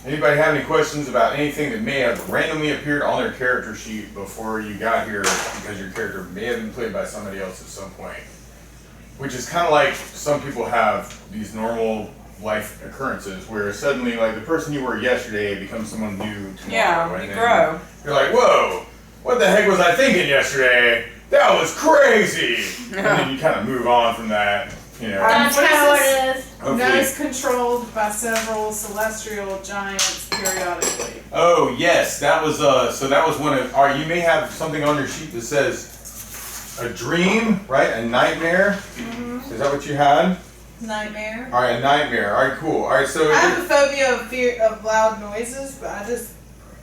Anybody have any questions about anything that may have randomly appeared on their character sheet before you got here because your character may have been played by somebody else at some point? Which is kind of like some people have these normal life occurrences where suddenly, like, the person you were yesterday becomes someone new tomorrow. Yeah, and you grow. You're like, whoa, what the heck was I thinking yesterday? That was crazy! And then you kind of move on from that, you know. That's kind of what it is. Hopefully. That is controlled by several celestial giants periodically. Oh yes, that was so that was one of. All right, you may have something on your sheet that says a dream, right? A nightmare. Is that what you had? Nightmare. All right, a nightmare. All right, cool. All right, so I have a phobia of fear of loud noises, but I just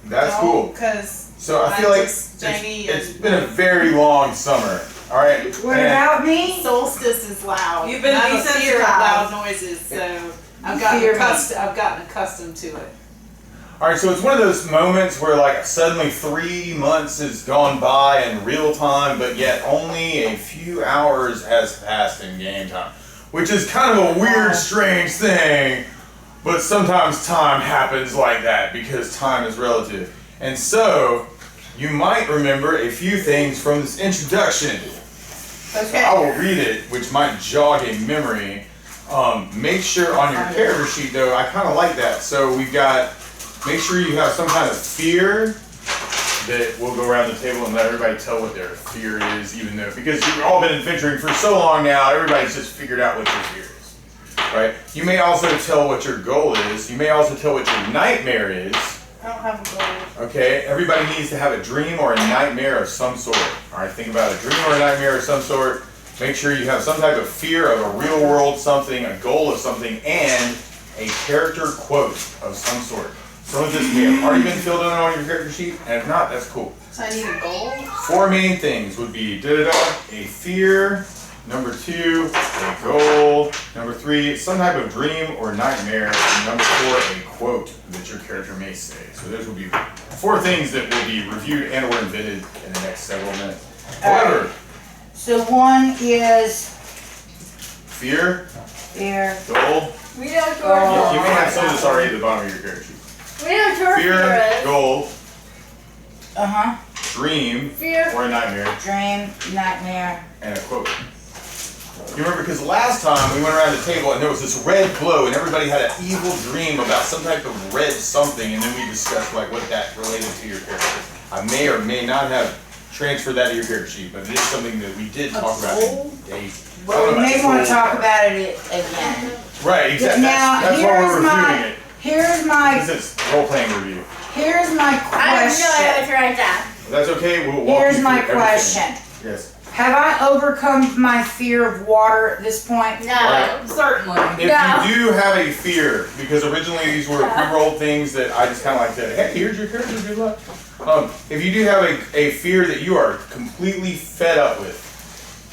that's don't cool. because So I feel like Jamie it's been a very long summer. All right. What and- about me? solstice is loud. You've been And I have a fear of desensitized. loud noises, so I've gotten accustomed to it. All right, so it's one of those moments where like suddenly 3 months has gone by in real time, but yet only a few hours has passed in game time, which is kind of a weird, strange thing. But sometimes time happens like that because time is relative. And so you might remember a few things from this introduction. Okay. I will read it, which might jog a memory. Make sure on your character sheet, though, I kind of like that. So we've got, make sure you have some kind of fear that we'll go around the table and let everybody tell what their fear is, even though, because you've all been adventuring for so long now, everybody's just figured out what their fear is, right? You may also tell what your goal is. You may also tell what your nightmare is. I don't have a goal. Okay, everybody needs to have a dream or a nightmare of some sort. All right, think about a dream or a nightmare of some sort. Make sure you have some type of fear of a real world something, a goal of something, and a character quote of some sort. Some of this may have already been filled in on your character sheet, and if not, that's cool. So I need a goal. 4 main things would be a fear, number 2, a goal, number 3, some type of dream or nightmare, and number 4, a quote that your character may say. So those will be 4 things that will be reviewed and or invented in the next several minutes. However, So one is fear, fear. goal, We know what Oh. you may have some of this already at the bottom of your character sheet. We know what your Fear, fear is. goal, Uh-huh. dream, Fear. or a nightmare, Dream, nightmare. and a quote. You remember, because last time we went around the table and there was this red glow and everybody had an evil dream about some type of red something, and then we discussed like what that related to your character. I may or may not have transferred that to your character sheet, but it is something that we did talk about in Daisy. Well, we may want to talk about it again. Right, exactly. Now, That's why we're here's reviewing my, it. here's my, This is role-playing review. here's my I have no idea what question. to write down. That's okay, we'll walk Here's you my through everything. question. Yes. Have I overcome my fear of water at this point? No. Right. Certainly. If No. you do have a fear, because originally these were pre-rolled things that I just kind of like said, hey, here's your character, good luck. If you do have a fear that you are completely fed up with,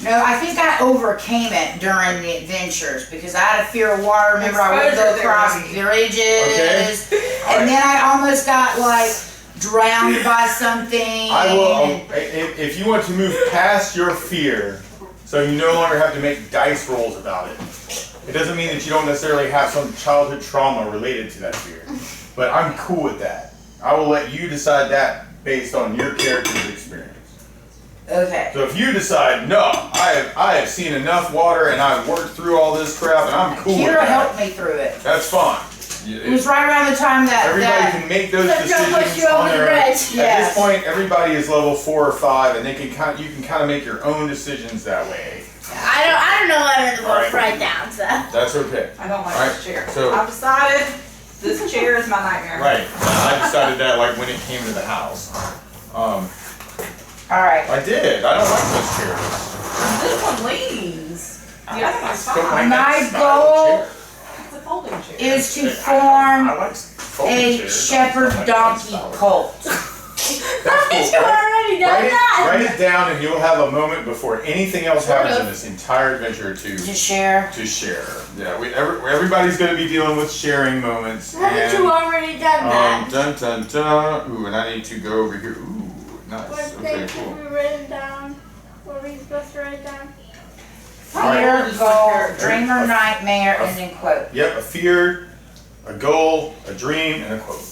No, I think I overcame it during the adventures because I had a fear of water. Remember, I would go Exposure across therapy. bridges, Alright. and then I almost got like drowned by something. I will, and- if you want to move past your fear, so you no longer have to make dice rolls about it, it doesn't mean that you don't necessarily have some childhood trauma related to that fear. But I'm cool with that. I will let you decide that based on your character's experience. Okay. So if you decide, no, I have seen enough water and I've worked through all this crap and I'm cool with Kira that, helped me through it. that's fine. It was right around the time that Everybody can make those They're trying to push decisions you on over the their own. At bridge. this Yes. point, everybody is level 4 or 5, and they can you can kind of make your own decisions that way. I don't know what I'm in the book Alright. to write down, so. That's okay. I don't like Alright, this chair. so- I've decided this chair is my nightmare. Right. I decided that like when it came to the house. All right. I did. I don't like those chairs. This one leans. The other one's Don't like fine. that My style of goal chair. It's a folding chair. Is to I form like folding a chairs. shepherd I like that donkey style. cult. That's cool. You already done Write that. write it down, and you'll have a moment before anything else Sort happens of. in this entire adventure to share. share. Yeah, everybody's going to be dealing with sharing moments. Haven't and, you already done that? dun dun dun. Ooh, and I need to go over here. Ooh, nice. What Okay, things cool. have we written down? What are we supposed to write down? Fear, goal, dream or nightmare, and then quote. Yep, a fear, a goal, a dream, and a quote.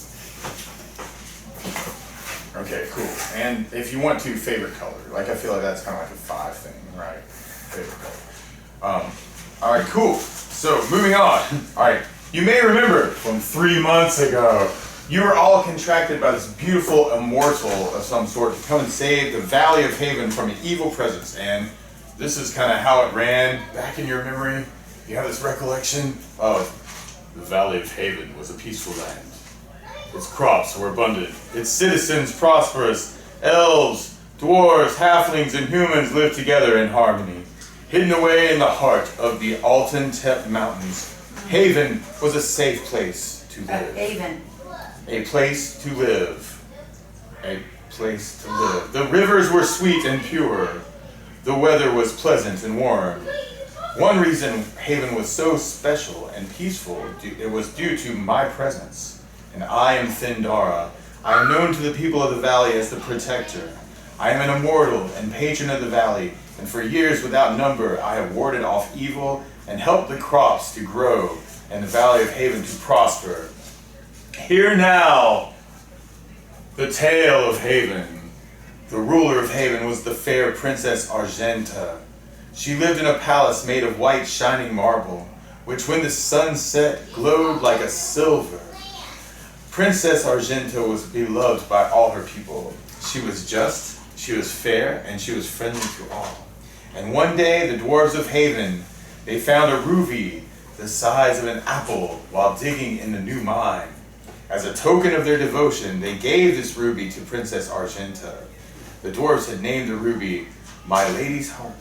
Okay, cool. And if you want to, favorite color. Like, I feel like that's kind of like a 5 thing, right? Favorite color. All right, cool. So, moving on. All right, you may remember from 3 months ago, you were all contracted by this beautiful immortal of some sort to come and save the Valley of Haven from an evil presence. And this is kind of how it ran back in your memory. You have this recollection of the Valley of Haven was a peaceful land. Its crops were abundant, its citizens prosperous. Elves, dwarves, halflings, and humans lived together in harmony. Hidden away in the heart of the Altentep Mountains, Haven was a safe place to live. Haven. A place to live. A place to live. The rivers were sweet and pure. The weather was pleasant and warm. One reason Haven was so special and peaceful, it was due to my presence. And I am Thindara. I am known to the people of the valley as the Protector. I am an immortal and patron of the valley, and for years without number I have warded off evil and helped the crops to grow and the Valley of Haven to prosper. Hear now the tale of Haven. The ruler of Haven was the fair Princess Argenta. She lived in a palace made of white shining marble, which when the sun set glowed like a silver. Princess Argenta was beloved by all her people. She was just, she was fair, and she was friendly to all. And one day the dwarves of Haven, they found a ruby the size of an apple while digging in the new mine. As a token of their devotion, they gave this ruby to Princess Argenta. The dwarves had named the ruby My Lady's Heart.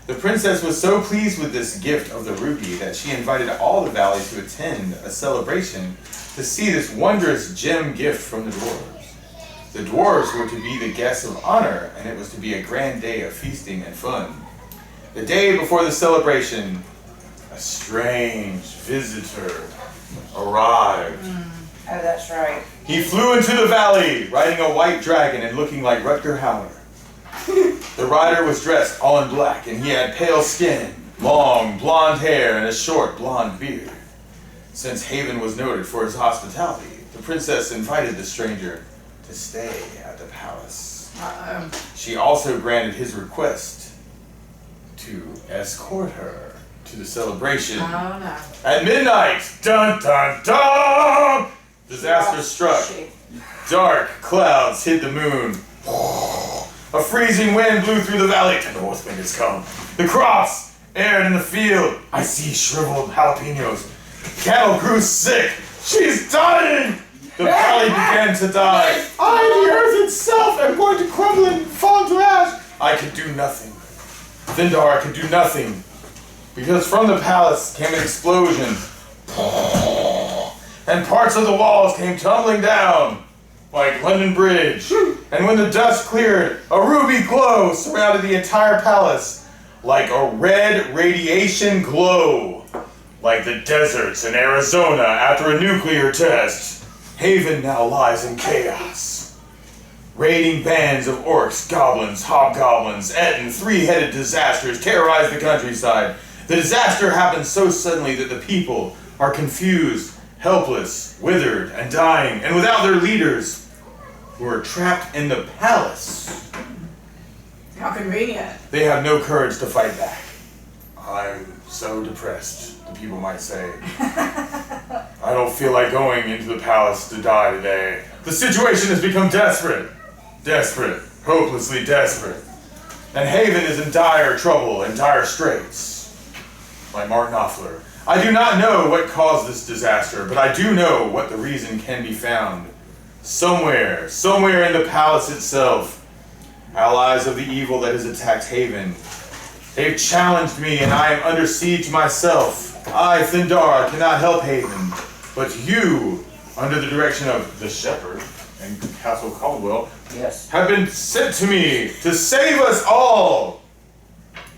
The princess was so pleased with this gift of the ruby that she invited all the valley to attend a celebration to see this wondrous gem gift from the dwarves. The dwarves were to be the guests of honor, and it was to be a grand day of feasting and fun. The day before the celebration, a strange visitor arrived. Oh, that's right. He flew into the valley, riding a white dragon and looking like Rutger Hauer. The rider was dressed all in black, and he had pale skin, long blonde hair, and a short blonde beard. Since Haven was noted for its hospitality, the princess invited the stranger to stay at the palace. She also granted his request to escort her to the celebration. Oh no. At midnight, dun dun dun! Disaster struck. Dark clouds hid the moon. A freezing wind blew through the valley. The north wind has come. The crops aired in the field. I see shriveled jalapenos. Cattle grew sick. She's dying! The valley began to die. I, the earth itself, am going to crumble and fall to ash. I could do nothing. Thindar could do nothing. Because from the palace came an explosion. And parts of the walls came tumbling down. Like London Bridge. And when the dust cleared, a ruby glow surrounded the entire palace. Like a red radiation glow. Like the deserts in Arizona after a nuclear test. Haven now lies in chaos. Raiding bands of orcs, goblins, hobgoblins, and three-headed disasters terrorize the countryside. The disaster happens so suddenly that the people are confused, helpless, withered, and dying, and without their leaders, who are trapped in the palace. How convenient. They have no courage to fight back. I'm so depressed, the people might say. I don't feel like going into the palace to die today. The situation has become desperate. Desperate. Hopelessly desperate. And Haven is in dire trouble and dire straits. Like Mark Knopfler. I do not know what caused this disaster, but I do know what the reason can be found. Somewhere in the palace itself, allies of the evil that has attacked Haven. They've challenged me, and I am under siege myself. I, Thindara, cannot help Haven, but you, under the direction of the Shepherd and Castle Caldwell, Yes. have been sent to me to save us all.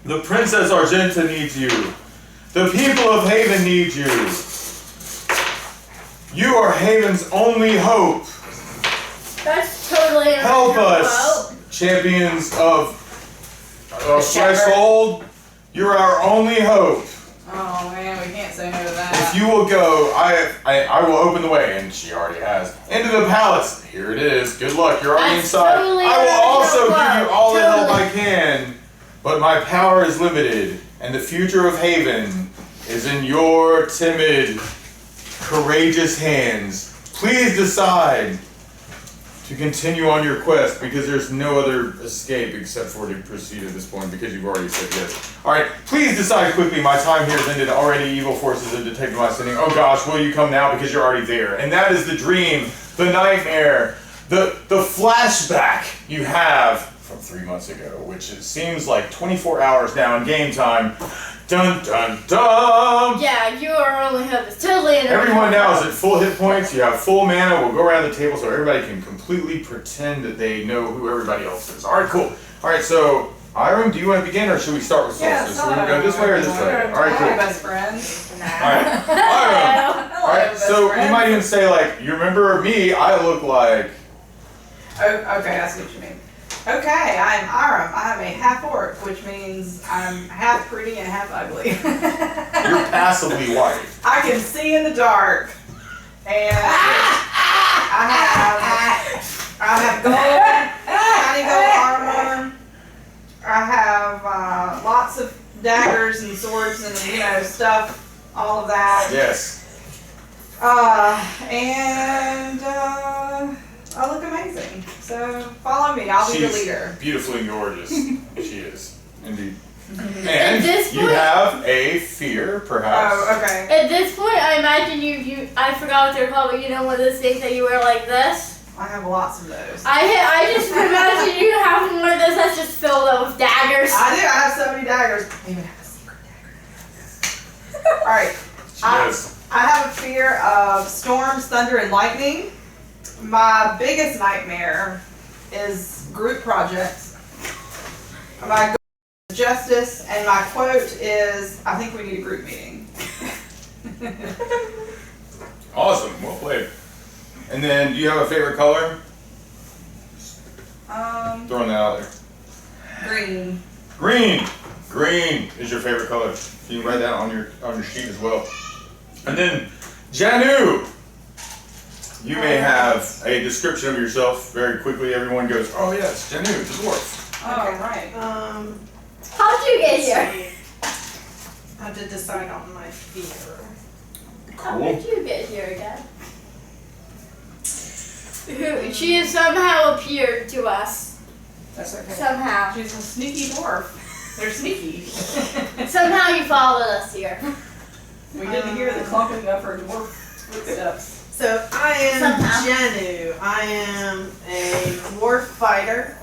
The Princess Argenta needs you. The people of Haven need you. You are Haven's only hope. That's totally an Help original us, quote. champions of shepherd. Threshold. You're our only hope. Oh man, we can't say no to that. if you will go, I will open the way, and she already has. Into the palace. Here it is. Good luck. You're already That's inside. totally I will also original give you quote. all the help Totally. I can, but my power is limited, and the future of Haven is in your timid, courageous hands. Please decide to continue on your quest, because there's no other escape except for to proceed at this point, because you've already said yes. Alright, please decide quickly. My time here has ended already. Evil forces have detected my sending. Oh gosh, will you come now, because you're already there. And that is the dream, the nightmare, the flashback you have from 3 months ago, which it seems like 24 hours now in game time. Dun dun dun! Yeah, you are only hope. It's totally an Everyone original now is quote. at full hit points. You have full mana. We'll go around the table so everybody can completely pretend that they know who everybody else is. Alright, cool. Alright, so Iram, do you want to begin, or should we start with Solstice? So we're gonna go this way or this way? Alright, Hello, cool. best friends. Alright. Iram. Hello, Alright, best so you friends. might even say, like, you remember me? I look like. Oh, okay, I see what you mean. Okay, I'm Aram. I'm a half orc, which means I'm half pretty and half ugly. You're passively white. I can see in the dark, and I have gold, shiny gold armor. I have lots of daggers and swords and stuff, all of that. Yes. And I look amazing. So follow me. I'll be the leader. Beautifully gorgeous. She is. Indeed. At And this you point- have a fear, perhaps. Oh, okay. At this point, I imagine you. I forgot what they're called, but you know one of those things that you wear like this. I have lots of those. I just imagine you having one of those that's just filled up with daggers. I do. I have so many daggers. I even have a secret dagger. All right. She does. I have a fear of storms, thunder, and lightning. My biggest nightmare is group projects. My goal is justice, and my quote is, I think we need a group meeting. Awesome. Well played. And then, do you have a favorite color? Throwing that out there. Green. Green. Green is your favorite color. So you can write that on your sheet as well. And then, Janu. You may have a description of yourself very quickly. Everyone goes, oh yes, Janu, the dwarf. Oh, right. How'd you get here? I had to decide on my fear. How Cool. did you get here again? She has somehow appeared to us. That's okay. Somehow. She's a sneaky dwarf. They're sneaky. Somehow you followed us here. We didn't hear the clumping of her dwarf footsteps. So I am Somehow. Janu. I am a dwarf fighter,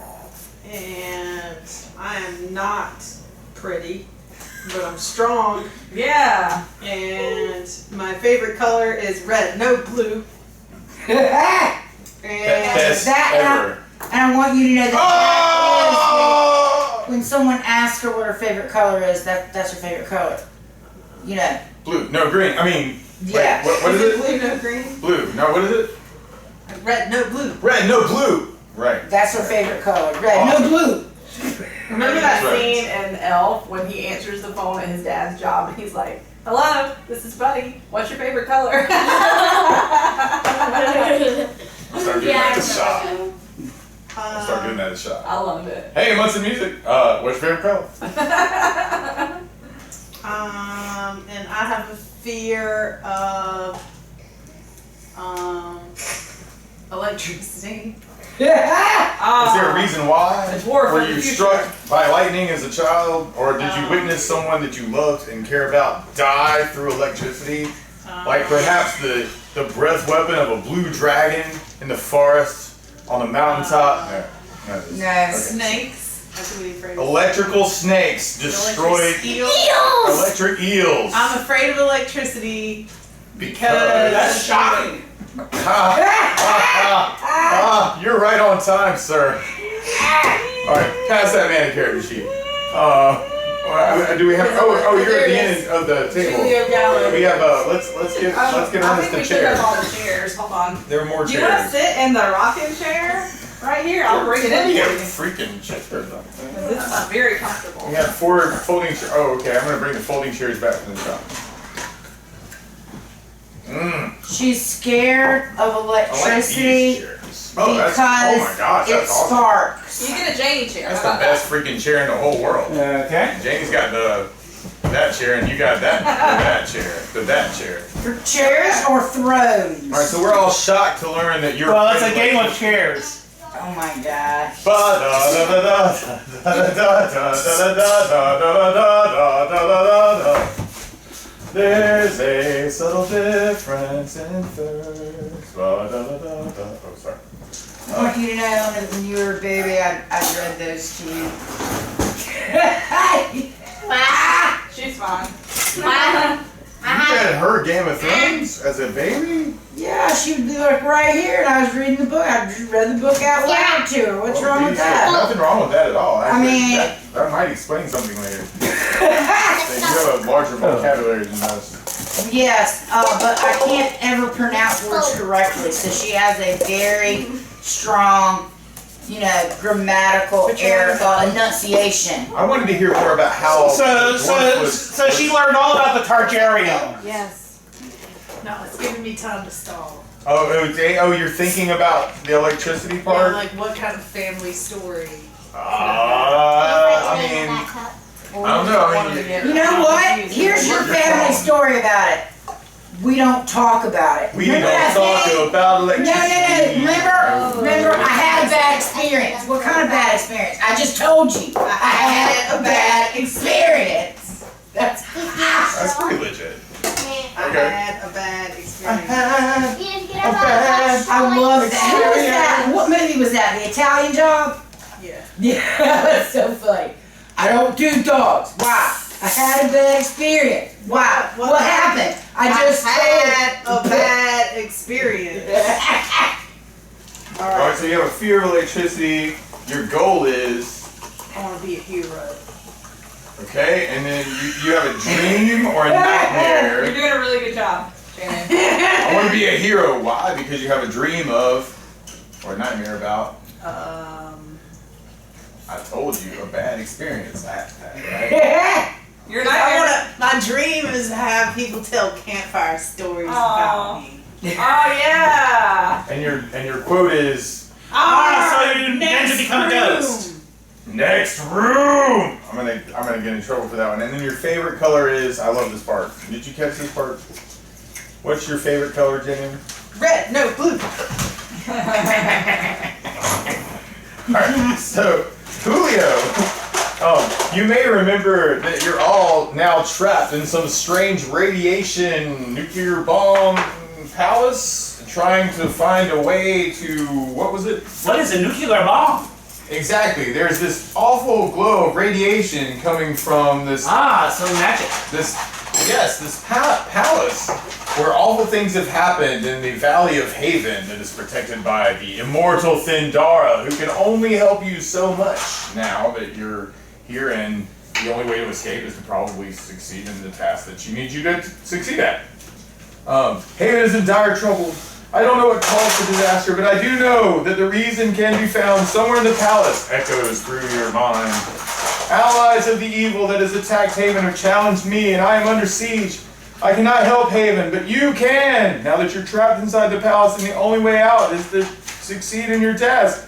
and I am not pretty, but I'm strong. Yeah. And my favorite color is red, no blue. And Best that- ever. And I want you to know that Oh! when someone asks her what her favorite color is, that's her favorite color. You know. Blue. No, green. I mean, Yeah. wait, what is it? Blue, no green? Blue. No, what is it? red, no blue. Red, no blue. Right. That's her favorite color. Red, Awesome. no blue. Remember that Right. scene in Elf when he answers the phone at his dad's job and he's like, hello, this is Buddy. What's your favorite color? I'll start giving that a shot. I'll start giving that a shot. I loved it. Hey, Munson Music. What's your favorite color? And I have a fear of electricity. Is there a reason why? A dwarf Were of the you future. struck by lightning as a child, or did you witness someone that you loved and care about die through electricity? Like perhaps the breath weapon of a blue dragon in the forest on the mountaintop? No. No. Snakes. I have to be afraid of Electrical snakes destroyed eels. Eels! electric eels. I'm afraid of electricity That's shocking. You're right on time, sir. Alright, pass that man a character sheet. Do we have? Oh, you're at the end of the table. Julio Gallo. We have. Let's get I Ernest think a we should chair. have all the chairs. Hold on. There are more Do you want to chairs. sit in the rocking chair? Right here. I'll bring it in We for have you. freaking chairs. This is very comfortable. We have 4 folding chairs. Oh, okay. I'm gonna bring the folding chairs back from the shop. She's scared of I like these electricity chairs. Oh, that's, because oh my gosh, it that's awesome. sparks. You get a Janie chair. That's How the about best freaking chair in the whole world. Okay. Janie's got that chair, and you got that chair. For chairs or thrones? All right, so we're all shocked to learn that you're. Well, it's a game of chairs. Oh my gosh. There's a subtle difference in thirst. Oh, sorry. I want you to know that when you were a baby, I read those to you. that? She's fine. You read her Game of Thrones as a baby? Yeah, she would be like right here, and I was reading the book. I just read the book out loud to her. What's wrong with that? Nothing wrong with that at all. Actually, mean- that might explain something later. You have a larger vocabulary than us. Yes, but I can't ever pronounce words correctly, so she has a very strong, grammatical error, enunciation. I wanted to hear more about how. So she learned all about the Targaryen. Yes. No, it's giving me time to stall. Oh, you're thinking about the electricity Yeah, part? like what kind of family story? I mean, I don't know. I mean, You know what? Here's your family story about it. We don't talk about it. we Remember don't that talk thing? about No. electricity. Remember, I had a bad experience. What kind of bad experience? I just told you. I had a bad experience. That's That's pretty legit. I Okay. had a bad experience. I love that. Who was that? What movie was that? The Italian Job? Yeah. Yeah, that's so funny. I don't do dogs. Why? I had a bad experience. Why? What happened? I just had a bad experience. All right, so you have a fear of electricity. Your goal is, I want to be a hero. okay, and then you have a dream or a You're nightmare. doing a really good job, Janie. I want to be a hero. Why? Because you have a dream of, or a nightmare about. I told you, a bad experience. Right? You're not. My dream is to have people tell campfire stories about me. Oh yeah. And your quote is, So you then to become a ghost. next room. I'm gonna get in trouble for that one. And then your favorite color is, I love this part. Did you catch this part? What's your favorite color, Jenny? Red, no, blue. Alright, so Julio, you may remember that you're all now trapped in some strange radiation nuclear bomb palace, trying to find a way to, what was it? What is a nuclear bomb? Exactly, there's this awful glow of radiation coming from this So magic. this palace where awful things have happened in the Valley of Haven that is protected by the immortal Thindara, who can only help you so much now that you're here, and the only way to escape is to probably succeed in the task that she needs you to succeed at. Haven is in dire trouble. I don't know what caused the disaster, but I do know that the reason can be found somewhere in the palace, echoes through your mind. Allies of the evil that has attacked Haven have challenged me, and I am under siege. I cannot help Haven, but you can! Now that you're trapped inside the palace, and the only way out is to succeed in your task.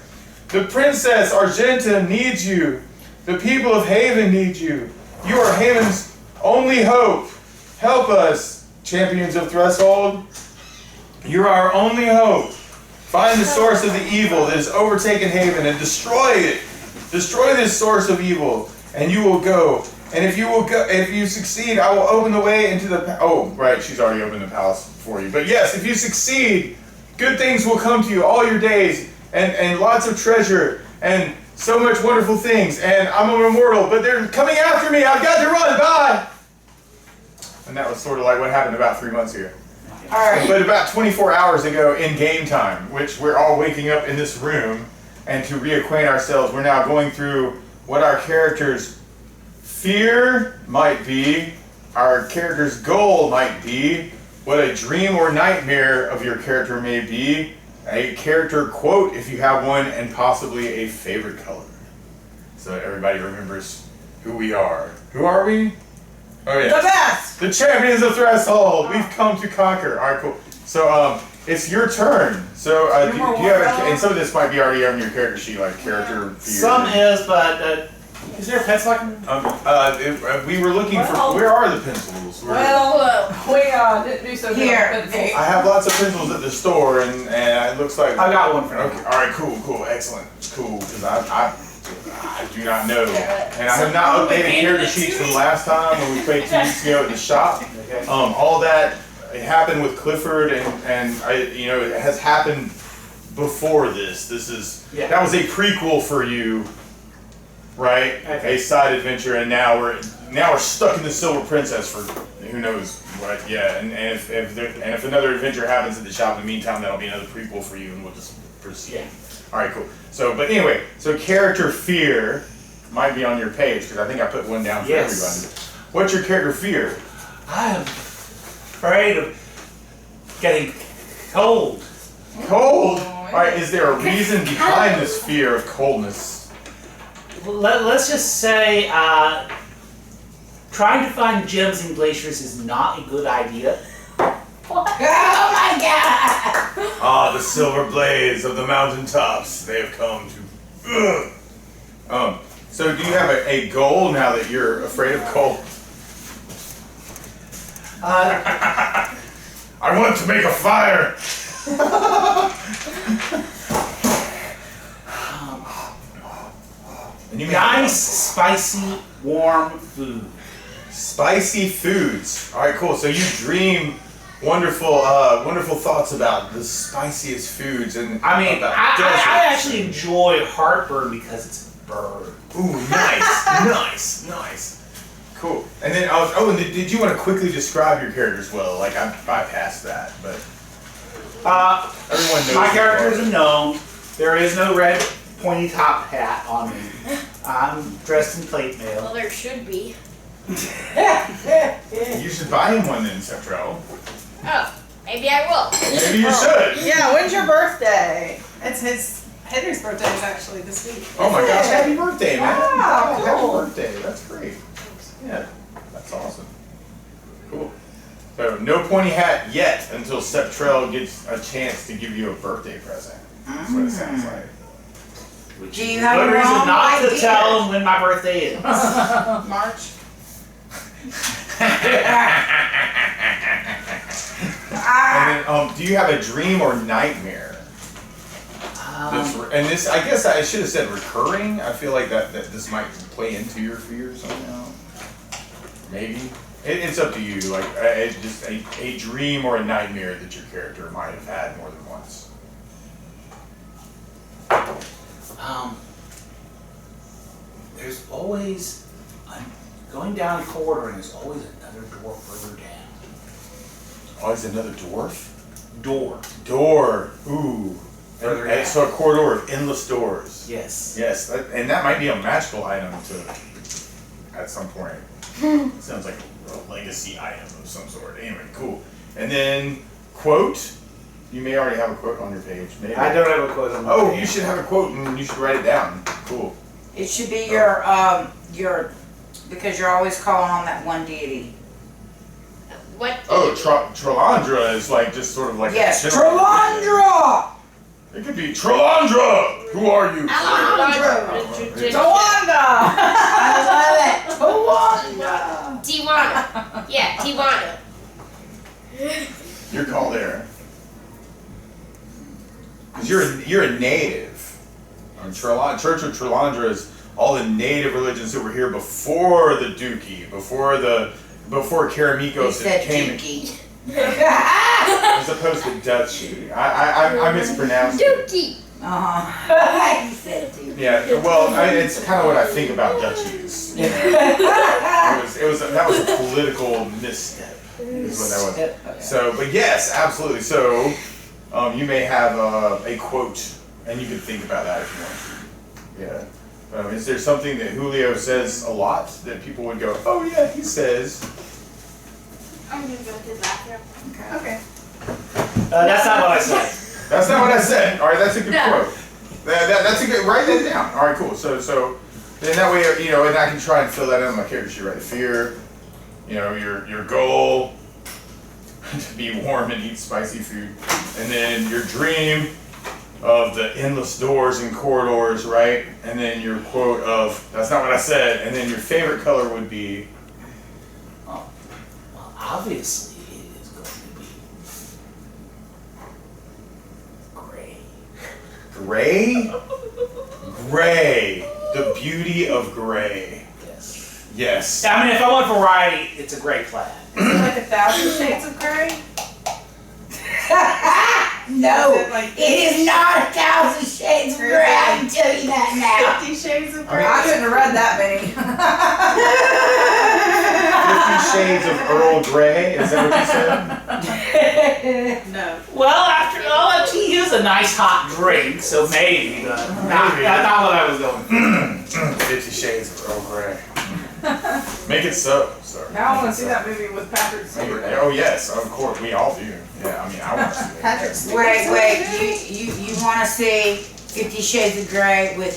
The Princess Argenta needs you. The people of Haven need you. You are Haven's only hope. Help us, champions of Threshold. You're our only hope. Find the source of the evil that has overtaken Haven and destroy it. Destroy this source of evil, and you will go. And if you succeed, I will open the way into the. Oh, right, she's already opened the palace for you. But yes, if you succeed, good things will come to you all your days, and lots of treasure, and so much wonderful things. And I'm an immortal, but they're coming after me. I've got to run. Bye. And that was sort of like what happened about 3 months ago. Alright. But about 24 hours ago in game time, which we're all waking up in this room, and to reacquaint ourselves, we're now going through what our character's fear might be, our character's goal might be, what a dream or nightmare of your character may be, a character quote if you have one, and possibly a favorite color. So that everybody remembers who we are. Who are we? Oh The yeah. best. The champions of Threshold. We've come to conquer. All right, cool. So it's your turn. So do you have and some of this might be already on your character sheet, like character fear. Some is, but is there a pencil I can? We were looking for. Where are the pencils? Well, we didn't do so good Here. with pencils. I have lots of pencils at the store, and it looks like. I got one for you. Okay. All right. Cool. Excellent. Cool. Because I do not know, and I have not updated character sheets from last time when we played 2 weeks ago at the shop. Okay. All that it happened with Clifford, and it has happened before this. This is that was a prequel for you, right? Okay. A side adventure, and now we're stuck in the Silver Princess for who knows what. Yeah, and if another adventure happens at the shop in the meantime, that'll be another prequel for you, and we'll just proceed. Yeah. All right, cool. So, but anyway, so character fear might be on your page because I think I put one down for Yes. everybody. What's your character fear? I'm afraid of getting cold. Cold. All right, is there a reason behind this fear of coldness? Let's just say trying to find gems in glaciers is not a good idea. Oh my god! Ah, the silver blades of the mountaintops. They have come to. So do you have a goal now that you're afraid of cold? I want to make a fire. And you Nice, spicy, warm food. spicy foods. All right, cool. So you dream wonderful thoughts about the spiciest foods, and I mean, about I deserts. actually enjoy heartburn because it's a bird. Ooh, nice. Cool. And then, and did you want to quickly describe your character as well? Like, I bypassed that, but everyone knows. My who you character are. is a gnome. There is no red pointy top hat on me. I'm dressed in plate mail. Well, there should be. You should buy him one then, Septrell. Oh, maybe I will. Maybe you should. Yeah, when's your birthday? It's Henry's birthday is actually this week. Oh my gosh, happy birthday, man. Wow, Happy cool. birthday. That's great. Yeah, that's awesome. Cool. So, no pointy hat yet until Septrell gets a chance to give you a birthday present. That's what it sounds like. Which Do you is have a good your reason own not to idea? tell them when my birthday is. March. And then, do you have a dream or nightmare? And this, I guess I should have said recurring. I feel like that this might play into your fear somehow. Maybe. It's up to you. Like, just a dream or a nightmare that your character might have had more than once. There's always, going down a corridor, and there's always another door further down. Oh, is another dwarf? Door. Ooh. Further And down. so a corridor of endless doors. Yes. Yes, and that might be a magical item at some point. Sounds like a legacy item of some sort. Anyway, cool. And then quote. You may already have a quote on your page. Maybe. I don't have a quote on my Oh, page. you should have a quote and you should write it down. Cool. It should be your because you're always calling on that one deity. What? Oh, Trolandra is like just sort of like Yes, a general- Trolandra! It could be Trolandra. Who are you? Alejandro. Tawanda. I love it! Tawanda! Tijuana. Yeah, Tijuana. Your call there. 'Cause you're a native. Church of Trolandra is all the native religions that were here before the Dookie, before He Karamikos said came, Dookie. as opposed to Dutchy. I mispronounced it. Dookie. Uh-huh. He said Dookie. Yeah, well, it's kind of what I think about duchies. That was a political misstep. Is what that was. So, but yes, absolutely. So, you may have a quote, and you can think about that if you want to. Yeah. Is there something that Julio says a lot that people would go, oh yeah, he says? I'm gonna go to the bathroom. Okay. That's not what I said. That's not what I said. All right, that's a good No. quote. That's a good. Write that down. All right, cool. So then that way, and I can try and fill that in on my character sheet. Right, fear. you know, your goal to be warm and eat spicy food, and then your dream of the endless doors and corridors, right? And then your quote of, that's not what I said, and then your favorite color would be, Well, obviously it is going to be gray. gray? Gray. The beauty of gray. Yes. Yes. I mean, if I want variety, it's a gray plaid. Is it like 1,000 Shades of Grey? No, Is it like it is not 1,000 Shades of Grey. I can tell you that now. 50 Shades of I Grey? mean, I couldn't have read that many. 50 Shades of Earl Grey, is that what you said? No. Well, after all, tea is a nice hot drink, so maybe, but not what I was going for. 50 Shades of Earl Grey. Make it so, sir. Now I want to see that movie with Patrick Stewart. Oh yes, of course, we all do. Yeah, I mean, I want to see that. Patrick Stewart. Wait, you want to see 50 Shades of Grey with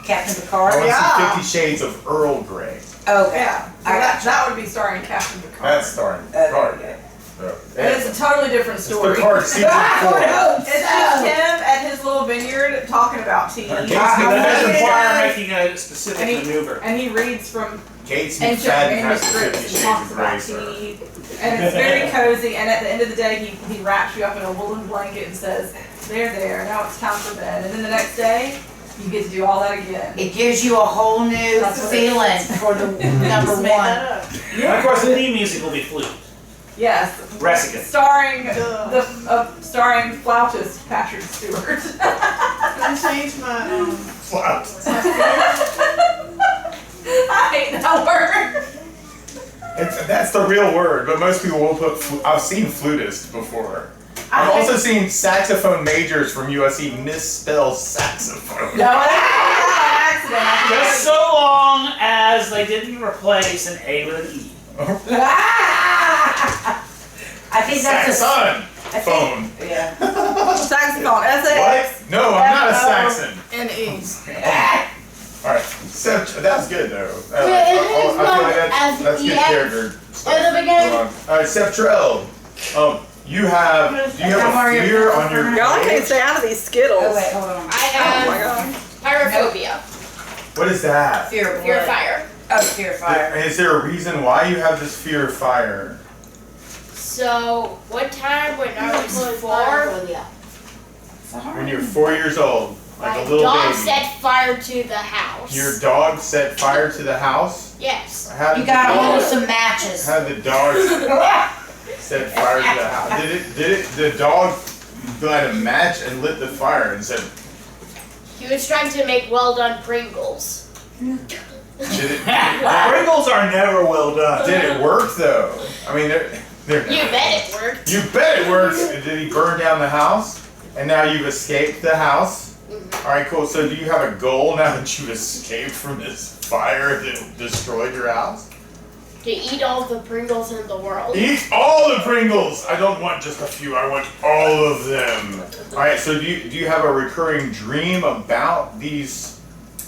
Captain I Picard? want to Yeah. see 50 Shades of Earl Grey. Okay. Yeah, so I got that would be starring Captain Picard. That's starring Picard. Okay. And it's a totally different story. Picard season I would 4. hope It's just so. him at his little vineyard talking about tea. Okay. That does require And making a specific maneuver. he reads from Gates ancient McFadden has 50 manuscripts and Shades talks of Grey, about sir. tea. And it's very cozy, and at the end of the day, he wraps you up in a woolen blanket and says, there, now it's time for bed. And then the next day, you get to do all that again. It gives you a whole new That's what feeling for the number Just made one. that up. And of course, the theme music will be flute. Yes. Ressican. Starring Duh. starring flautist Patrick Stewart. Can I change my, Wow. I hate that word. That's the real word, but most people will put. I've seen flutist before. I've also seen saxophone majors from USC misspell saxophone. No, that's by accident. Just so long as they didn't replace an A with an E. I think that's a Saxon I phone. think, yeah. Saxophone. S-A-X. What? No, I'm not a Saxon. N-E. Alright, so that's good though. I it is feel like known as that's good EX character stuff. in the beginning. Alright, Septrell. Do you have a fear on your Y'all can't page? stay out of these Skittles. Oh wait, hold on. I Oh my have god. pyrophobia. What is that? Fear of Fear of blood. fire. Oh, fear of fire. Is there a reason why you have this fear of fire? So one time when I was 4, When you're 4 years old, like my a little dog baby. set fire to the house. Your dog set fire to the house? Yes. How did You gotta the hold dog, some matches. how did the dog set fire to the house? Did the dog light a match and lit the fire and said, He was trying to make well done Pringles. did it, Pringles are never well done. did it work though? I mean, they're You bet it worked. You bet it works. Did he burn down the house? And now you've escaped the house? Alright, cool. So do you have a goal now that you've escaped from this fire that destroyed your house? To eat all the Pringles in the world. Eat all the Pringles! I don't want just a few, I want all of them. Alright, so do you have a recurring dream about these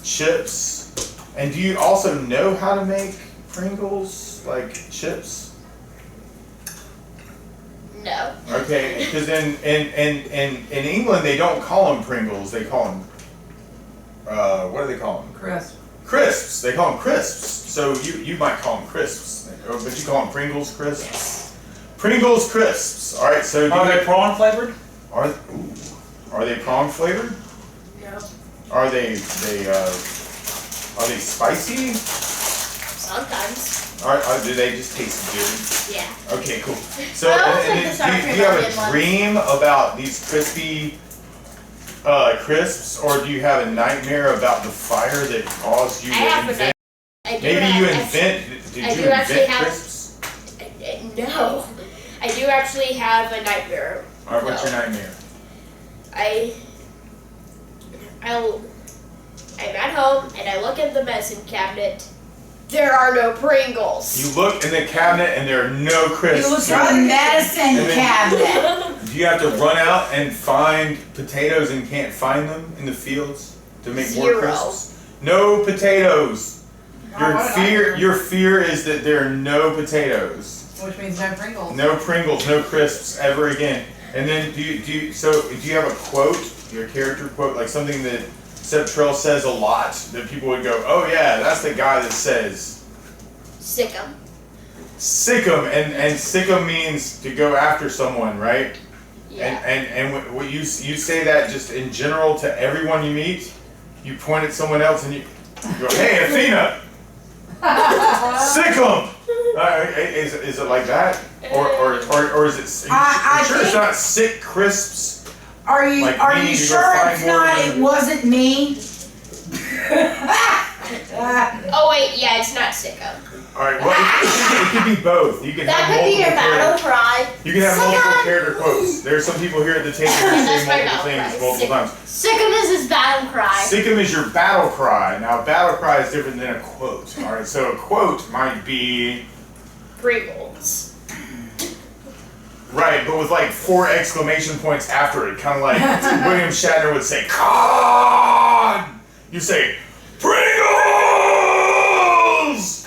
chips? And do you also know how to make Pringles, like chips? No. Okay, because in England they don't call them Pringles, they call them, what do they call them? Chris. Crisps. They call them crisps. So you might call them crisps, but you call them Pringles crisps. Pringles crisps. All right. So Are they prawn flavored? are they prawn flavored? No. Are they spicy? Sometimes. Do they just taste good? Yeah. Okay, cool. So I always and like the sour do cream you have onion a ones. dream about these crispy crisps, or do you have a nightmare about the fire that caused you I to have a invent? I do Maybe you have- did I you do actually invent have- crisps? No. I do actually have a nightmare. All right, what's your nightmare? I'm at home and I look at the medicine cabinet. There are no Pringles. You look in the cabinet and there are no crisps. You look for the medicine And then- cabinet. Do you have to run out and find potatoes and can't find them in the fields to make more Zero. crisps? No potatoes. Your fear is that there are no potatoes, Which means no Pringles. no Pringles, no crisps ever again. And then do you have a quote, your character quote, like something that Seb Trell says a lot that people would go, oh yeah, that's the guy that says Sick 'em. sick 'em, and sick 'em means to go after someone, right? Yeah. And what you say that just in general to everyone you meet, you point at someone else and you go, hey Athena, sick 'em. Is it like that, or is it? I Sure, it's think- not sick crisps. Are you Like are me, you you go sure find it's more not? than- It wasn't me. Oh wait, yeah, it's not sick 'em. All right, well, it could be both. You can That have could be your multiple battle character- cry. You can have Sick 'em. multiple character quotes. There's some people here at the table who That's say my multiple battle things cry. multiple times. Sick 'em is his battle cry. Sick 'em is your battle cry. Now, a battle cry is different than a quote. All right, so a quote might be Pringles. right, but with like 4 exclamation points after it, kind of like William Shatner would say, "Con." You say, "Pringles."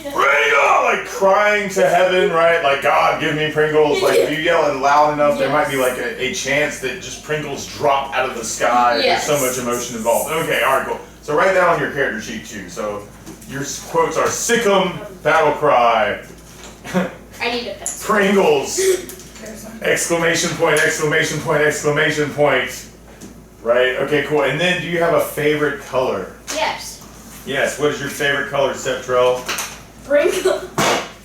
Pringles! Like crying to heaven, right? Like, God, give me Pringles. Like, if you yell it loud enough, there might be like a chance that just Pringles drop out of the sky. Yes. There's so much emotion involved. Okay, alright, cool. So write that on your character sheet too. So your quotes are sick 'em, battle cry, I need a pencil. Pringles, exclamation point, exclamation point, exclamation point. Right? Okay, cool. And then do you have a favorite color? Yes. Yes, what is your favorite color, Septrell? Pringles.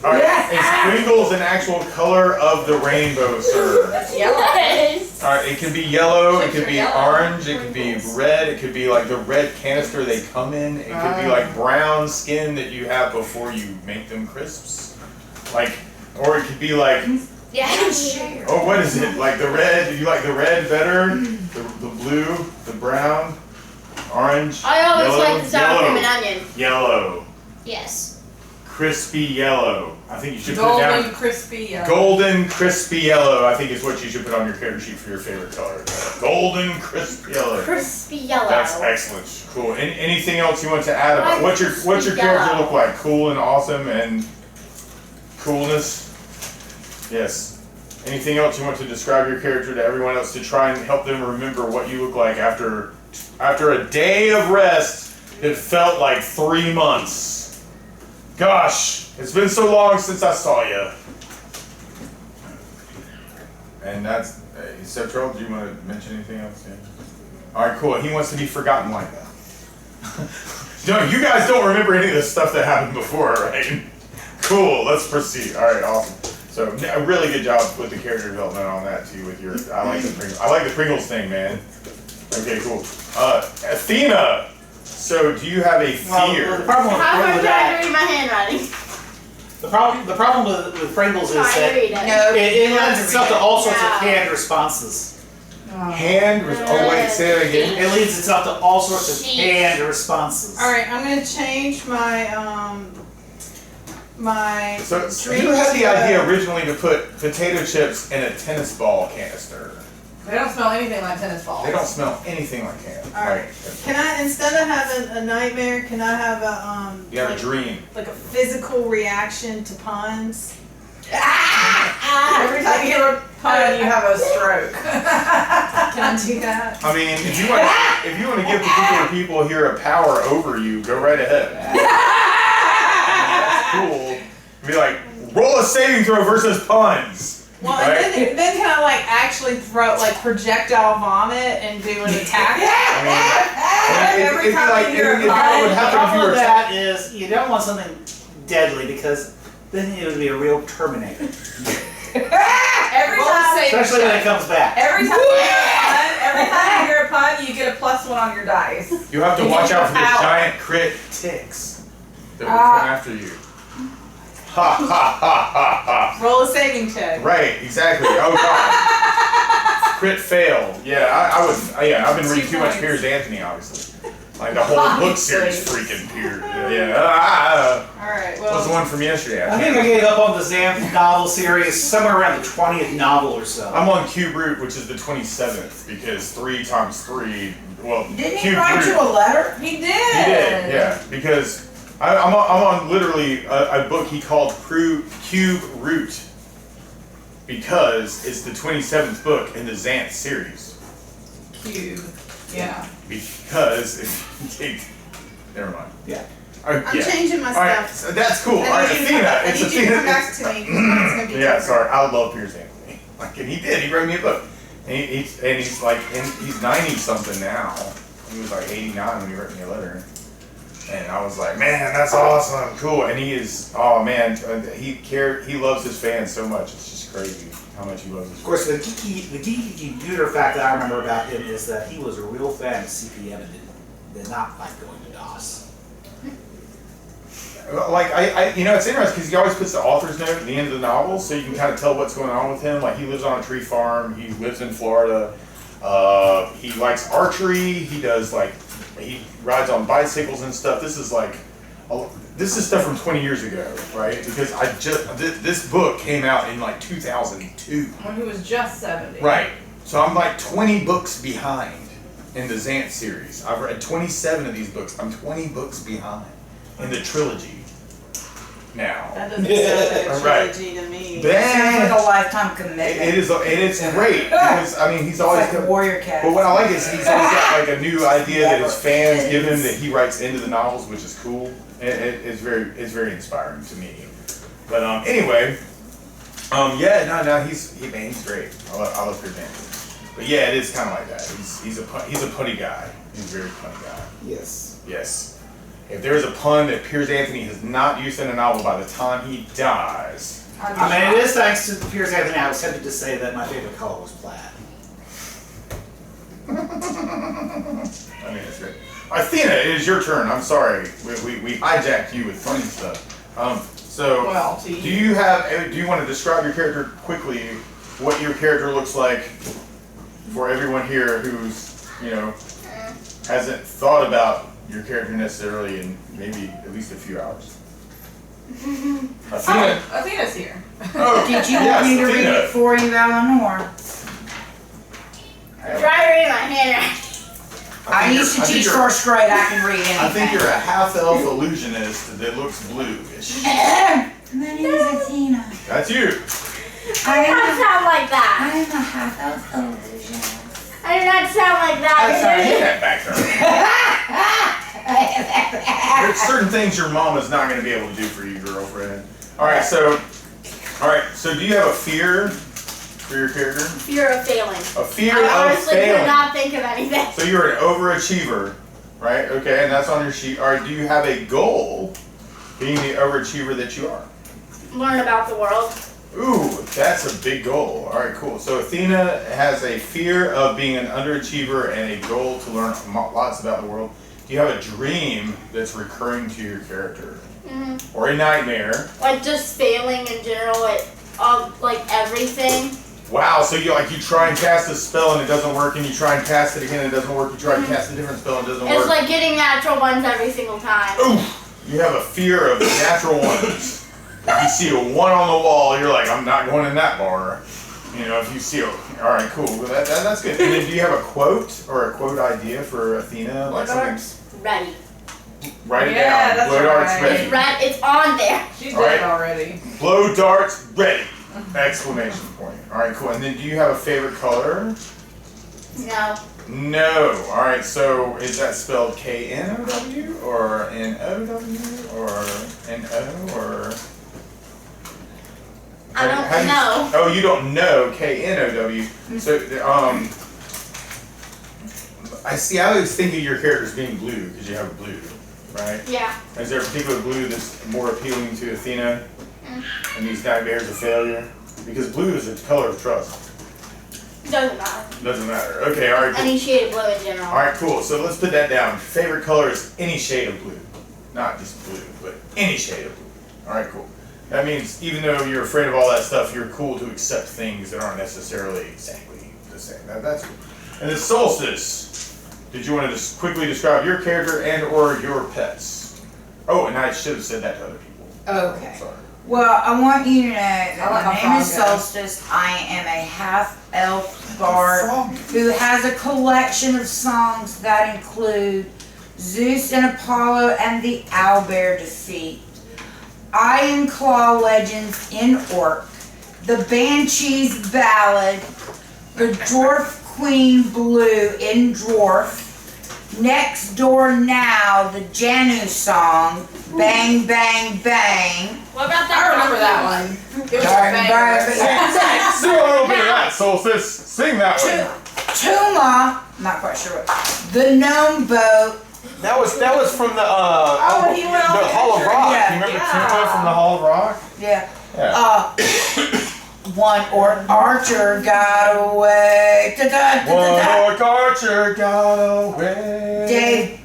Alright, is Pringles an actual color of the rainbow, sir? Yes. Alright, it can be yellow, it could be Yellow. orange, it could be red, it could be like the red canister they come in, it could be like brown skin that you have before you make them crisps. Like, or it could be like, Yeah. oh, what is it? Like the red, do you like the red better? The blue, the brown, orange, I always yellow, like the sour yellow, cream and onion. yellow, Yes. crispy yellow. I think you should put down Golden, crispy. golden crispy yellow. I think is what you should put on your character sheet for your favorite color. Golden crispy yellow. Crispy yellow. That's excellent. Cool. Anything else you want to add about Like what's your crispy character yellow. look like? Cool and awesome and coolness. Yes. Anything else you want to describe your character to everyone else to try and help them remember what you look like after a day of rest? It felt like 3 months. Gosh, it's been so long since I saw you. And that's, Septrell, do you want to mention anything else? Yeah. All right, cool. He wants to be forgotten like that. No, you guys don't remember any of the stuff that happened before, right? Cool. Let's proceed. All right, awesome. So, a really good job with the character development on that too. With your, I like the Pringles thing, man. Okay, cool. Athena. So, do you have a Well, fear? the problem with, How am I with trying that, to read my handwriting? the problem with Pringles is Trying to that read it. No. it lends itself to all sorts of Yeah. canned responses. Hand. Oh wait, say that again. It leads itself to all sorts of Jeez. canned responses. Alright, I'm gonna change my, my So drink you had the to, idea originally to put potato chips in a tennis ball canister. They don't smell anything like tennis balls. They don't smell anything like candy. Alright. Can I, instead of having a nightmare, can I have a, You have a like, dream. like a physical reaction to puns? Every time you hear a pun, you have a stroke. Can I do that? I mean, if you want to give particular people here a power over you, go right ahead. That's cool. Be like, roll a saving throw versus puns. Well, Right. and then can I like actually throw like projectile vomit and do an attack? I mean, Every it'd be time like, you hear a it'd be what pun, would The happen if you problem were with that is you don't want something deadly because then it would be a real Terminator. Every time, Especially when it comes back. every time you hear a pun, you get a +1 on your dice. You have to watch out for the Power. giant crit ticks that will come after you. Ha ha ha ha ha. Roll a saving check. Right, exactly. Oh god. Crit fail. Yeah, I would. I've been reading 2 too much points. Piers Anthony, obviously. Like the whole book series, freaking Piers. Alright, What was the well, one from yesterday? I think I gave up on the Xanth novel series somewhere around the 20th novel or so. I'm on Cube Root, which is the 27th, because 3 times 3. Well, Didn't he Cube write Root. you a letter? He did. He did, yeah. Because I'm on literally a book he called Cube Root because it's the 27th book in the Xanth series. Cube. Yeah. Because if you take, never mind. Yeah. I'm changing my All right, stuff. so that's cool. All right, Athena. I It's need you to come Athena. back to me because mine's gonna be Yeah, different. sorry. I love Piers Anthony. Like, and he did. He wrote me a book. And he's like, and he's 90 something now. He was like 89 when he wrote me a letter. And I was like, man, that's awesome, cool. And he is, oh man, he loves his fans so much. It's just crazy how much he loves his Of course, the geeky computer fact that I remember about him is that he was a real fan of CPM and did not like going to DOS. Like you know, it's interesting because he always puts the author's note at the end of the novel, so you can kind of tell what's going on with him. Like he lives on a tree farm, he lives in Florida, he likes archery, he does like, he rides on bicycles and stuff. This is like, this is stuff from 20 years ago, right? Because this book came out in like 2002. When he was just 70. Right. So I'm like 20 books behind in the Xanth series. I've read 27 of these books. I'm 20 books behind in the trilogy now. That doesn't sound like a Right. trilogy to me. Sounds like a lifetime commitment. It is, and it's great because I mean he's It's always. like a warrior cat. But what I like is he's always got like a new idea that his fans give him that he writes into the novels, which is cool. It's very inspiring to me. But anyway, yeah, he's great. I love Piers Anthony. But yeah, it is kind of like that. He's a punny guy. He's a very punny guy. Yes. Yes. If there is a pun that Piers Anthony has not used in a novel by the time he dies, I mean, it is thanks to Piers Anthony. I was tempted to say that my favorite color was plaid. I mean, it's great. Athena, it is your turn. I'm sorry. We hijacked you with funny stuff. Well, Do you want to describe your character quickly, what your character looks like for everyone here who's, hasn't thought about your character necessarily in maybe at least a few hours? Athena. Oh, Athena's here. Oh, Did you yes, want me to read Athena. it for you, Eleanor? Try reading my handwriting. I used to teach first grade. I can read anything. I think you're a half-elf illusionist that looks bluish. My name is Athena. That's you. I do not sound like that. I'm a half-elf illusionist. I do not sound like Hit that. that back there. There's certain things your mom is not going to be able to do for you, girlfriend. All right, so do you have a fear for your character? Fear of failing. A fear I of honestly could failing. not think of anything. So you're an overachiever, right? Okay, and that's on your sheet. All right, do you have a goal being the overachiever that you are? Learn about the world. Ooh, that's a big goal. All right, cool. So Athena has a fear of being an underachiever and a goal to learn lots about the world. Do you have a dream that's recurring to your character? Mm-hmm. Or a nightmare? Like just failing in general at like everything. Wow, so you try and cast a spell and it doesn't work, and you try and cast it again and it doesn't work, you try and cast a different spell and it doesn't work. It's like getting natural ones every single time. Oof! You have a fear of natural ones. If you see a 1 on the wall, you're like, I'm not going in that bar. If you see alright, cool. Well, that's good. And then do you have a quote or a quote idea for Athena? Like something? Ready. Write it Yeah, down. that's Blow darts right. ready. It's on there. She did Alright. it already. Blow darts ready! Exclamation point. Alright, cool. And then do you have a favorite color? No. No. Alright, so is that spelled K-N-O-W or N-O-W or N-O or? I don't know. Oh, you don't know K-N-O-W. So, I always think of your character as being blue because you have blue, right? Yeah. Is there a particular blue that's more appealing to Athena and these nightmares of failure? Because blue is the color of trust. Doesn't matter. Doesn't matter. Okay, alright. Any shade of blue in general. Alright, cool. So let's put that down. Favorite color is any shade of blue. Not just blue, but any shade of blue. Alright, cool. That means even though you're afraid of all that stuff, you're cool to accept things that aren't necessarily exactly the same. That's cool. And the solstice. Did you want to just quickly describe your character and or your pets? Oh, and I should have said that to other people. Okay. Sorry. Well, I want you to know that I like my my name is frog guy. Solstice. I am a half-elf bard who has a collection of songs that include Zeus and Apollo and the Owlbear defeat. Iron Claw Legends in Orc. The Banshees Ballad. The Dwarf Queen Blue in Dwarf. Next Door Now, the Janu song. Bang, bang, bang. What about I that? remember that one. It was Bang, a bang, banger. Sing a little bit of that, Solstice. Sing that one. Tuma, not quite sure what. The Gnome Boat. That was from the Oh, he went on the the Hall of picture. Rock. Yeah. You remember Yeah. Tuma from the Hall of Rock? Yeah. Yeah. One Archer got away. One orc archer got away.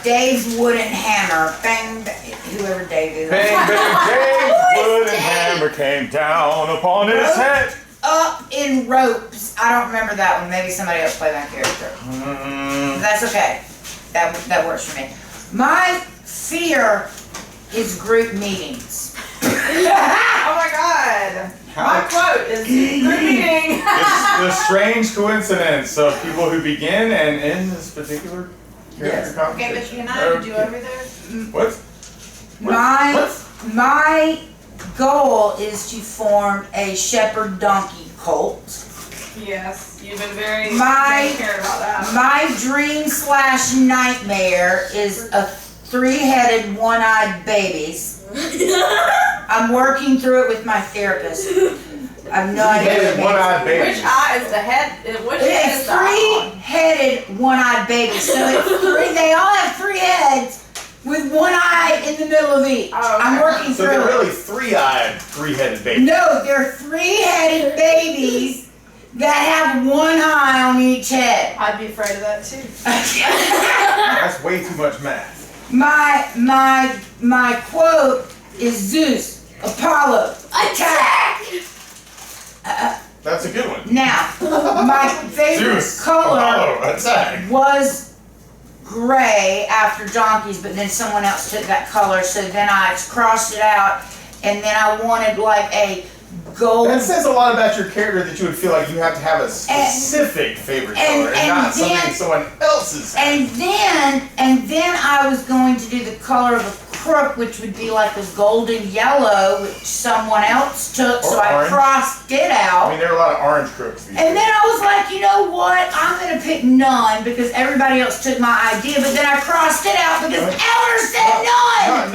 Dave's wooden hammer. Bang, bang, whoever Dave is. Bang, bang, Dave's wooden hammer came down upon his head. Up in ropes. I don't remember that one. Maybe somebody else played that character. That's okay. That works for me. My fear is group meetings. Oh my god. My quote is group meeting. It's the strange coincidence of people who begin and end this particular character Yes. Okay, but conversation. you and I, did you over there? What? My goal is to form a shepherd donkey cult. Yes, you've been very My- taking care about that. My dream / nightmare is a 3-headed, one-eyed babies. I'm working through it with my therapist. I have no idea. Three-headed, one-eyed baby. Which eye is the head? Which head It's is the eye? 3-headed, one-eyed baby. So it's three. They all have 3 heads with 1 eye in the middle of each. Oh, okay. I'm working So through they're it. really three-eyed, three-headed babies. No, they're 3-headed babies that have 1 eye on each head. I'd be afraid of that too. That's way too much math. My quote is Zeus, Apollo, attack! That's a good one. Now, my favorite Zeus, color Apollo, attack. was gray after donkeys, but then someone else took that color, so then I crossed it out, and then I wanted like a gold. That says a lot about your character that you would feel like you have to have a specific favorite color and not something someone else's. And then I was going to do the color of a crook, which would be like a golden yellow, which someone else took, so Or I orange. crossed it out. I mean, there are a lot of orange crooks these And days. then I was like, you know what? I'm gonna pick none because everybody else took my idea, but then I crossed it out because Eller said none!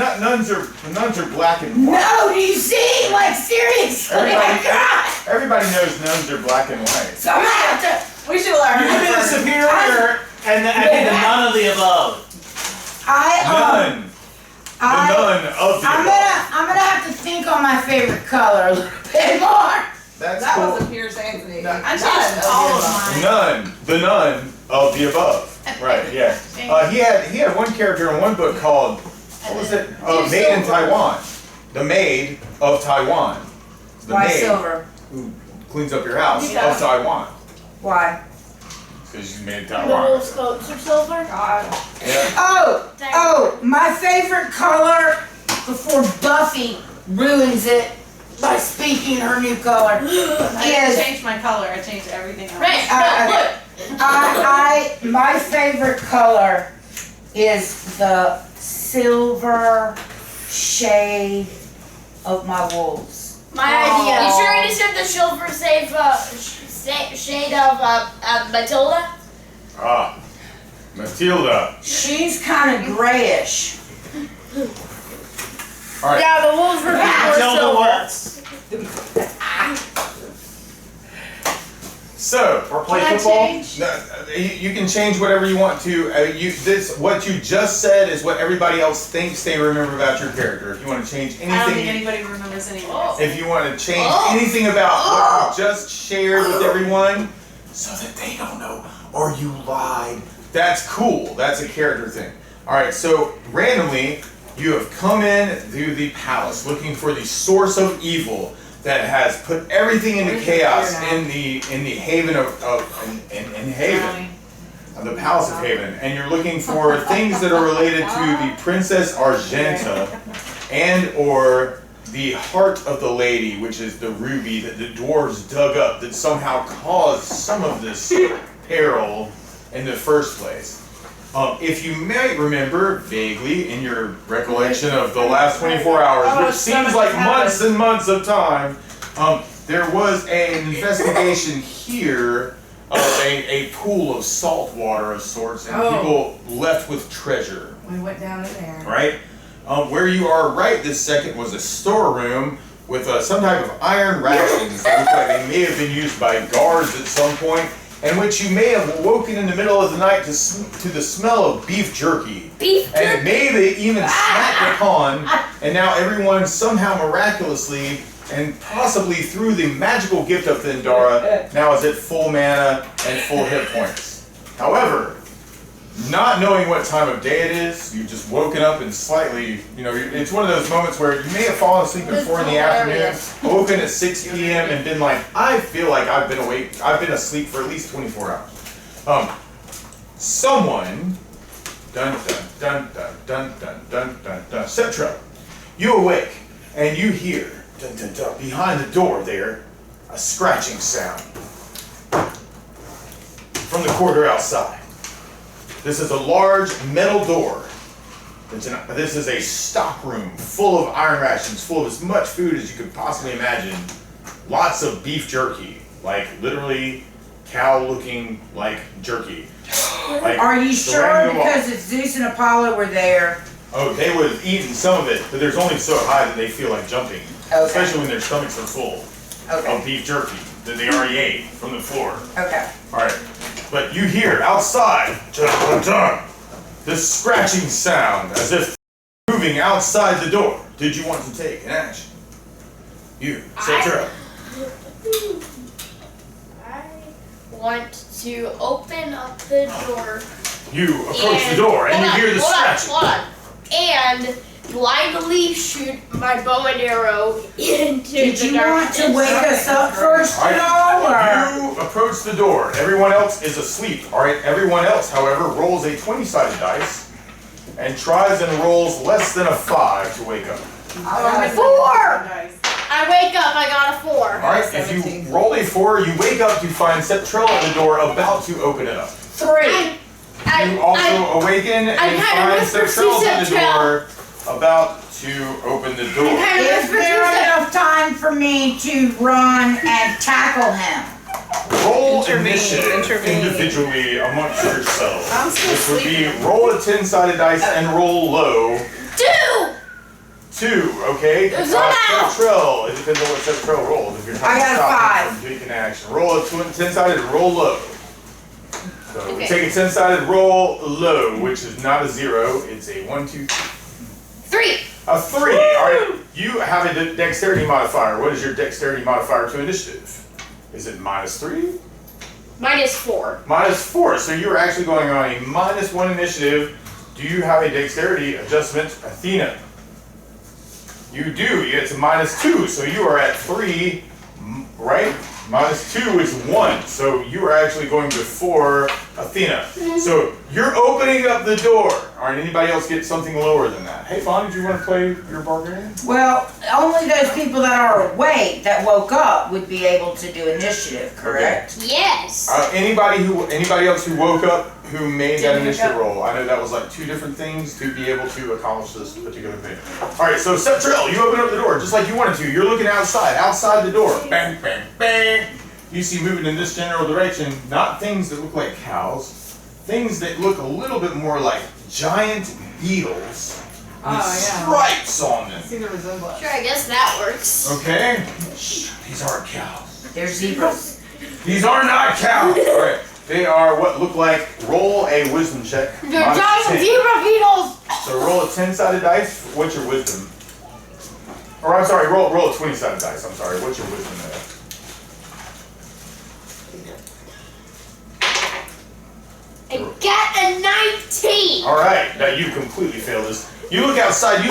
Nuns are black and white. No, do you see? Like seriously, Everybody- my God! Everybody knows nuns are black and white. So I'm gonna have to. We should learn. You be the superior and the none of the above. None. The none of the I'm above. gonna have to think on my favorite color a little bit more. That's That cool. wasn't Pierce Anthony. I changed all of mine. None. The none of the above. Right, yeah. He had one character in one book called, what was it? Maid in Taiwan. The Maid of Taiwan. The Why maid silver? who cleans up your house Yeah. of Taiwan. Why? Because she's made in The Taiwan. rules coats of silver. God. Yeah. Oh, my favorite color before Buffy ruins it by speaking her new color I didn't is change my color, I changed everything else. Right. I my favorite color is the silver shade of my wolves. My idea. You sure you said the silver shade of Matilda? Ah. Matilda. She's kind of grayish. All right. Yeah, the wolves were before Matilda silver. Waltz. So, Or play Can I football. change? no, you can change whatever you want to. What you just said is what everybody else thinks they remember about your character. If you want to change I don't think anything, anybody remembers anything. if you want to change anything about what you just shared with everyone, so that they don't know, or you lied, that's cool. That's a character thing. All right. So randomly, you have come in through the palace looking for the source of evil that has put everything into chaos in the haven of Haven. The Palace of Haven, and you're looking for things that are related to the Princess Argenta and or the heart of the lady, which is the ruby that the dwarves dug up that somehow caused some of this peril in the first place. If you might remember vaguely in your recollection of the last 24 hours, which seems like months and months of time, there was an investigation here of a pool of salt water of sorts, and people left with treasure. We went down in there. Right? Where you are right this second was a storeroom with some type of iron rations that look like they may have been used by guards at some point, and which you may have woken in the middle of the night to the smell of beef jerky. Beef jerky. And maybe even snacked upon, and now everyone somehow miraculously and possibly through the magical gift of Thindara now is at full mana and full hit points. However, not knowing what time of day it is, you've just woken up and slightly, it's one of those moments where you may have fallen asleep at 4 in the afternoon, woken at 6 p.m. and been like, I feel like I've been asleep for at least 24 hours. Someone, dun dun dun dun dun dun dun dun dun, Cetra, you awake and you hear, dun dun dun, behind the door there, a scratching sound from the corridor outside. This is a large metal door. This is a stock room full of iron rations, full of as much food as you could possibly imagine. Lots of beef jerky, like literally cow-looking like jerky. Like, Are you sure? Because if Zeus and Apollo were there. Oh, they would have eaten some of it, but there's only so high that they feel like jumping. Okay. Especially when their stomachs are full of beef jerky that they already ate from the floor. Okay. Alright. But you hear outside, dun, dun, dun, this scratching sound as if moving outside the door. Did you want to take an action? You, Cetra. I want to open up the door. You approach the door and you hear the scratching. Hold on. And blindly shoot my bow and arrow into Did the you darkness. want to wake us up first, Alright, y'all? you approach the door. Everyone else is asleep. Alright, everyone else, however, rolls a 20-sided dice and tries and rolls less than a 5 to wake up. I got a 4! I wake up, I got a 4. Alright, if you roll a 4, you wake up to find Cetrell at the door about to open it up. 3. You also awaken and find Cetrell at the door about to open the door. Is there enough time for me to run and tackle him? Roll Intervene. initiative individually amongst yourselves. I'm still Which would be sleeping. roll a 10-sided dice and roll low. 2! 2, okay? Cetrell, it depends on what Cetrell rolls. If you're trying I to got a stop 5. him from taking action. Roll a 10-sided and roll low. So Okay. take a 10-sided roll low, which is not a 0. It's a 1, 2, 3! a 3. Alright, you have a dexterity modifier. What is your dexterity modifier to initiative? Is it -3? -4. -4. So you're actually going on a -1 initiative. Do you have a dexterity adjustment, Athena? You do. It's a -2. So you are at 3, right? -2 is 1. So you are actually going before Athena. So you're opening up the door. Alright, anybody else get something lower than that? Hey, Fawn, did you want to play your barbarian? Well, only those people that are awake that woke up would be able to do initiative, correct? Yes. Anybody else who woke up who made that Didn't initiative wake up. roll? I know that was like 2 different things to be able to accomplish this particular thing. Alright, so Cetrell, you open up the door just like you wanted to. You're looking outside the door. Bang, bang, bang. You see moving in this general direction, not things that look like cows, things that look a little bit more like giant beetles with stripes on them. See the resemblance. Sure, I guess that works. Okay? Shh, these aren't cows. They're zebras. These are not cows. Alright, they are what look like, roll a wisdom check. They're minus giant 10. zebra beetles! So roll a 10-sided dice. What's your wisdom? Or I'm sorry, roll a 20-sided dice. I'm sorry. What's your wisdom there? I got a 19! Alright, now you completely failed this. You look outside, you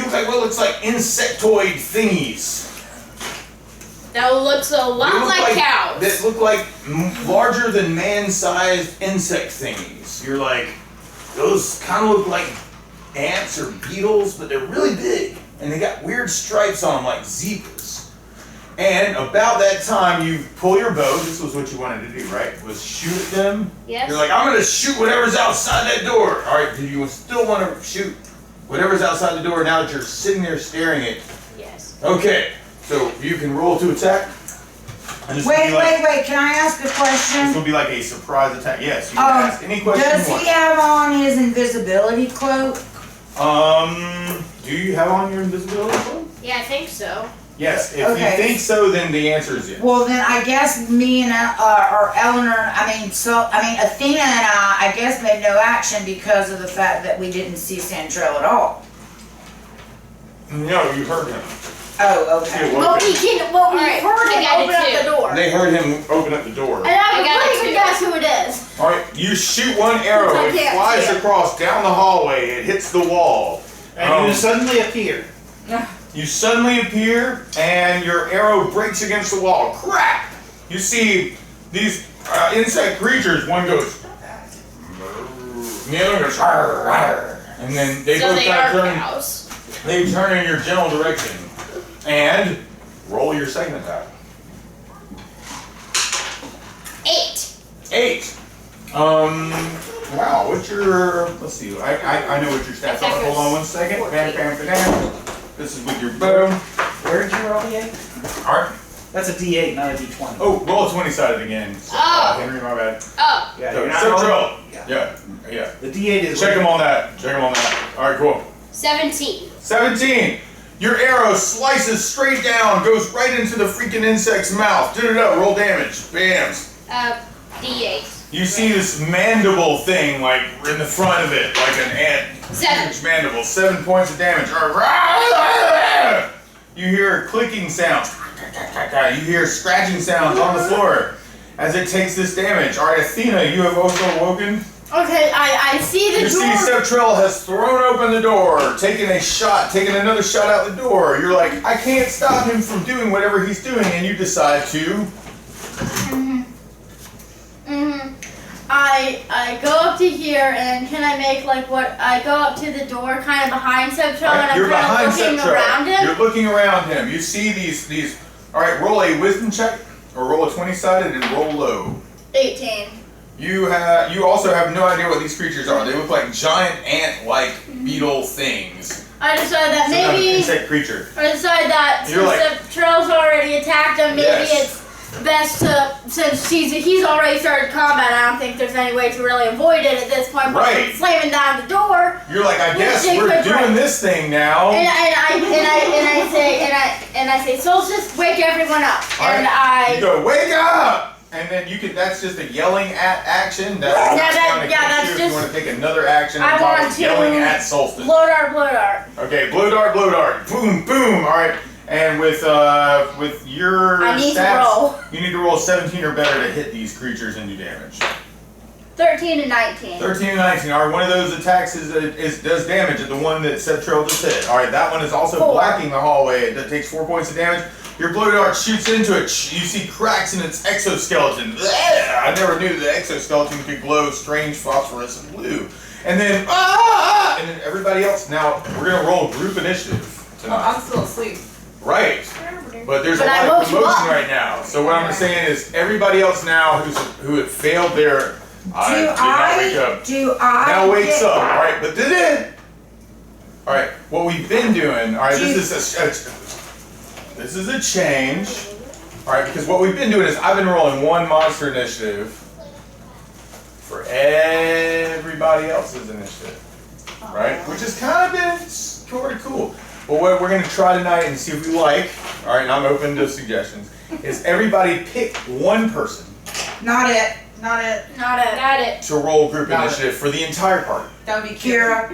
look like what looks like insectoid thingies. That looks a They lot look like cows. That look like larger than man-sized insect thingies. You're like, those kind of look like ants or beetles, but they're really big. And they got weird stripes on them like zebras. And about that time, you pull your bow. This was what you wanted to do, right? Was shoot at them. Yes. You're like, I'm gonna shoot whatever's outside that door. All right. Do you still want to shoot whatever's outside the door now that you're sitting there staring at? Yes. Okay. So you can roll to attack. And this will Wait, be like, wait, can I ask a This question? will be like a surprise attack. Yes. You can ask any question Does you want. he have on his invisibility cloak? Do you have on your invisibility cloak? Yeah, I think so. Yes. If Okay. you think so, then the answer is yes. Well, then I guess me and or Eleanor, Athena and I guess made no action because of the fact that we didn't see Santrell at all. No, you heard him. Oh, okay. But we heard him open up the door. They heard him open up the door. And I would like to guess who it is. All right, you shoot one arrow. I It can't flies see it. across down the hallway. It hits the wall. And you suddenly appear. You suddenly appear, and your arrow breaks against the wall. Crack! You see these insect creatures. One goes, and the other goes, "Arr, arr." And then they So both they kind are of turn. cows. They turn in your general direction, and roll your second attack. 8. 8. Wow, what's your, let's see, I know what your stats are. Hold on one second. Bam, bam, bam. This is with your bow. Where did you roll the 8? Alright. That's a D8, not a D20. Oh, roll a 20-sided again. Oh. Henry, my bad. Oh. yeah, So, you're not Central. rolling- Yeah. Yeah. The D8 is. Check him on that. Check him on that. Alright, cool. 17. 17. Your arrow slices straight down, goes right into the freaking insect's mouth. Da-da-da, roll damage. Bams. D8. You see this mandible thing, like, in the front of it, like an ant. 7. Huge mandible. 7 points of damage. You hear clicking sounds. You hear scratching sounds on the floor as it takes this damage. Alright, Athena, you have also awoken. Okay, I see the You see Septrell has thrown open the door, taking another shot out the door. You're like, I can't stop him from doing whatever he's doing, and you decide to. I go up to here, and can I make I go up to the door kind of behind Septrell, and You're I'm kind behind of looking Septrell. around him. You're looking around him. You see these. Alright, roll a wisdom check, or roll a 20-sided and roll low. 18. You also have no idea what these creatures are. They look like giant ant-like beetle things. I decided that Some kind of maybe, insect creature. I decided that You're since like- Septrell's already attacked him, maybe Yes. it's best to, since he's already started combat, I don't think there's any way to really avoid it at this point. But Right. slamming down the door, You're like, I guess Take we're quick doing break. this thing now. and I say, Solstice, wake everyone up, All right. and You go, wake up! And then you can, that's just a yelling at action. That's that's if just- you want to take another action I on top want of to- yelling at Solstice. blow dart. Okay, blow dart, boom, boom. All right, and with your I need to stats, roll. you need to roll 17 or better to hit these creatures and do damage. 13 and 19. 13 and 19. All right, one of those attacks does damage at the one that Septrell just hit. All right, that one is also 4. blocking the hallway. It takes 4 points of damage. Your blow dart shoots into it. You see cracks in its exoskeleton. Blech! I never knew the exoskeleton could glow strange phosphorescent blue. And then, and then everybody else. Now we're gonna roll group initiative tonight. I'm still asleep. Right. But there's But a I lot of woke you promotion up. right now. So what I'm saying is everybody else now who had failed their I did not wake up. Now wakes up. All right, but all right, what we've been doing. All right, this is a change. All right, because what we've been doing is I've been rolling one monster initiative for everybody else's initiative, right? Which has kind of been sort of cool. But what we're going to try tonight and see if we like, all right, and I'm open to suggestions, is everybody pick one person Not it. Not it. Got it. to roll group Got it. initiative for the entire party. That would be Kira.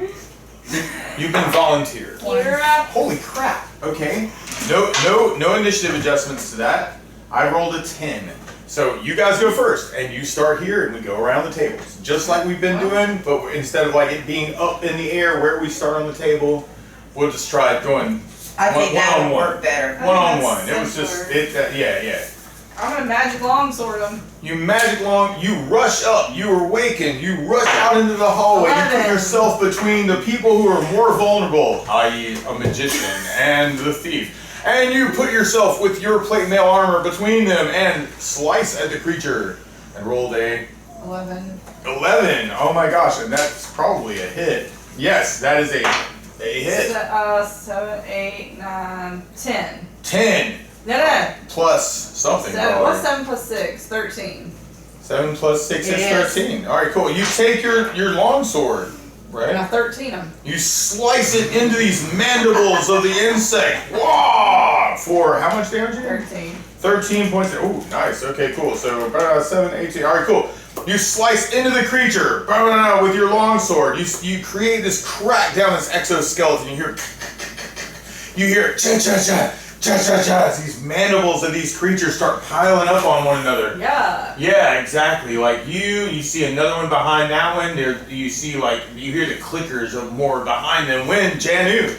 You've been volunteered. You're up. Holy crap. Okay. No initiative adjustments to that. I rolled a 10. So you guys go first and you start here and we go around the tables. Just like we've been doing, but instead of like it being up in the air where we start on the table, we'll just try going I think that would one-on-one. work better. One-on-one. It That's was just, simpler. yeah. I'm gonna magic longsword him. You magic long, you rush up, you awaken, you rush out into the hallway, you put 11. yourself between the people who are more vulnerable, i.e. a magician and the thief. And you put yourself with your plate mail armor between them and slice at the creature. And rolled a 11. 11. Oh my gosh, and that's probably a hit. Yes, that is a hit. 7, 8, 9, 10. 10 No. plus something. What's 7 plus 6? 13. 7 plus 6 It is is. 13. Alright, cool. You take your longsword, And I right? 13 them. You slice it into these mandibles of the insect. Wah! For how much damage? Again? 13. 13 points. Oh, nice. Okay, cool. So 7, 18. All right, cool. You slice into the creature with your longsword. You create this crack down this exoskeleton. You hear cha cha cha cha cha cha as these mandibles of these creatures start piling up on one another. Yeah. Yeah, exactly. Like you see another one behind that one. There, you see you hear the clickers of more behind them. When Janu.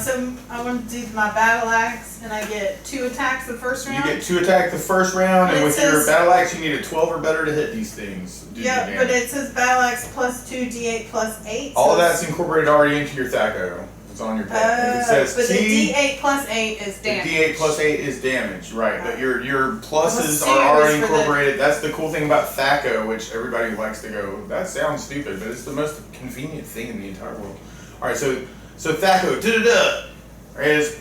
So I want to do my battle axe, and I get 2 attacks the first You round. get 2 attack the first round, and It with your says- battle axe, you need a 12 or better to hit these things. Do Yeah, the but damage. it says battle axe plus 2d8 plus 8. All so of that's incorporated already into your THAC0. It's on your page. It says but the T. d8 plus 8 is The damage. D8 plus 8 is damage, right? But your pluses I'm are already assuming it's for the- incorporated. That's the cool thing about THAC0, which everybody likes to go. That sounds stupid, but it's the most convenient thing in the entire world. All right, so THAC0, is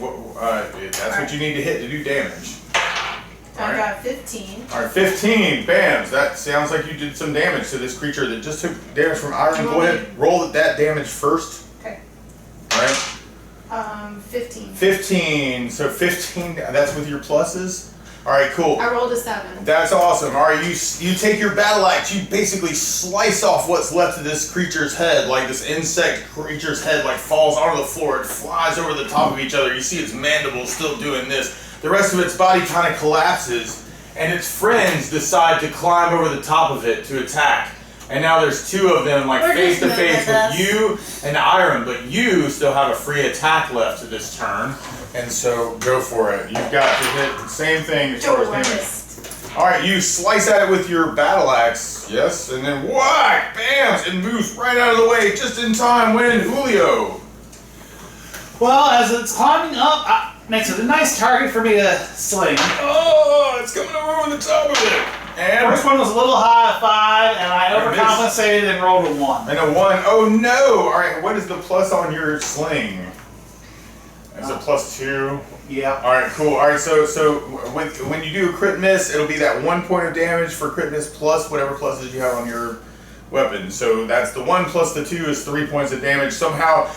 that's what you need to hit to do damage. I got 15. All right, 15, bams. That sounds like you did some damage to this creature that just took damage from iron. Go ahead, roll that damage first. Okay. All right, 15. 15. So 15. That's with your pluses. All right, cool. I rolled a 7. That's awesome. All right, you take your battle axe. You basically slice off what's left of this creature's head, like this insect creature's head, like falls onto the floor. It flies over the top of each other. You see its mandibles still doing this. The rest of its body kind of collapses, and its friends decide to climb over the top of it to attack. And now there's 2 of them, like We're face just to face moving with this. you and Iron, but you still have a free attack left to this turn, and so go for it. You've got to hit the same thing as far as damage. All right, you slice at it with your battle axe, yes, and then whack, bam, it moves right out of the way just in time. When Julio. Well, as it's climbing up, makes it a nice target for me to sling. Oh, it's coming over the top of it. And First one was a little high at 5, and I I missed. overcompensated and rolled a 1. And a 1. Oh no! All right, what is the plus on your sling? Is it +2? Yeah. All right, cool. All right, so when you do a crit miss, it'll be that 1 point of damage for crit miss plus whatever pluses you have on your weapon. So that's the 1 plus the 2 is 3 points of damage. Somehow,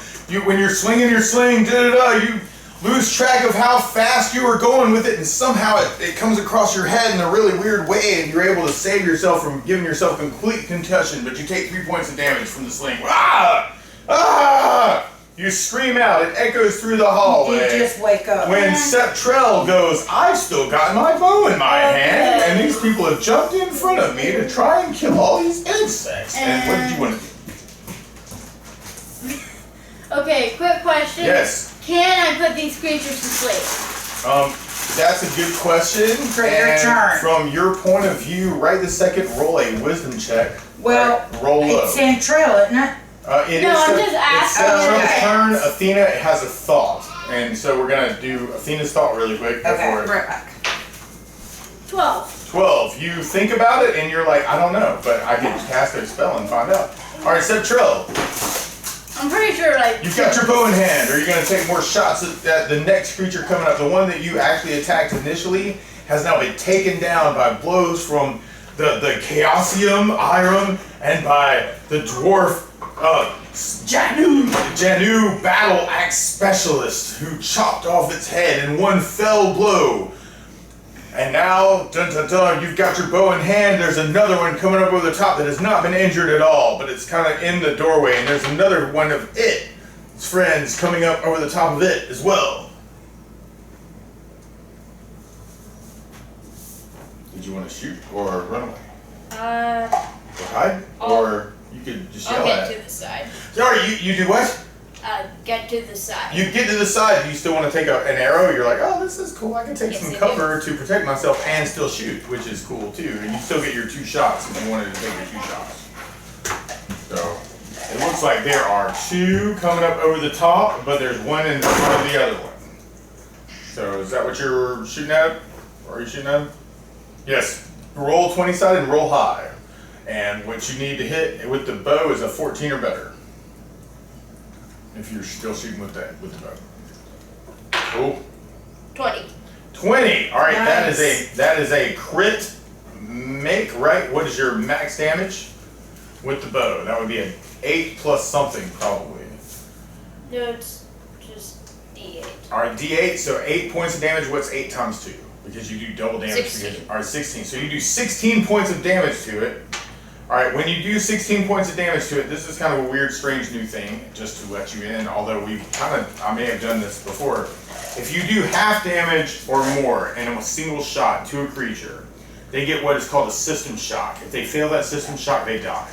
when you're swinging your sling, you lose track of how fast you were going with it, and somehow it comes across your head in a really weird way, and you're able to save yourself from giving yourself complete concussion, but you take 3 points of damage from the sling. Ah! Ah! You scream out, it echoes through the hallway. You just wake up. When Septrell goes, I've still got my bow in my hand, and these people have jumped in front of me to try and kill all these insects. And what did you want to do? Okay, quick question. Yes. Can I put these creatures to sleep? That's a good question. For your And turn. from your point of view, right this second, roll a wisdom check. Well, Right, roll low. it's Santrell, isn't it? It No, is I'm Sep- just asking It's you. Septrell's turn. Athena has a thought. And so we're going to do Athena's thought really quick. Go Okay, for it. Right back. 12. 12. You think about it and you're like, I don't know, but I can cast a spell and find out. All right, Septrell, I'm pretty sure, like. you've got your bow in hand. Are you going to take more shots at the next creature coming up? The one that you actually attacked initially has now been taken down by blows from the Chaosium, Irem, and by the dwarf Janu battle axe specialist who chopped off its head in one fell blow. And now, dun dun dun, you've got your bow in hand. There's another one coming up over the top that has not been injured at all, but it's kind of in the doorway. And there's another one of its friends coming up over the top of it as well. Did you want to shoot or run away? Or hide? Or you could just I'll yell get at it. to the side. Sorry, you do what? Get to the side. You get to the side, you still want to take an arrow, you're like, oh, this is cool, I can take Yes, some I cover to protect myself and still shoot, which is cool too. And you still get your 2 shots if you wanted to take your 2 shots. So, it looks like there are 2 coming up over the top, but there's one in front of the other one. So is that what you're shooting at? Or are you shooting at? Yes. Roll 20-sided and roll high. And what you need to hit with the bow is a 14 or better. If you're still shooting with the bow. Cool. 20. 20. All right, Nice. that is a crit make, right? What is your max damage with the bow? That would be an 8 plus something probably. No, it's just D8. All right, D8. So 8 points of damage. What's 8 times 2? Because you do double damage. 16. All right, 16. So you do 16 points of damage to it. All right, when you do 16 points of damage to it, this is kind of a weird, strange new thing, just to let you in, although I may have done this before. If you do half damage or more in a single shot to a creature, they get what is called a system shock. If they fail that system shock, they die.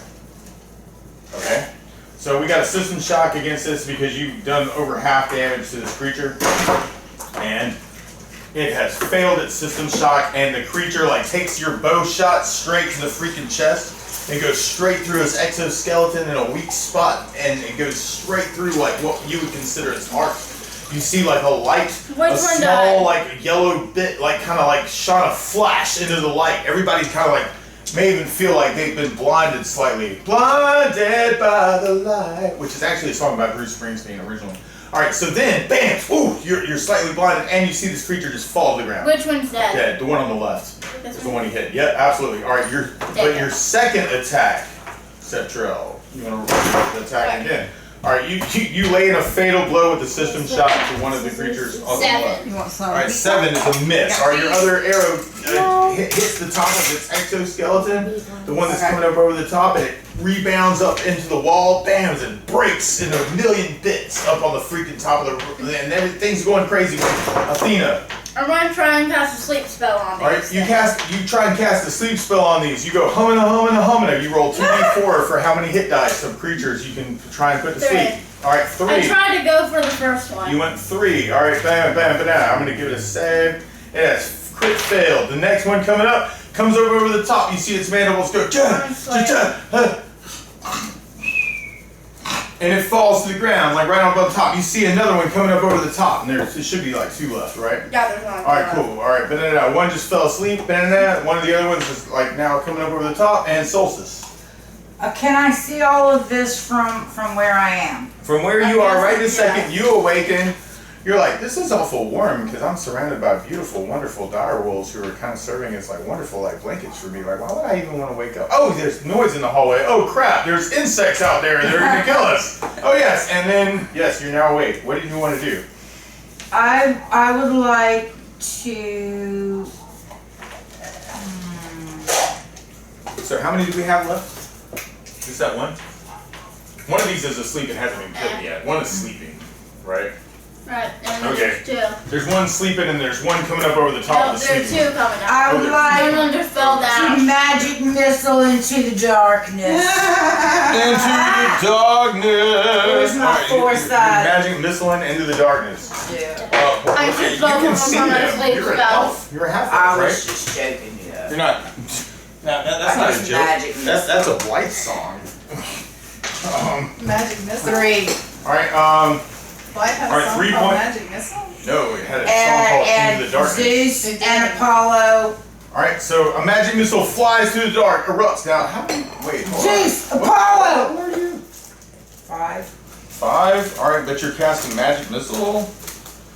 Okay? So we got a system shock against this because you've done over half damage to this creature, and it has failed its system shock, and the creature takes your bow shot straight to the freaking chest. It goes straight through his exoskeleton in a weak spot, and it goes straight through what you would consider his heart. You see a light, one a small yellow bit, shot a flash into the light. Everybody's kind of may even feel like they've been blinded slightly. Blinded by the light, which is actually a song by Bruce Springsteen originally. All right, so then, bam, ooh, you're slightly blinded, and you see this creature just fall to the ground. Which one's dead? Dead. The one on the left. This Is the one he hit. Yeah, absolutely. All right, your second attack, Cetrell. You want to roll the attack again? All right, you lay in a fatal blow with the system shot to one of the creatures on the left. You want some? All right, 7 is a miss. All right, your other arrow hits the top of its exoskeleton, the one that's coming up over the top, and it rebounds up into the wall, bam, and it breaks into a million bits up on the freaking top of the roof, and everything's going crazy with Athena. I'm going to try and cast a sleep spell on All right, you try and cast a sleep spell on these. You go humming. You roll 2d4 for how many hit dice of creatures you can try and put to sleep. All right, 3. I tried to go for the first one. You went 3. All right, bam, bam, bam. I'm gonna give it a save. It has crit failed. The next one coming up comes over the top. You see its mandibles go, and it falls to the ground, right up on top. You see another one coming up over the top, and there should be 2 left, right? Yeah, there's one. All right, cool. All right, banana. One just fell asleep. Banana. One of the other ones is now coming up over the top, and Solstice. Can I see all of this from where I am? From where you are right this second, you awaken. You're like, this is awful warm because I'm surrounded by beautiful, wonderful dire wolves who are kind of serving as wonderful blankets for me. Why would I even want to wake up? Oh, there's noise in the hallway. Oh crap, there's insects out there. They're gonna kill us. Oh yes, and then yes, you're now awake. What do you want to do? I would like to. So how many do we have left? Just that one? One of these is asleep and hasn't been killed yet. One is sleeping, right? Right, and Okay. there's 2. There's one sleeping and there's one coming up over the top No, of the there's sleeping. 2 coming up. I would One like just fell to down. magic missile into the darkness. Into the darkness. Where's my Alright, you're foresight? magic missiling into the darkness. Yeah. I Okay, should you go can for see one of them. those sleep You're an spells. elf. You're a half I elf, was right? just joking, yeah. You're not. That's I not a just joke. magic That's a Blythe song. Magic missile. 3. All right. Life has Alright, a song 3 called point- Magic Missile. No, it had a song called And Into the Darkness. Zeus and Apollo. All right, so a magic missile flies through the dark, erupts. Now, how many? Wait, hold on. Zeus, What Apollo. level are you? 5. 5. All right, but you're casting magic missile,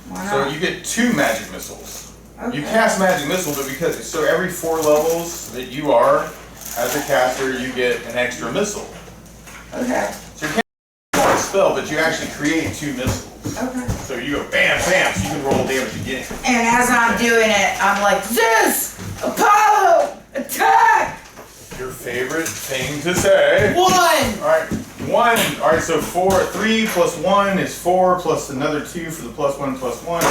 Why so not? you get 2 magic missiles. Okay. You cast magic missile, but so every 4 levels that you are as a caster, you get an extra missile. Okay. So you can't one spell, but you actually create 2 missiles. Okay. So you go bam, bam, so you can roll damage again. And as I'm doing it, I'm like, Zeus, Apollo, attack! Your favorite thing to say. 1. All right, 1. All right, so 3 plus 1 is 4 plus another 2 for the +1 +1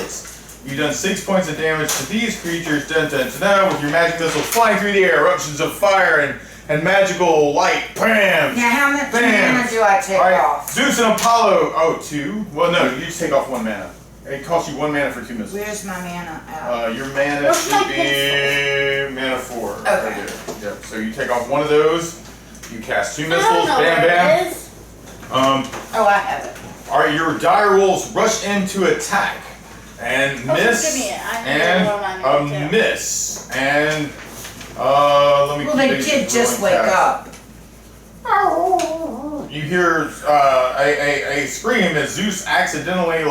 is 6. You've done 6 points of damage to these creatures. Dun dun dun dun, with your magic missile flying through the air, eruptions of fire and magical light. Bam! Now how much Bam! mana do I take All right, off? Zeus and Apollo. Oh, 2. Well, no, you just take off 1 mana. It costs you 1 mana for 2 missiles. Where's my mana out? Your mana What's should my be mana 4. Okay. Right there. Yep. So you take off 1 of those. You cast 2 I missiles. don't know Bam, where bam. it is. Oh, I have it. All right, your dire wolves rush in to attack, and Oh, miss, give me it. I need and one of a mine, too. miss, and let me. Well, they did just wake up. You hear a scream as Zeus accidentally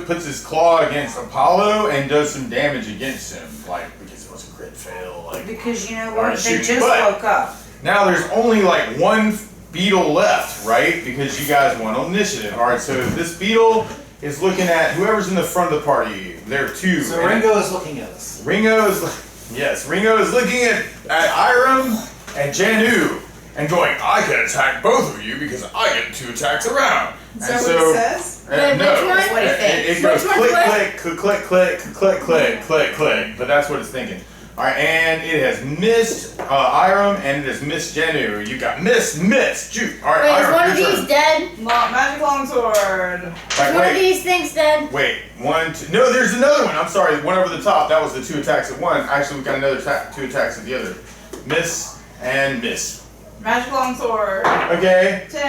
puts his claw against Apollo and does some damage against him, like because it was a crit fail. Like Because you know Alright, what? They shoot. just But- woke up. now there's only like one beetle left, right? Because you guys won on initiative. All right, so this beetle is looking at whoever's in the front of the party. There are two. So And Ringo is looking at us. Ringo is looking at Iram and Janu and going, I can attack both of you because I get 2 attacks around. Is And that so, what it says? Wait, no, which one? What do you think? it goes Which one's click, what? click, click, click, click, click, click, click, but that's what it's thinking. All right, and it has missed Iram and it has missed Janu. You got miss, juke. All right, Wait, is Iram, one of your these turn. dead? Magic longsword. Right, Is one of wait, these things dead? wait, 1, 2. No, there's another one. I'm sorry, one over the top. That was the 2 attacks at one. Actually, we got another 2 attacks at the other. Miss and miss. Magic longsword. Okay. 10.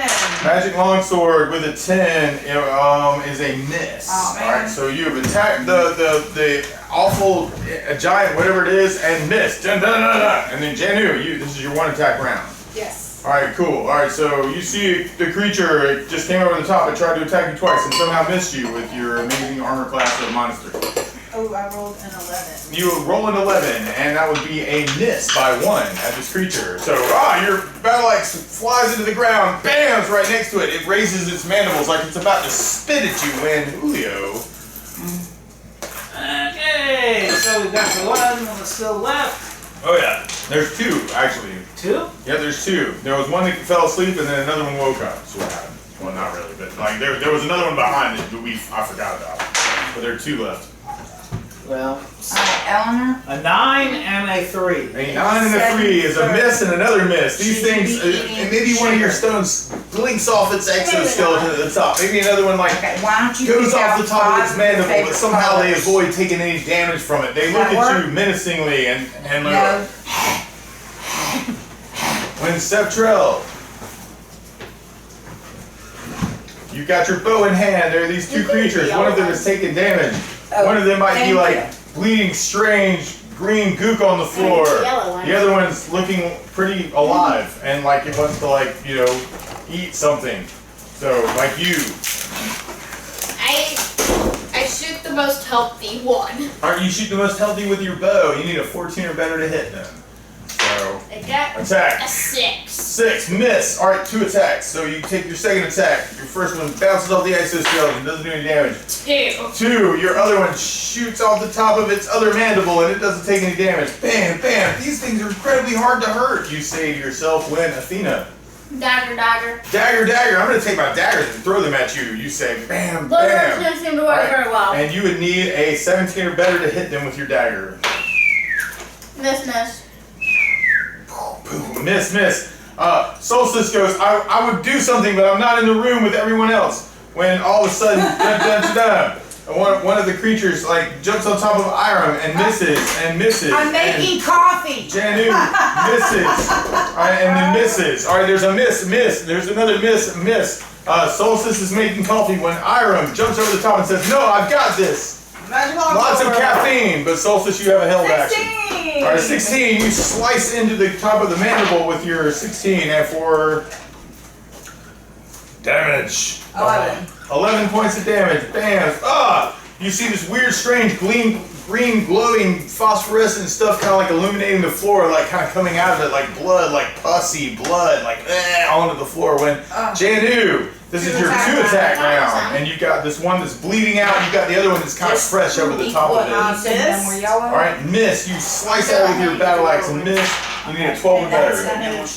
Magic longsword with a 10 is a miss. Oh, man. Alright, so you have attacked the awful giant, whatever it is, and missed. Dun, dun, dun, dun. And then Janu, this is your 1 attack round. Yes. Alright, cool. Alright, so you see the creature, it just came over the top, it tried to attack you twice and somehow missed you with your amazing armor class of monster. Oh, I rolled an 11. You roll an 11, and that would be a miss by 1 at this creature. So, your battle axe flies into the ground, bams, right next to it. It raises its mandibles like it's about to spit at you when Julio. Okay, so we've got the one that's still left. Oh, yeah. There's 2, actually. 2? Yeah, there's 2. There was one that fell asleep, and then another one woke up. So what happened? Well, not really, but like there was another one behind it that I forgot about. But there are 2 left. Well, Eleanor? a 9 and a 3. A 9 and a 3 is a miss and another miss. These things, and maybe one of your stones blinks off its exoskeleton at the top. Maybe another one Okay, why don't you goes pick off out the top of 5 its of your mandible, but favorite somehow they colors? avoid taking any damage from it. They look Does that at work? you menacingly and No. when Septrell, you've got your bow in hand. There are these 2 creatures. One of them is taking damage. Oh, One of them might be thank like you. bleeding strange green gook on the floor. the yellow one. The other one's looking pretty alive and like it wants to eat something. So like you. I shoot the most healthy one. Alright, you shoot the most healthy with your bow. You need a 14 or better to hit them. So I got attack. a 6. 6, miss. Alright, 2 attacks. So you take your second attack. Your first one bounces off the exoskeleton, doesn't do any damage. 2. 2, your other one shoots off the top of its other mandible and it doesn't take any damage. Bam, bam. These things are incredibly hard to hurt, you say to yourself when Athena. Dagger. Dagger. I'm going to take my daggers and throw them at you. You say bam, Those bam. don't seem to work Alright, very well. And you would need a 17 or better to hit them with your dagger. Miss. Boom, miss. Solstice goes, I would do something, but I'm not in the room with everyone else. When all of a sudden, one of the creatures jumps on top of Iram and misses. I'm making coffee. Janu misses. Alright, and then misses. Alright, there's a miss. There's another miss. Solstice is making coffee when Iram jumps over the top and says, no, I've got this. Magic longsword. Lots of caffeine, but Solstice, you have a held action. 16. Alright, 16. You slice into the top of the mandible with your 16 and for damage. 11. 11 points of damage. Bam. You see this weird, strange, green, glowing, phosphorescent stuff kind of like illuminating the floor, like kind of coming out of it like blood, like pussy blood, onto the floor. When Janu, this is your 2 attack round, and you got this one that's bleeding out, and you got the other one that's kind of fresh over the top of it. You said them were yellow? Alright, miss. You slice out with your battle axe and miss. You need a 12 or better.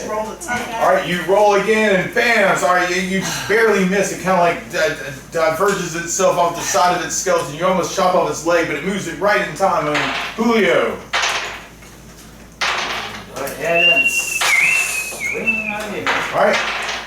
Roll a 10. Alright, you roll again and bam! Sorry, you just barely miss. It kind of diverges itself off the side of its skeleton. You almost chop off its leg, but it moves it right in time. Julio. Go ahead and swing on in. Alright.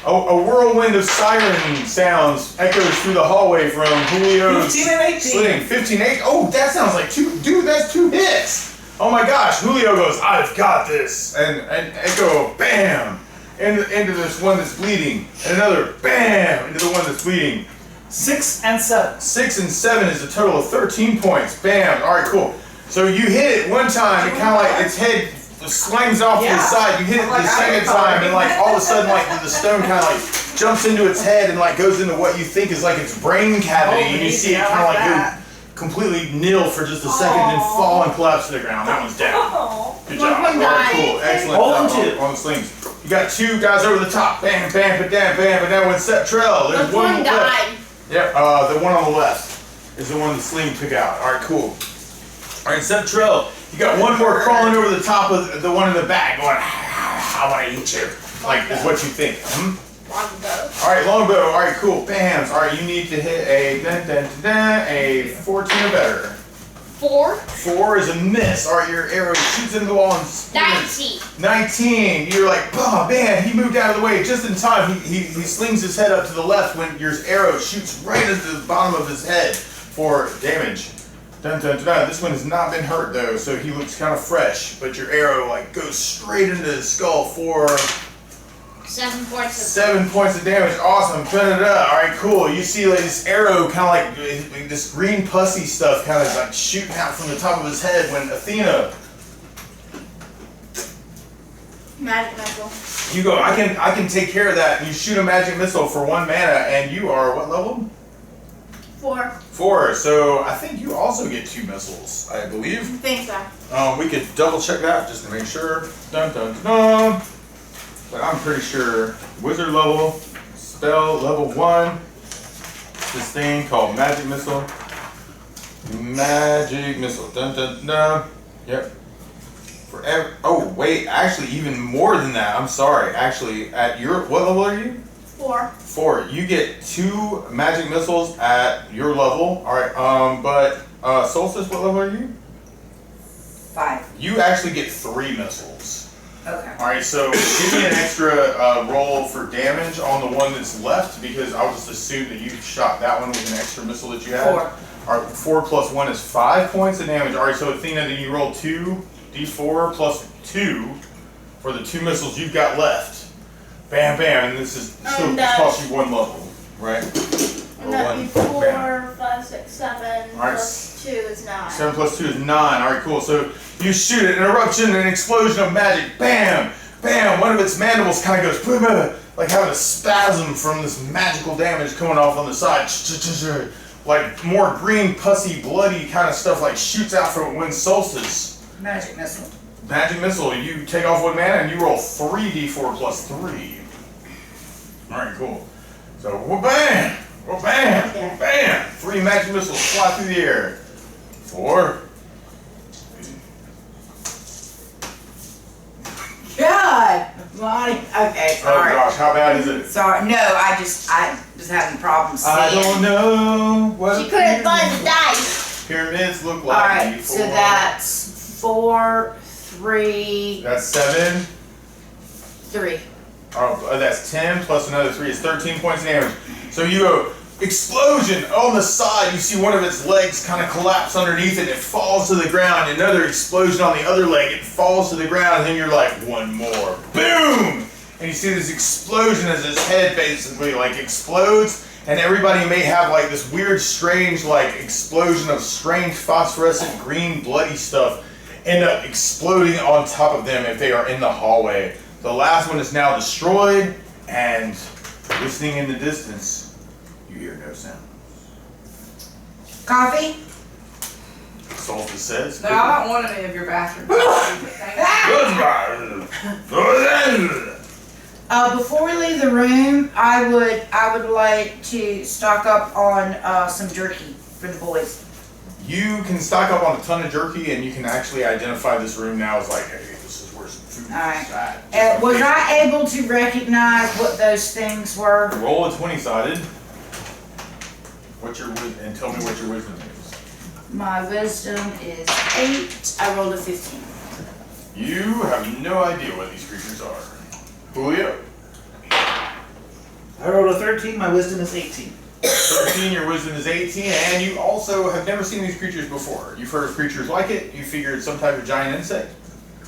A whirlwind of siren sounds echoes through the hallway from Julio's 15 and 18. sling. 15, 8. Oh, that sounds like 2. Dude, that's 2 hits. Oh my gosh. Julio goes, I've got this. And echo, bam, into this one that's bleeding. And another, bam, into the one that's bleeding. 6 and 7. 6 and 7 is a total of 13 points. Bam. All right, cool. So you hit it one time, it kind of like its head slings off to the side. You hit it the second time, and like all of a sudden, like the stone kind of like jumps into its head and like goes into what you think is like its brain cavity, and you see it kind of like go completely nil for just a second, then fall and collapse to the ground. That one's down. Good job. All right, cool. Excellent job on the slings. You got 2 guys over the top. Bam, bam, but bam, bam, but that one's Septrell. There's The one died. Yep, the one on the left is the one the sling took out. All right, cool. All right, Septrell, you got one more crawling over the top of the one in the back going, I want to eat you. Like, is what you think. Longbow. All right, longbow. All right, cool. Bams. All right, you need to hit a a 14 or better. 4. 4 is a miss. All right, your arrow shoots into the wall and spins. 19. 19. You're like, oh man, he moved out of the way just in time. He slings his head up to the left when your arrow shoots right into the bottom of his head for damage. Dun, dun, dun, dun. This one has not been hurt though, so he looks kind of fresh. But your arrow like goes straight into his skull for 7 points. 7 points of damage. Awesome. Da-da-da. All right, cool. You see like this arrow kind of like this green pussy stuff kind of like shooting out from the top of his head when Athena. Magic missile. You go, I can take care of that. You shoot a magic missile for 1 mana, and you are what level? 4. 4. So I think you also get 2 missiles, I believe. I think so. We could double check that just to make sure. Dun dun dun dun. But I'm pretty sure wizard level, spell level 1. This thing called magic missile. Magic missile. Dun dun dun. Yep. Forever. Oh wait, actually even more than that. I'm sorry. Actually, at your what level are you? 4. 4. You get 2 magic missiles at your level. All right. But Solstice, what level are you? 5. You actually get 3 missiles. Okay. All right. So give me an extra roll for damage on the one that's left because I'll just assume that you shot that one with an extra missile that you had. 4. All right. 4 plus 1 is 5 points of damage. All right. So Athena, then you roll 2d4 plus 2 for the 2 missiles you've got left. Bam, bam, and this is still And, cost you 1 level, right? And that'd be 4, 5, 6, 7 Alright. plus 2 is 9. 7 plus 2 is 9. All right, cool. So you shoot it, an eruption, an explosion of magic. Bam, bam. One of its mandibles kind of goes, like having a spasm from this magical damage coming off on the side. Like more green, pussy, bloody kind of stuff like shoots out from when Solstice. Magic missile. Magic missile, you take off 1 mana and you roll 3d4 plus 3. Alright, cool. So, wha-bam! Wha-bam! Wha-bam! 3 magic missiles fly through the air. 4. God! Monty. Okay, Oh sorry. gosh, how bad is it? Sorry. No, I was having problems seeing. I don't know what She couldn't find the dice. pyramids look like. Alright, before. so that's 4, 3, That's 7. 3. Oh, that's 10 plus another 3 is 13 points of damage. So you go, explosion on the side. You see one of its legs kind of collapse underneath it. It falls to the ground. Another explosion on the other leg. It falls to the ground. And then you're like, 1 more. Boom! And you see this explosion as its head basically like explodes. And everybody may have like this weird, strange like explosion of strange phosphorescent green bloody stuff end up exploding on top of them if they are in the hallway. The last one is now destroyed, and listening in the distance, you hear no sound. Coffee? Solstice says. No, I don't want any of your bastard. Before we leave the room, I would like to stock up on some jerky for the boys. You can stock up on a ton of jerky, and you can actually identify this room now as like, hey, this is where some food is Alright. at. Was I able to recognize what those things were? Roll a 20-sided. And tell me what your wisdom is. My wisdom is 8. I rolled a 15. You have no idea what these creatures are. Julio. I rolled a 13, my wisdom is 18. 13, your wisdom is 18, and you also have never seen these creatures before. You've heard of creatures like it, you figured some type of giant insect,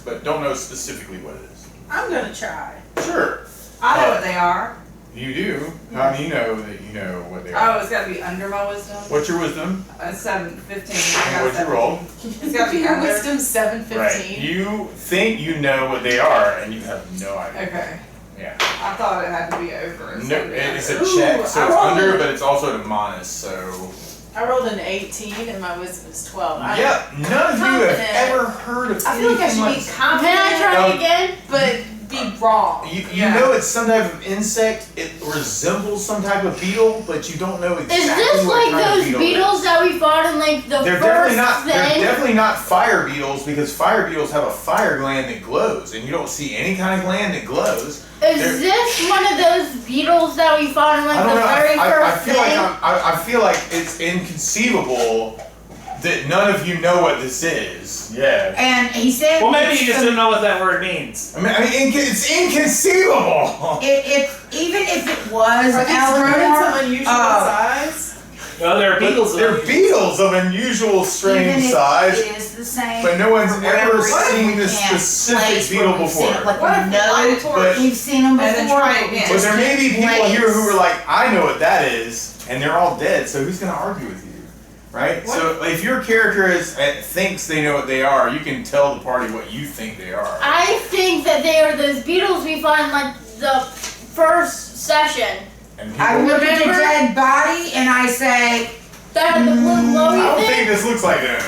but don't know specifically what it is. I'm gonna try. Sure. I know what they are. You do? How do you know that you know what they Oh, are? it's gotta be under my wisdom. What's your wisdom? 15. I And got what'd you roll? 17. It's gotta be Your under. wisdom 715. Right. You think you know what they are, and you have no idea. Okay. Yeah. I thought it had to be over. No, it's a Ooh, check, so I it's rolled under, it. but it's also to minus, so. I rolled an 18 and my wisdom is 12. Yeah, none of you have confident. ever heard of I feel like I anything should like be this. confident. Can I try Um, again? But be wrong. You Yeah. know it's some type of insect. It resembles some type of beetle, but you don't know exactly Is this what like kind of those beetle beetles it is. that we fought in like the They're first definitely not. They're thing? definitely not fire beetles because fire beetles have a fire gland that glows, and you don't see any kind of gland that glows. Is they're- this one of those beetles that we fought in like I don't the know. very I first feel thing? like I feel like it's inconceivable that none of you know what this is. Yeah. And he said. Well, maybe you just don't know what that word means. I mean, it's inconceivable. Even if it was Are these Eleanor, rodents of unusual size? Well, there are beetles. They're beetles of unusual, even strange if size. it is the same. But no one's for whatever ever reason, seen we this can't specific place where beetle we've seen before. it. Like What if we we light a know torch? we've seen them before. And then try it but we again. But just there may be can't people here place. who are like, I know what that is, and they're all dead. So who's gonna argue with you, right? What? So if your character thinks they know what they are, you can tell the party what you think they are. I think that they are those beetles we fought in like the first session. And I people, look at the Remember? dead body and I say, That had the blue I glowy don't think thing. this looks like them.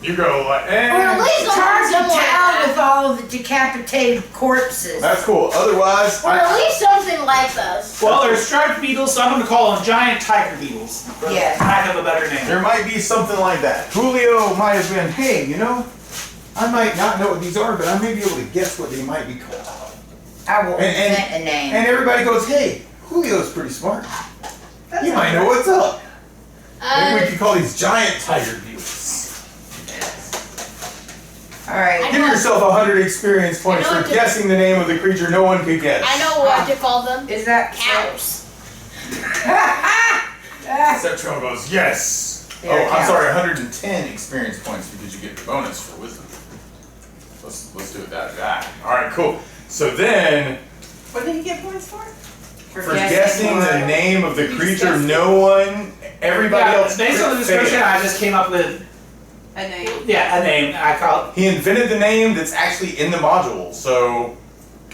You go like, Or at least it's hard to something like tell that. with all of the decapitated corpses. That's cool. Otherwise, Or at least something like those. Well, they're striped beetles, so I'm going to call them giant tiger beetles. For Yeah. lack of a better name. there might be something like that. Julio might have been, hey, you know, I might not know what these are, but I may be able to guess what they might be called. I will And- invent a name. And everybody goes, hey, Julio's pretty smart. He might know what's up. Maybe we could call these giant tiger beetles. Alright. Give yourself 100 experience points I know for what to- guessing the name of the creature no one could guess. I know what to call them. Is that Cows. Septron goes, yes. They are Oh, I'm cows. sorry, 110 experience points because you get the bonus for wisdom. Let's do it that. All right, cool. So then, What did he get points for? for guessing the word. name of the He's creature, guessing. no one, everybody Yeah, else. based on the description, failed. I just came up with, A name. a name. I call it. He invented the name that's actually in the module, so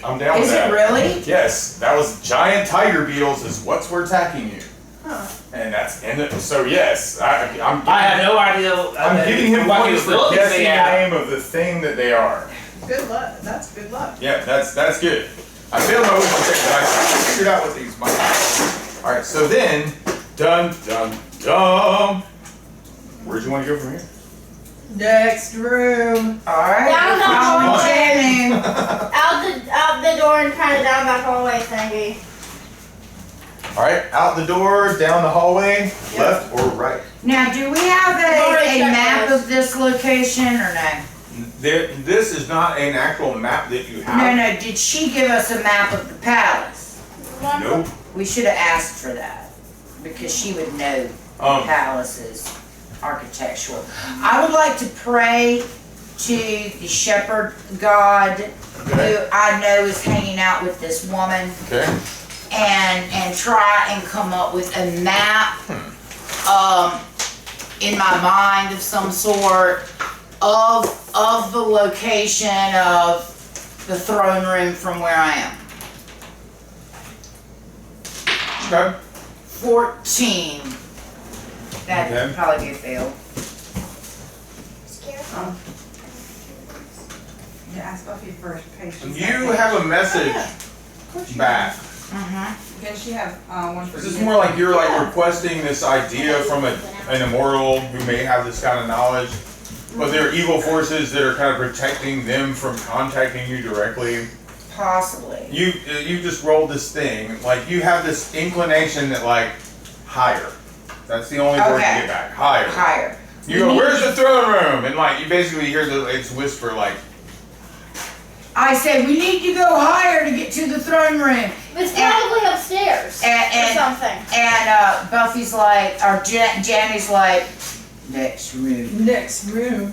I'm down with Is that. it really? Yes, that was giant tiger beetles is what's attacking you. Huh. And that's in it. So yes, I'm I had no idea. I'm giving him what points for abilities guessing they the have. name of the thing that they are. Good luck. That's good luck. Yeah, that's good. I failed my wisdom check, but I figured out what these might be. Alright, so then, dun. Where'd you want to go from here? Next room. Alright. Down the follow hallway. Channing. Out the door and kind of down that hallway thingy. Alright, out the door, down the hallway, left or right? Now, do we have already a checked map those. of this location or no? This is not an actual map that you No, have. no, did she give us a map of the palace? Nope. We should have asked for that, because she would know the Um, palace's architectural. I would like to pray to the shepherd god, who Okay. I know is hanging out with this woman, Okay. and try and come up with a map, in my mind of some sort, of the location of the throne room from where I am. Okay. 14. That Okay. would probably be a fail. Yeah, ask Buffy first. Patience. You have a message back. Mm-hmm. Can she have one for Is this you? more like you're like requesting this idea from an immortal who may have this kind of knowledge, but there are evil forces that are kind of protecting them from contacting you directly? Possibly. You just rolled this thing, like you have this inclination that like higher. That's the only word you Okay. get back. Higher. Higher. You go, where's the throne room? And like you basically hear it's whisper like, I said we need to go higher to get to the throne room. It's probably upstairs or And something. Buffy's like, or Janny's like, next room. Next room.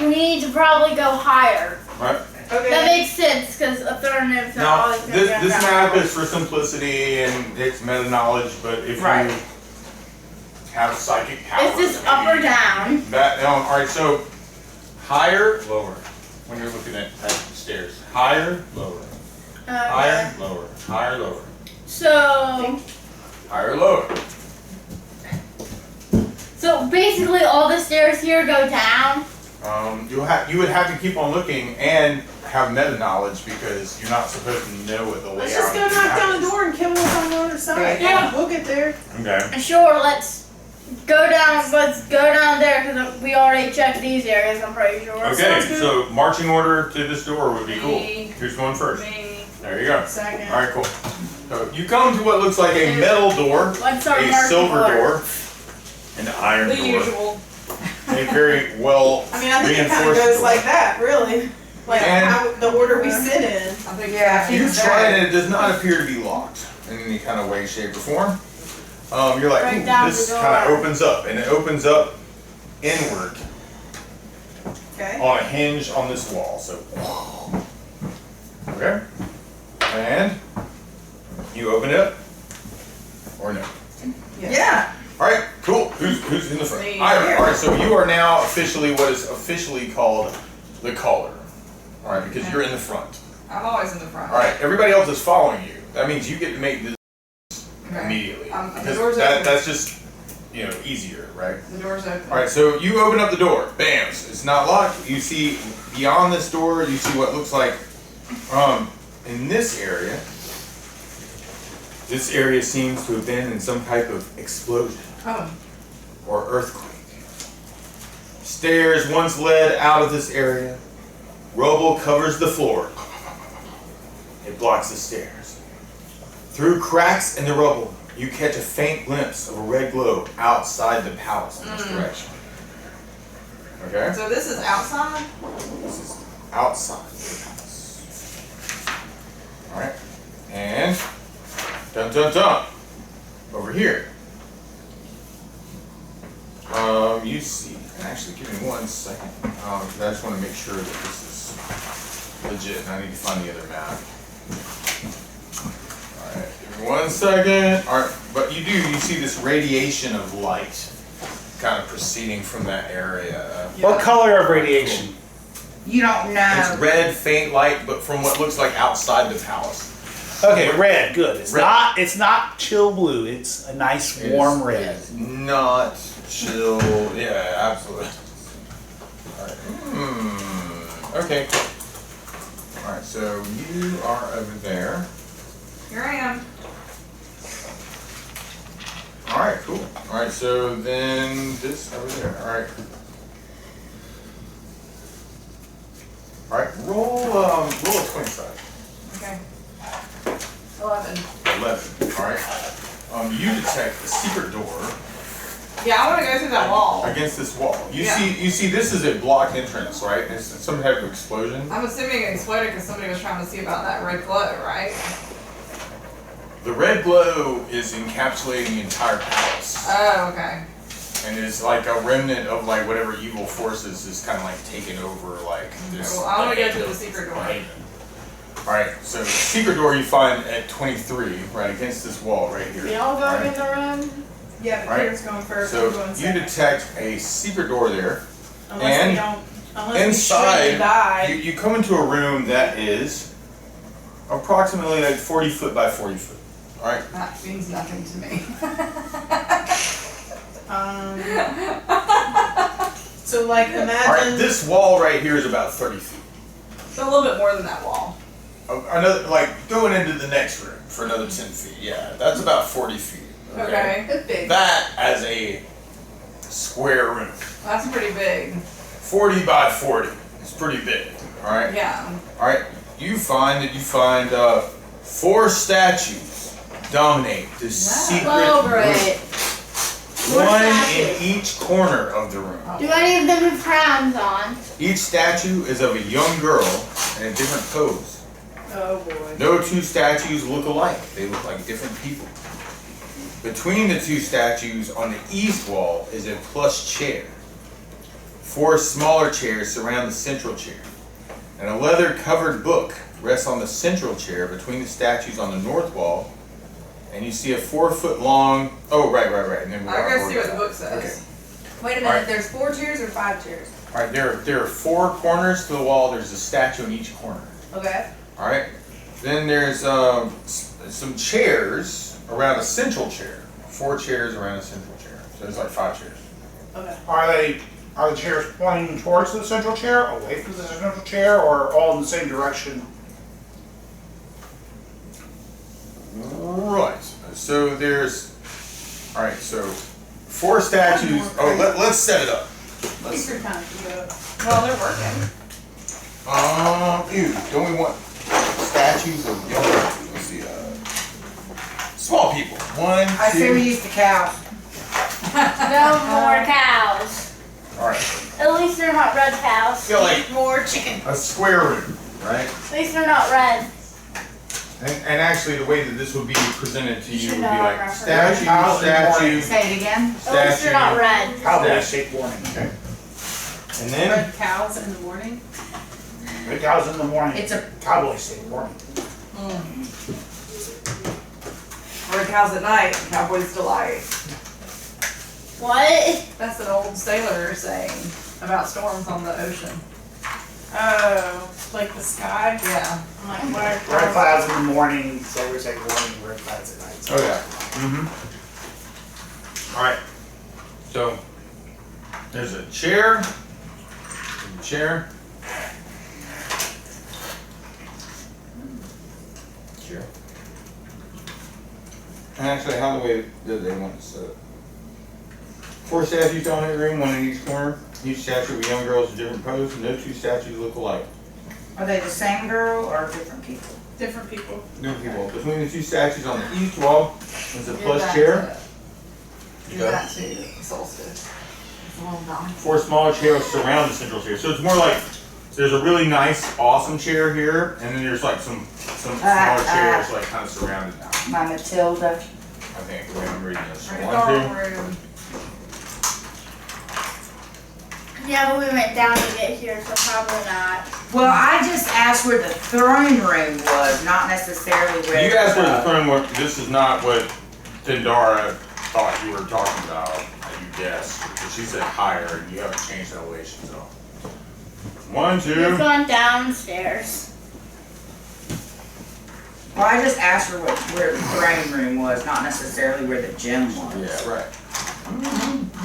We need to probably go higher. right? Okay. That makes sense because a Thornip's not Now, always going to this, be on this top. map is for simplicity and it's meta knowledge, but if Right. you have psychic powers, Is this up or maybe down? That all right. So higher, lower. When you're looking at stairs, higher, lower, higher, lower, higher, lower, So, higher, lower. so basically all the stairs here go down. You would have to keep on looking and have meta knowledge because you're not supposed to know what the layout. Let's just go of the knock map down is. the door and kill us on the other side. Yeah. We'll get there. Okay. Sure, let's go down. Let's go down there because we already checked these areas. I'm pretty sure. Okay. Sounds good. So marching order to this door would be cool. Me. Who's going first? Me. There you go. Second. All right, cool. So you come to what looks like a metal door, Let's start a marking silver order. door, an iron The door, usual. a very well I mean, I think it kind of reinforced goes door. like that, really. Like And- how the order we sit in. I think, yeah, I think You so. try it and it does not appear to be locked in any kind of way, shape, or form. You're like, Right ooh, down this the door. kind of opens up, and it opens up inward Okay. on a hinge on this wall. So, okay, and you open it up, or no? Yeah. All right, cool. Who's in the front? Me. All right, so you are now officially what is officially called the caller. All right, because you're in the front. I'm always in the front. All right, everybody else is following you. That means you get to make this Okay. immediately. The Because door's open. that's just, easier, right? The door's open. All right, so you open up the door. Bam! It's not locked. You see beyond this door, you see what looks like, in this area. This area seems to have been in some type of explosion Oh. or earthquake. Stairs once led out of this area. Rubble covers the floor. It blocks the stairs. Through cracks in the rubble, you catch a faint glimpse of a red glow outside the palace in this direction. Okay? So this is outside? This is outside the palace. Alright. And dun dun dun. Over here. You see, and actually give me 1 second. 'Cause I just want to make sure that this is legit and I need to find the other map. Alright, give me 1 second. Alright, but you see this radiation of light kind of proceeding from that area. What color of radiation? You don't It's know. red, faint light, but from what looks like outside the palace. Okay, red. Good. It's Red. not. It's not chill blue. It's a nice warm red. It's not chill. Yeah, absolutely. Alright. Okay, cool. Alright, so you are over there. Here I am. Alright, cool. Alright, so then this over there. Alright. Alright, roll a 25. Okay. 11. 11. Alright. You detect a secret door Yeah, I want to go through that wall. against this wall. You Yeah. see this is a blocked entrance, right? It's some type of explosion. I'm assuming it exploded because somebody was trying to see about that red glow, right? The red glow is encapsulating the entire palace. Oh, okay. And it's like a remnant of like whatever evil forces is kind of like taking over like this. Well, I want to go through the secret door. Alright, so the secret door you find at 23, right against this wall right here. We all go Alright. in the room. Yeah, but Right. Kira's going first. I'm So going you second. detect a secret door there. Unless and we don't. Unless Inside, we die. you come into a room that is approximately like 40 foot by 40 foot. Alright? That means nothing to me. So like Alright, imagine. this wall right here is about 30 feet. So a little bit more than that wall. Another, like going into the next room for another 10 feet. Yeah, that's about 40 feet. Okay. It's big. That as a square room. That's pretty big. 40 by 40. It's pretty big. Alright? Yeah. Alright, you find 4 statues dominate this secret Over room. it. More One in statues. each corner of the room. Do any of them have crowns on? Each statue is of a young girl in a different pose. Oh boy. No 2 statues look alike. They look like different people. Between the 2 statues on the east wall is a plush chair. 4 smaller chairs surround the central chair. And a leather-covered book rests on the central chair between the statues on the north wall. And you see a 4-foot long. Oh, right. And then we're I gotta on see what the board. book says. Okay. Wait a minute, Alright. there's 4 chairs or 5 chairs? All right. There are 4 corners to the wall. There's a statue in each corner. Okay. All right. Then there's some chairs around a central chair. 4 chairs around a central chair. So there's like 5 chairs. Okay. Are the chairs pointing towards the central chair, away from the central chair, or all in the same direction? Right. So there's. All right. So 4 statues. Oh, let's set it up. Take your time, you go. Well, they're working. Ew. Don't we want statues of young? Let's see. Small people. 1, 2. I say we use the cows. No more cows. All right. At least they're not red cows. Feel like More chicken. a square room, right? At least they're not red. And actually, the way that this would be presented to you would be like Red statue, cows in the morning. statue, Say it again. At least they're not statue. red. Cowboy state warning. Okay. And then Red cows in the morning. Red cows in the morning. It's a cowboy state warning. Red cows at night, Cowboys delight. What? That's an old sailor saying about storms on the ocean. Oh, like the sky. Yeah. Like Red clouds in the morning, sailors say warning, red clouds at night. oh yeah. All right. So there's a chair. Chair. And actually, how the way did they want to set it? 4 statues dominate the room, 1 in each corner. Each statue with young girls in different poses. No 2 statues look alike. Are they the same girl or different people? Different people. New people. Between the 2 statues on the east wall is a Do plush that chair. to- Do that to solstice. It's a little dumb. 4 smaller chairs surround the central chair. So it's more like there's a really nice, awesome chair here, and then there's like some smaller chairs like kind of surrounded now. My Matilda. I think the way I'm reading this. Right, 1, dorm 2. room. Yeah, but we went down to get here, so probably not. Well, I just asked where the throne room was, not necessarily where. You asked where the throne was. This is not what Tindara thought you were talking about. That you guessed. Because she said higher, and you haven't changed the elevation. So 1, 2. We've gone downstairs. Well, I just asked her where the throne room was, not necessarily where the gym was. Yeah, right.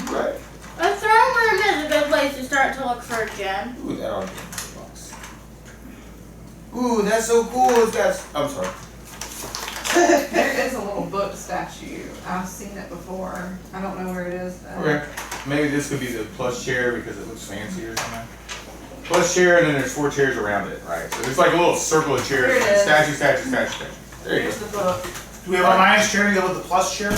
Right. A throne room is a good place to start to look for a gem. Ooh, that ought to be in the box. Ooh, that's so cool. It's got. I'm sorry. There is a little book statue. I've seen it before. I don't know where it is though. Okay. Maybe this could be the plush chair because it looks fancy or something. Plush chair, and then there's 4 chairs around it, right? So there's like a little circle of chairs. Here it is. Statue. There you Here's go. the book. Do we have a minus chair to go with the plus chair?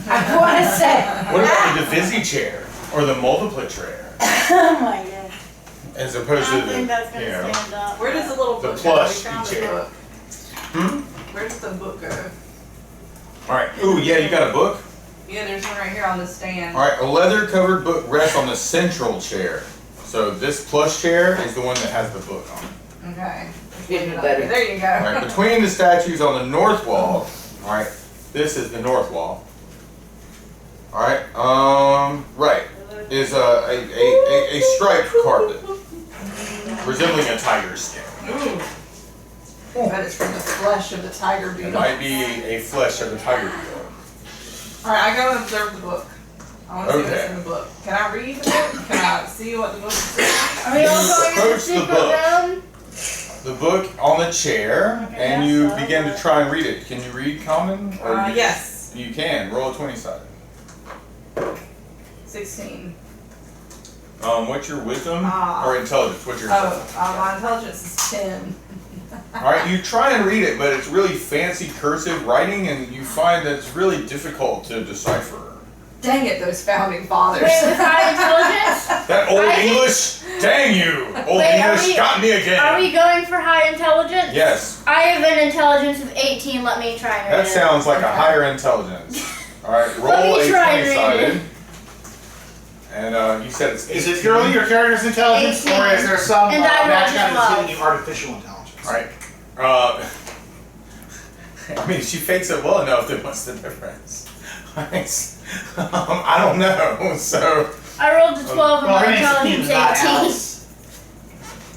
I want to say. What about the Divisi chair or the multipla chair, Oh my god. as I opposed to don't think that's the, gonna stand up. Where does the little The book plush go? We found the chair. book. Hmm? Where does the book go? All right. Ooh, yeah, you got a book. Yeah, there's one right here on the stand. All right, a leather-covered book rests on the central chair. So this plush chair is the one that has the book on it. Okay. Getting There better. you go. All right, between the statues on the north wall. All right, this is the north wall. All right, right is a striped carpet resembling a tiger's skin. But it's from the flesh of the tiger It beetle. might be a flesh of the tiger beetle. Alright, I go observe the book. I want to see what's Okay. in the book. Can I read the book? Can I see what the book says? Are we all You going in the approach the secret book. room? The book on the chair, Okay, and that's you so begin to good. try and read it. Can you read common? Or you- Yes. You can. Roll a 20-sided. 16. What's your wisdom Ah. or intelligence? What's your intelligence? My intelligence is 10. All right, you try and read it, but it's really fancy cursive writing, and you find that it's really difficult to decipher. Dang it, those founding fathers. Wait, with high intelligence? That old I think- English, dang you! Old Wait, are English we- got me again. Are we going for high intelligence? Yes, I have an intelligence of 18. Let me try and read that it. sounds like a higher intelligence. All right, Let roll me a try and read 20-sided, And you said it's 18. Is it purely your character's intelligence, 18. or is there some And I rolled magic out that's 12. giving you artificial intelligence? All right. I mean, she fakes it well enough that what's the difference? I don't know. So I rolled a 12 and Well, my her name's intelligence Eve, not 18. Alice.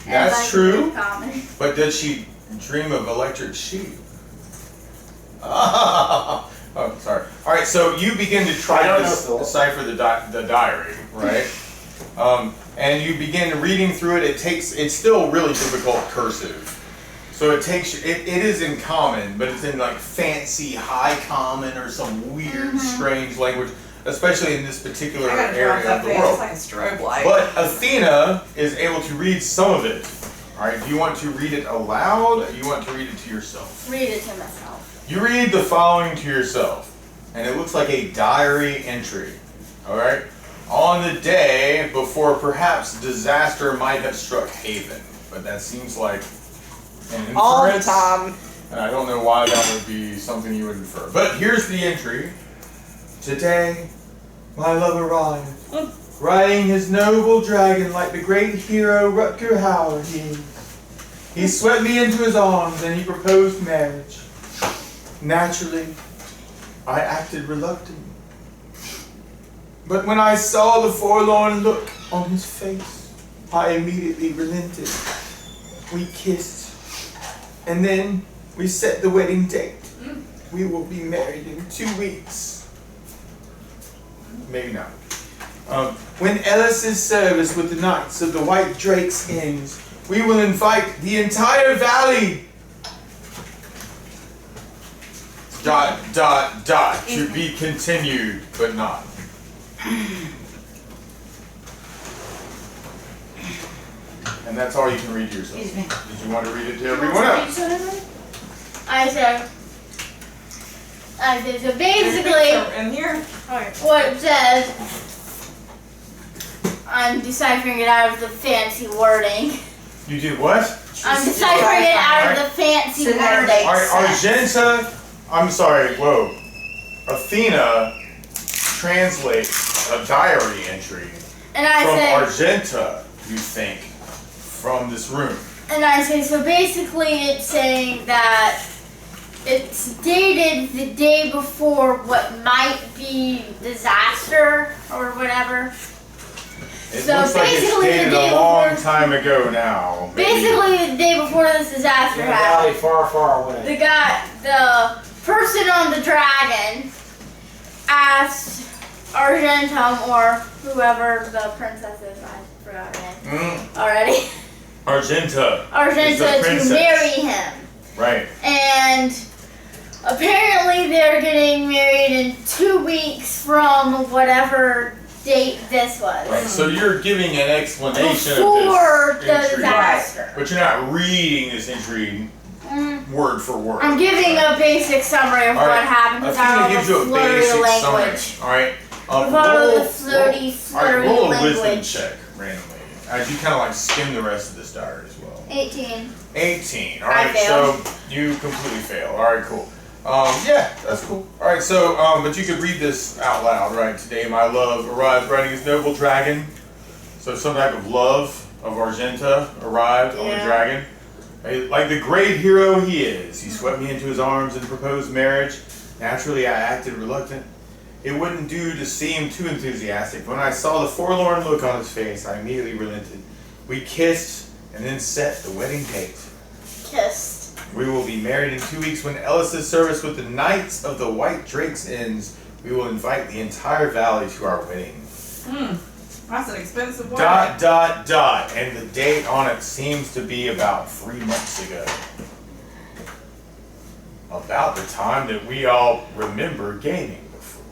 And that's my true. common. But does she dream of electric sheep? Oh, sorry. All right, so you begin to I try don't to know, Phil. decipher the diary, right? And you begin reading through it. It's still really difficult cursive. So it is in common, but it's in like fancy high common or some weird, strange language, especially in this particular I gotta drop area that of the thing. world. It's like a strobe light. But Athena is able to read some of it. All right, do you want to read it aloud or do you want to read it to yourself? Read it to myself. You read the following to yourself, and it looks like a diary entry. All right? On the day before perhaps disaster might have struck Haven, but that seems like an inference. All the time. And I don't know why that would be something you would infer. But here's the entry. Today, my love arrived, riding his noble dragon like the great hero Rutger Hauer he is. He swept me into his arms and he proposed marriage. Naturally, I acted reluctant. But when I saw the forlorn look on his face, I immediately relented. We kissed, and then we set the wedding date. We will be married in 2 weeks. Maybe not. When Ellis's service with the Knights of the White Drakes ends, we will invite the entire valley. ... To be continued, but not. And that's all you can read to yourself. Excuse me. Did you want to read it to everyone else? I said, so basically, In here. what it says, I'm deciphering it out of the fancy wording. You did what? I'm deciphering it out of the fancy So that wording. makes sense. Argenta, I'm sorry, whoa. Athena translates a diary entry And I from say, Argenta, you think, from this room. and I say, so basically it's saying that it's dated the day before what might be disaster or whatever. It So looks like it's basically the dated day a long before- time ago now. maybe. Basically the day before this disaster In a happened. valley far, far away. The person on the dragon asked Argentum or whoever the princess is, I forgot her name already. Argenta. Is the Argenta to princess. marry him. Right. And apparently they're getting married in 2 weeks from whatever date this was. Right. So you're giving an explanation Before of the this entry, disaster. but you're not reading this entry word for word. I'm giving a basic summary of All what right. happened because I Athena don't gives you a have a flurry basic of summary. language. All right. Follow the All right. Roll a wisdom language. check randomly as you kind of like skim the rest of this diary as well. 18. 18. All I right. failed. So you completely fail. All right. Cool. Yeah, that's cool. All right. So, but you could read this out loud, right? Today, my love arrived riding his noble dragon. So some type of love of Argenta arrived on the Yeah. dragon. Like the great hero he is, he swept me into his arms and proposed marriage. Naturally, I acted reluctant. It wouldn't do to seem too enthusiastic. When I saw the forlorn look on his face, I immediately relented. We kissed and then set the wedding date. Kissed. We will be married in 2 weeks. When Ellis's service with the Knights of the White Drakes ends, we will invite the entire valley to our wedding. That's an expensive one. ... And the date on it seems to be about 3 months ago. About the time that we all remember gaming before.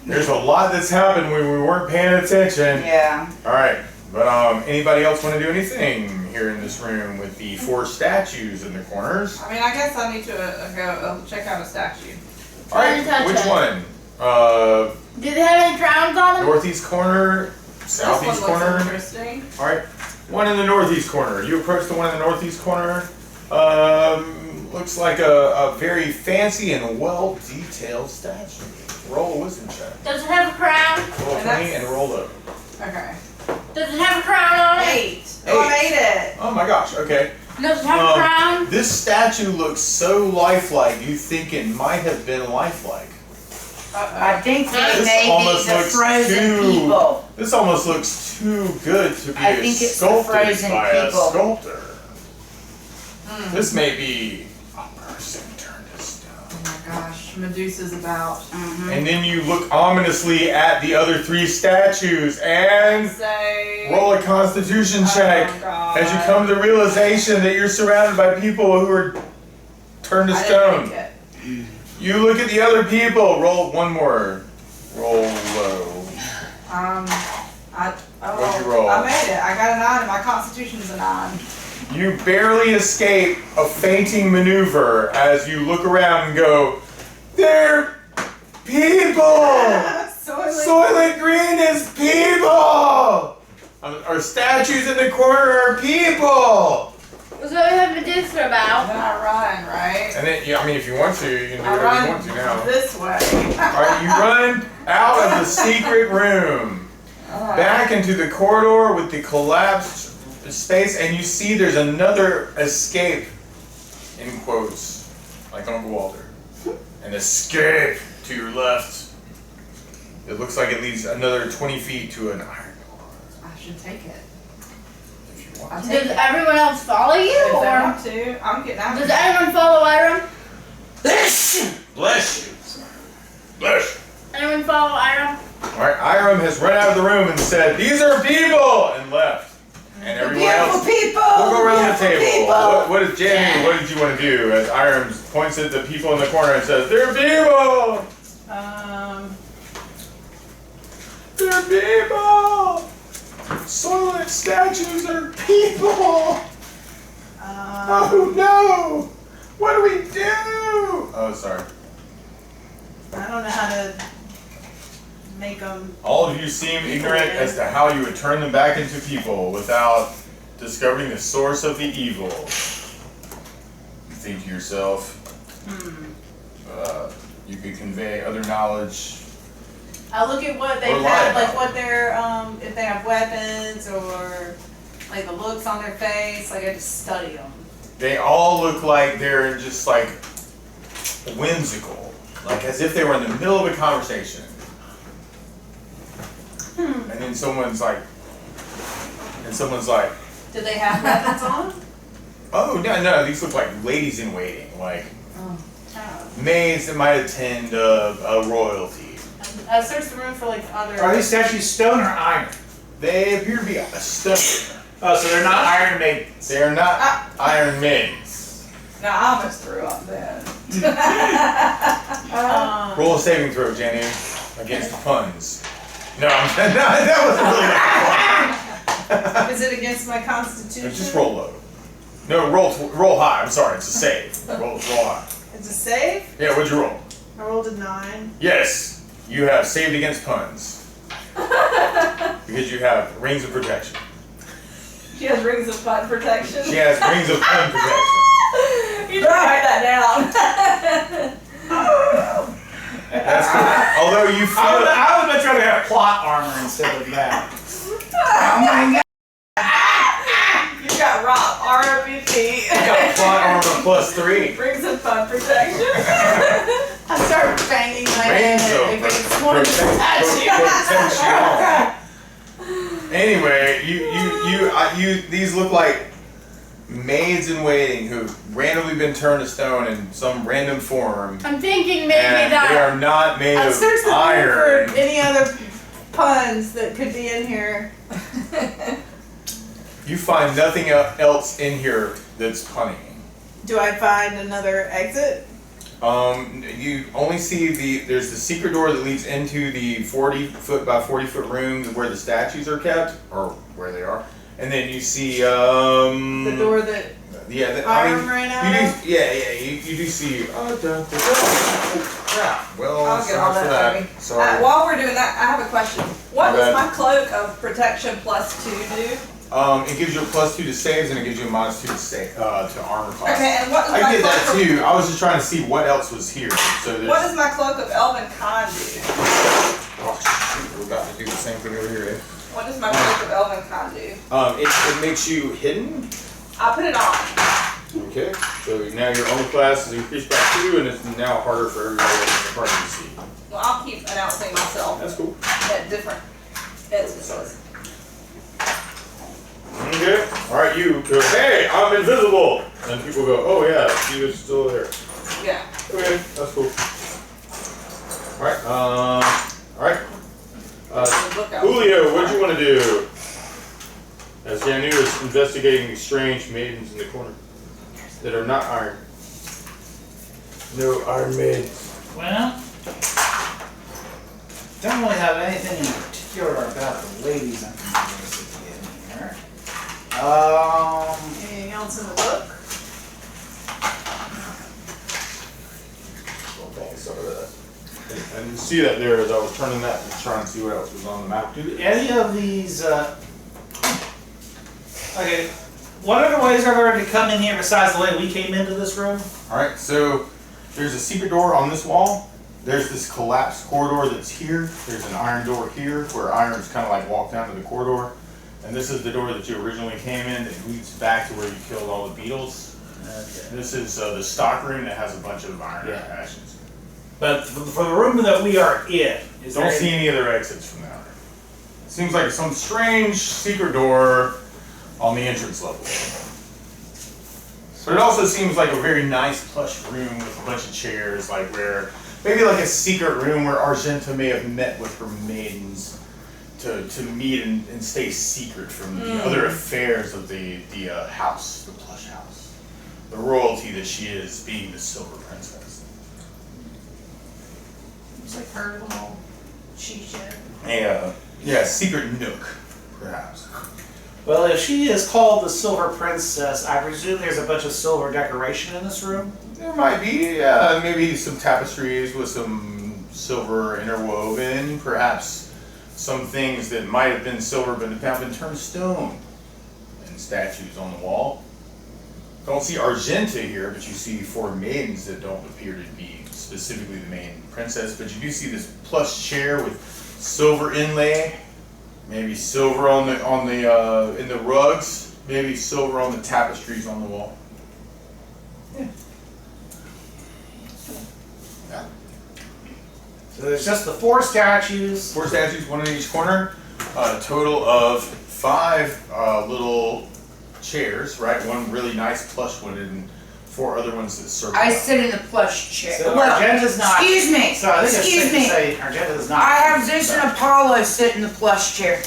There's a lot that's happened when we weren't paying attention. Yeah. Alright, but anybody else want to do anything here in this room with the 4 statues in the corners? I mean, I guess I need to go check out a statue. Alright, touch which it. one? Do they have any crowns on them? Northeast corner, This one southeast looks corner. interesting. Alright, one in the northeast corner. You approach the one in the northeast corner. Looks like a very fancy and well-detailed statue. roll a wisdom check. Does it have a crown? Roll And 20 that's- and roll low. Okay. Does it have a crown on it? 8. Oh, I made it. Oh my gosh, okay. Does it have a Um, crown? This statue looks so lifelike, you think it might have been lifelike. I think they This may be almost the looks frozen too- people. This almost looks too good to be I think it's the sculpted frozen by a people. sculptor. This may be a person turned to stone. Oh my gosh, Medusa's about. And then you look ominously at the other 3 statues and Say. roll a constitution check Oh, God. as you come to the realization that you're surrounded by people who are turned to I didn't stone. make it. You look at the other people. Roll one more. Roll low. What'd you roll? I made it. I got a 9 and my constitution's a 9. You barely escape a fainting maneuver as you look around and go, they're people! Soylent Green is people! Our statues in the corner are people! So what have Medusa about? Then I run, right? And then, yeah, I mean, if you want to, you can do I whatever you run want to now. this way. Alright, you run out of the secret room, back into the corridor with the collapsed space, and you see there's another escape, in quotes, like Uncle Walter. An escape to your left. It looks like it leads another 20 feet to an iron door. I should take it. If you want. I'll take Does it. everyone else follow you, If or I want to, I'm getting out. does anyone follow Iram? Bless you! Bless you! Anyone follow Iram? Alright, Iram has run out of the room and said, these are people! And left. And everyone Beautiful else. people! We'll go around the beautiful table. people. What is Jamie? What did you want to do? As Iram points at the people in the corner and says, "They're people. They're people. Soylent statues are people. Oh no! What do we do?" Oh, sorry. I don't know how to make them. All of you seem ignorant as to how you would turn them back into people without discovering the source of the evil. You think to yourself, you could convey other knowledge. I look at what they Or lie have, about like what they're, if they have weapons or like the looks on their face. Like I just study them. They all look like they're just like whimsical, like as if they were in the middle of a conversation. And then someone's like, Do they have weapons on? "Oh no, these look like ladies in waiting, like maids that might attend a royalty." I searched the room for like other. Are these statues stone or iron? They appear to be a stone. Oh, so they're not iron maidens. They are not Iron Maids. No, I almost threw up then. Roll a saving throw, Jenny, against the puns. No, that wasn't really. Is it against my constitution? Just roll low. No, roll high. I'm sorry, it's a save. Roll high. It's a save. Yeah, what'd you roll? I rolled a 9. Yes, you have saved against puns because you have rings of protection. She has rings of fun protection. She has rings of pun protection. You should write that down. That's cool. Although you feel. I was trying to have plot armor instead of that. Oh my god. You got ROP, R-O-P-T. You got plot armor +3. Rings of fun protection. I start banging my Rings head of against one of the statues. protection. Anyway, these look like maids in waiting who've randomly been turned to stone in some random form, I'm thinking maybe and they that. are not made I of searched the room iron. for any other puns that could be in here. You find nothing else in here that's punning. Do I find another exit? You only see there's the secret door that leads into the 40-foot by 40-foot room where the statues are kept, or where they are, and then you see The door that yeah, Iron ran out of? you do see. Crap. Well, I'll it's get all not for that that. ready. Sorry. While we're doing that, I have a question. What My does bad. my cloak of protection +2 do? It gives you a +2 to saves and it gives you a -2 to save to armor class. Okay, and what does I my did that cloak too. I was just trying to see what else was here. So of, there's. what does my cloak of Elven Con do? Oh, shoot, we're about to do the same thing over here. Eh? What does my cloak of Elven Con do? It makes you hidden. I put it on. Okay. So now your armor class is increased by 2, and it's now harder for everybody else in the party to see. Well, I'll keep announcing myself That's cool. at different instances. Okay. All right, you go. Hey, I'm invisible. And people go, oh yeah, she was still there. Yeah. Okay, that's cool. All right. All right. Look out. Julio, what do you want to do? As Janu is investigating these strange maidens in the corner that are not iron. No iron maidens. Well, don't really have anything in particular about the ladies I'm interested in here. Anything else in the book? Well, thanks, sorry about that. I didn't see that there as I was turning that and trying to see what else was on the map. Do any of these, okay, what other ways are there to come in here besides the way we came into this room? All right, so there's a secret door on this wall. There's this collapsed corridor that's here. There's an iron door here where irons kind of like walk down to the corridor. And this is the door that you originally came in that leads back to where you killed all the beetles. Okay. This is the stock room that has a bunch of iron Yeah. passions. But for the room that we are in, is Don't there see any other exits from that. Seems like some strange secret door on the entrance level. But it also seems like a very nice plush room with a bunch of chairs, like where, maybe like a secret room where Argenta may have met with her maidens to meet and stay secret from the other affairs of the house, the plush house. The royalty that she is, being the Silver Princess. It's like her little she shed. Yeah, secret nook, perhaps. Well, if she is called the Silver Princess, I presume there's a bunch of silver decoration in this room? There might be, maybe some tapestries with some silver interwoven, perhaps some things that might have been silver but have now been turned to stone, and statues on the wall. Don't see Argenta here, but you see 4 maidens that don't appear to be specifically the main princess, but you do see this plush chair with silver inlay, maybe silver on the in the rugs, maybe silver on the tapestries on the wall. Yeah. So there's just the 4 statues. 4 statues, 1 in each corner. A total of 5 little chairs, right? 1 really nice plush one and 4 other ones that circle. I out. sit in the plush chair. So Well, Argenta's not. excuse me. So I think it's Excuse safe me. to say Argenta's not. I have Zeus and Apollo sit in the plush chair.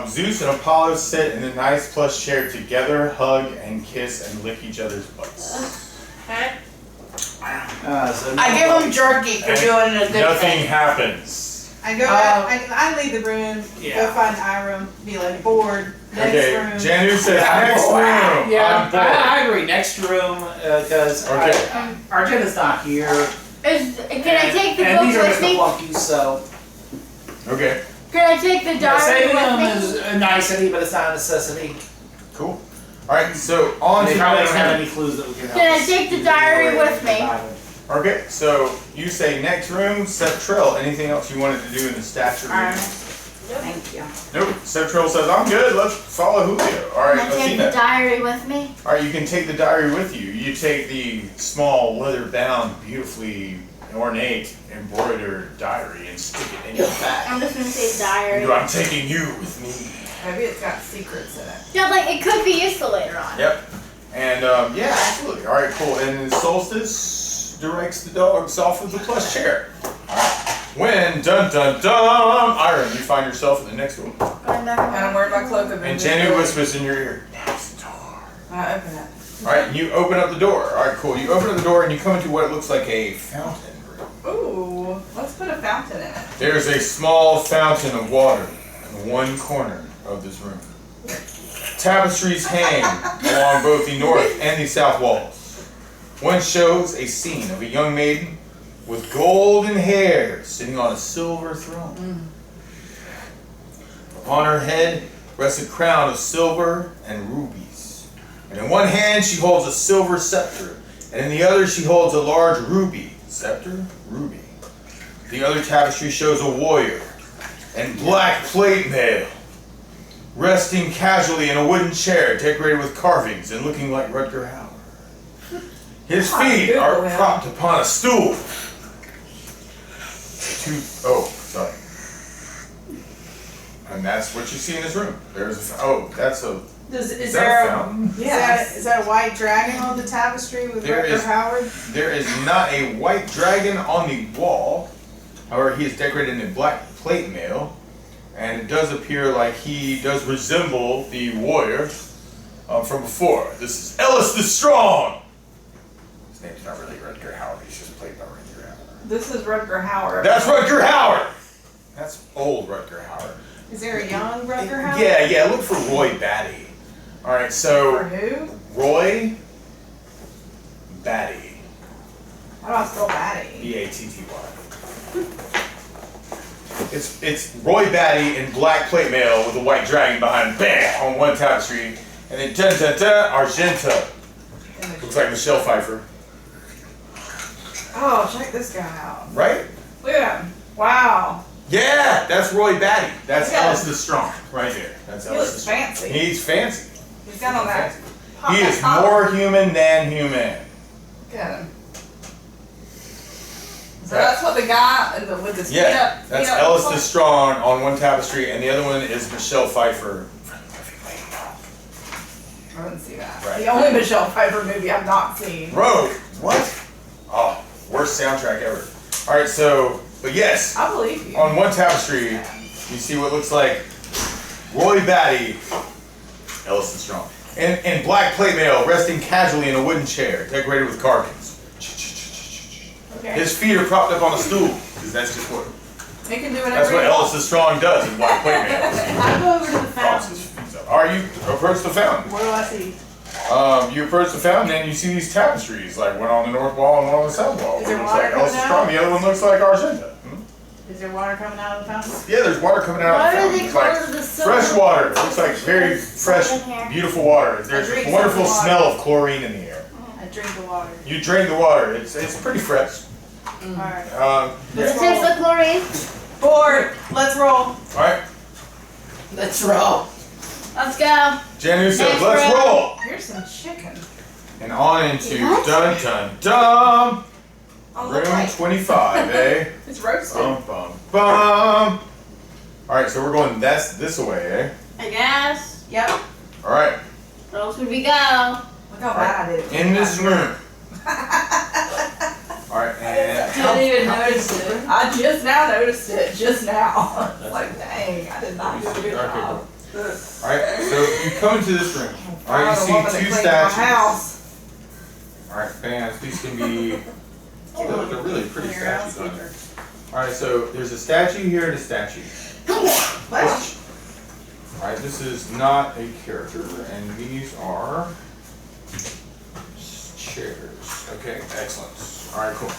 Zeus and Apollo sit in a nice plush chair together, hug and kiss and lick each other's butts. Okay. So I give them jerky for doing a good Nothing thing. happens. I go. Oh. I leave the room. Yeah. Go find Iram. Be like bored. Next Okay, room. Janu says next room. Yeah, I'm bored. I agree. Next room, because Okay. Argenta's not here. Can I take the and book these are with just the me? flunkies, so. Okay, Can I take the diary Saving them with is me? a nicety, but it's not a necessity. cool. All right, so on And to they the probably next don't have room. any clues that we can help Can I us take the do diary or with me? Bible. Okay, so you say next room, Septrell. Anything else you wanted to do in the statue room? Thank you. Nope. Septrell says I'm good. Let's follow Julio. All right, Can I take the Athena. diary with me? All right, you can take the diary with you. You take the small leather-bound, beautifully ornate, embroidered diary and stick it in your bag. I'm just gonna say diary. I'm taking you with me. Maybe it's got secrets in it. Yeah, like it could be useful later on. Yep. And yeah, absolutely. All right, cool. And then Solstice directs the dogs off of the plush chair. All right. When dun dun dun, Iron, you find yourself in the next room, Going back And I'm wearing my cloak of and invisibility. Janu whispers in your ear, "Now's the door." I open it. All right, and you open up the door. All right, cool. You open up the door and you come into what looks like a fountain room. Ooh, let's put a fountain in it. There's a small fountain of water in one corner of this room. Tapestries hang along both the north and the south walls. One shows a scene of a young maiden with golden hair, sitting on a silver throne. Upon her head rests a crown of silver and rubies. And in one hand she holds a silver scepter, and in the other she holds a large ruby. Scepter, ruby. The other tapestry shows a warrior in black plate mail, resting casually in a wooden chair decorated with carvings and looking like Rutger Hauer. His feet are propped upon a stool. Sorry. And that's what you see in this room. There's Is that there a fountain? is that a white dragon on the tapestry with There Rutger is- Howard? There is not a white dragon on the wall. However, he is decorated in black plate mail, and it does appear like he does resemble the warrior from before. This is Ellis the Strong. His name's not really Rutger Hauer. He's just played by Rutger Hauer. This is Rutger Hauer. That's Rutger Hauer. That's old Rutger Hauer. Is there a young Rutger Howard? Yeah. Look for Roy Batty. All right, For so who? Roy Batty. How do I spell Batty? B-A-T-T-Y. It's Roy Batty in black plate mail with a white dragon behind him, bam, on one tapestry, and then Argenta. Looks like Michelle Pfeiffer, Oh, check this guy out. right? Look at him. Wow. Yeah, that's Roy Batty. That's Yeah. Ellis the Strong, right there. That's He Ellis the looks Strong. fancy. He's fancy. He's got on that. He is more human than human. Look at him. So that's what the guy with his feet Yeah, up. that's feet up Ellis looks the Strong on one tapestry, and the other one is Michelle Pfeiffer. I didn't see that. Right. The only Michelle Pfeiffer movie I've not seen. Rogue. What? Oh, worst soundtrack ever. All right, so, but yes, I believe you. on one tapestry, you see what looks like Roy Batty, Ellis the Strong, in black plate mail, resting casually in a wooden chair, decorated with carvings. Okay. His feet are propped up on a stool, because that's just what, He can do whatever that's what he Ellis wants. the Strong does in black plate mail. I go over to the Props his fountain. feet up. All right, you approach the fountain. What do I see? You approach the fountain and you see these tapestries, like one on the north wall and one on the south wall. Is there One looks water like Ellis the coming Strong, the other one looks like Argenta. Is there water coming out of the fountain? Yeah, there's water coming out Why of the do fountain. they It's call like it the silver? fresh water. It looks like very fresh, Silver hair. beautiful water. There's drink a wonderful some water. smell of chlorine in the air. I drink the water. You drink the water. It's pretty fresh. Alright. Does it Yeah. taste like chlorine? Board. Let's roll. All right. Let's roll. Let's go. Janu says, Next let's round. roll. Here's some chicken. And on into What? dun dun dun. Oh, look Room like 25, eh? it's roasted. Bum bum bum. All right, so we're going this way, I guess. Yep. eh? All right. Where else would we go? Look how bad I did. In this room. All right, and Didn't even notice it. I just now noticed it. Just now. It's like, dang, I did not do a good job. all right, so you come into this room. All right, Find a woman you that see two cleaned my statues. house. All right, fans, these can be. They're really pretty Your statues on housekeeper. here. All right, so there's a statue here and a statue. What? All right, this is not a character, and these are chairs. Okay, excellent. All right, cool.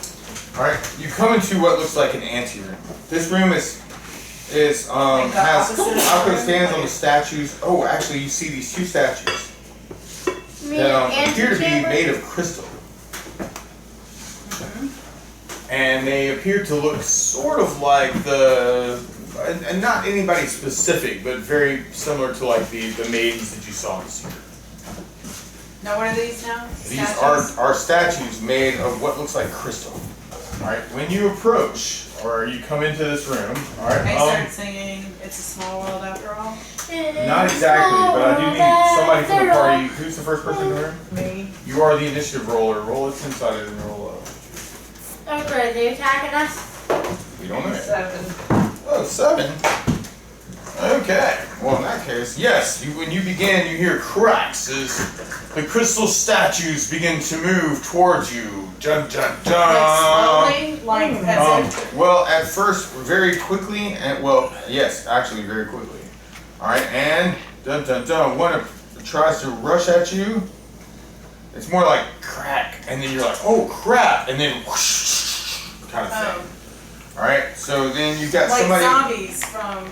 All right, you come into what looks like an anteroom. This room is has opposite of the alcove room? stands on the statues. Oh, actually, you see these two statues You mean that an appear to be antechamber? made of crystal. And they appear to look sort of like and not anybody specific, but very similar to like the maidens that you saw in the secret. Now what are these now? These Statues? are statues made of what looks like crystal. Alright, when you approach, or you come into this room, They alright, start singing "It's a Small World After All." not exactly, but I do need somebody from the party. Who's the first person in the room? Me. You are the initiative roller. Roll a 10-sided and roll a. Okay, they attacking us? We don't know. 7. Oh, 7. Okay. Well, in that case, yes. When you begin, you hear cracks as the crystal statues begin to move towards you. Dun dun dun. Like slowly, like as if Well, at first, very quickly, and well, yes, actually, very quickly. All right, and dun dun dun. One tries to rush at you. It's more like crack, and then you're like, oh crap, and then whoosh. kind of thing. Alright, so then you've got Like somebody zombies from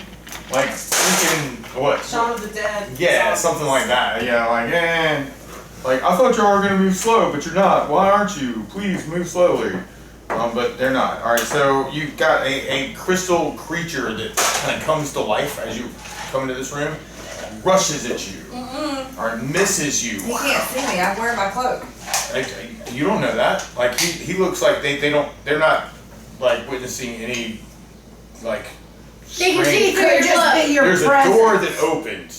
like freaking what? Shaun of the Dead. Yeah, zombies. something like that. Yeah, like I thought y'all were gonna move slow, but you're not. Why aren't you? Please move slowly. But they're not. All right, so you've got a crystal creature that kind of comes to life as you come into this room, rushes at you, or misses you. He can't see me. I'm wearing my cloak. You don't know that. Like he looks like they're not like witnessing any like. They can see strange- through your Could just clothes. be your There's presence. a door that opened,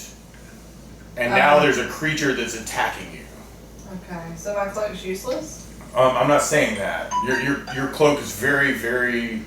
and now there's a creature that's attacking you. Okay, so my cloak's useless? I'm not saying that. Your cloak is very, very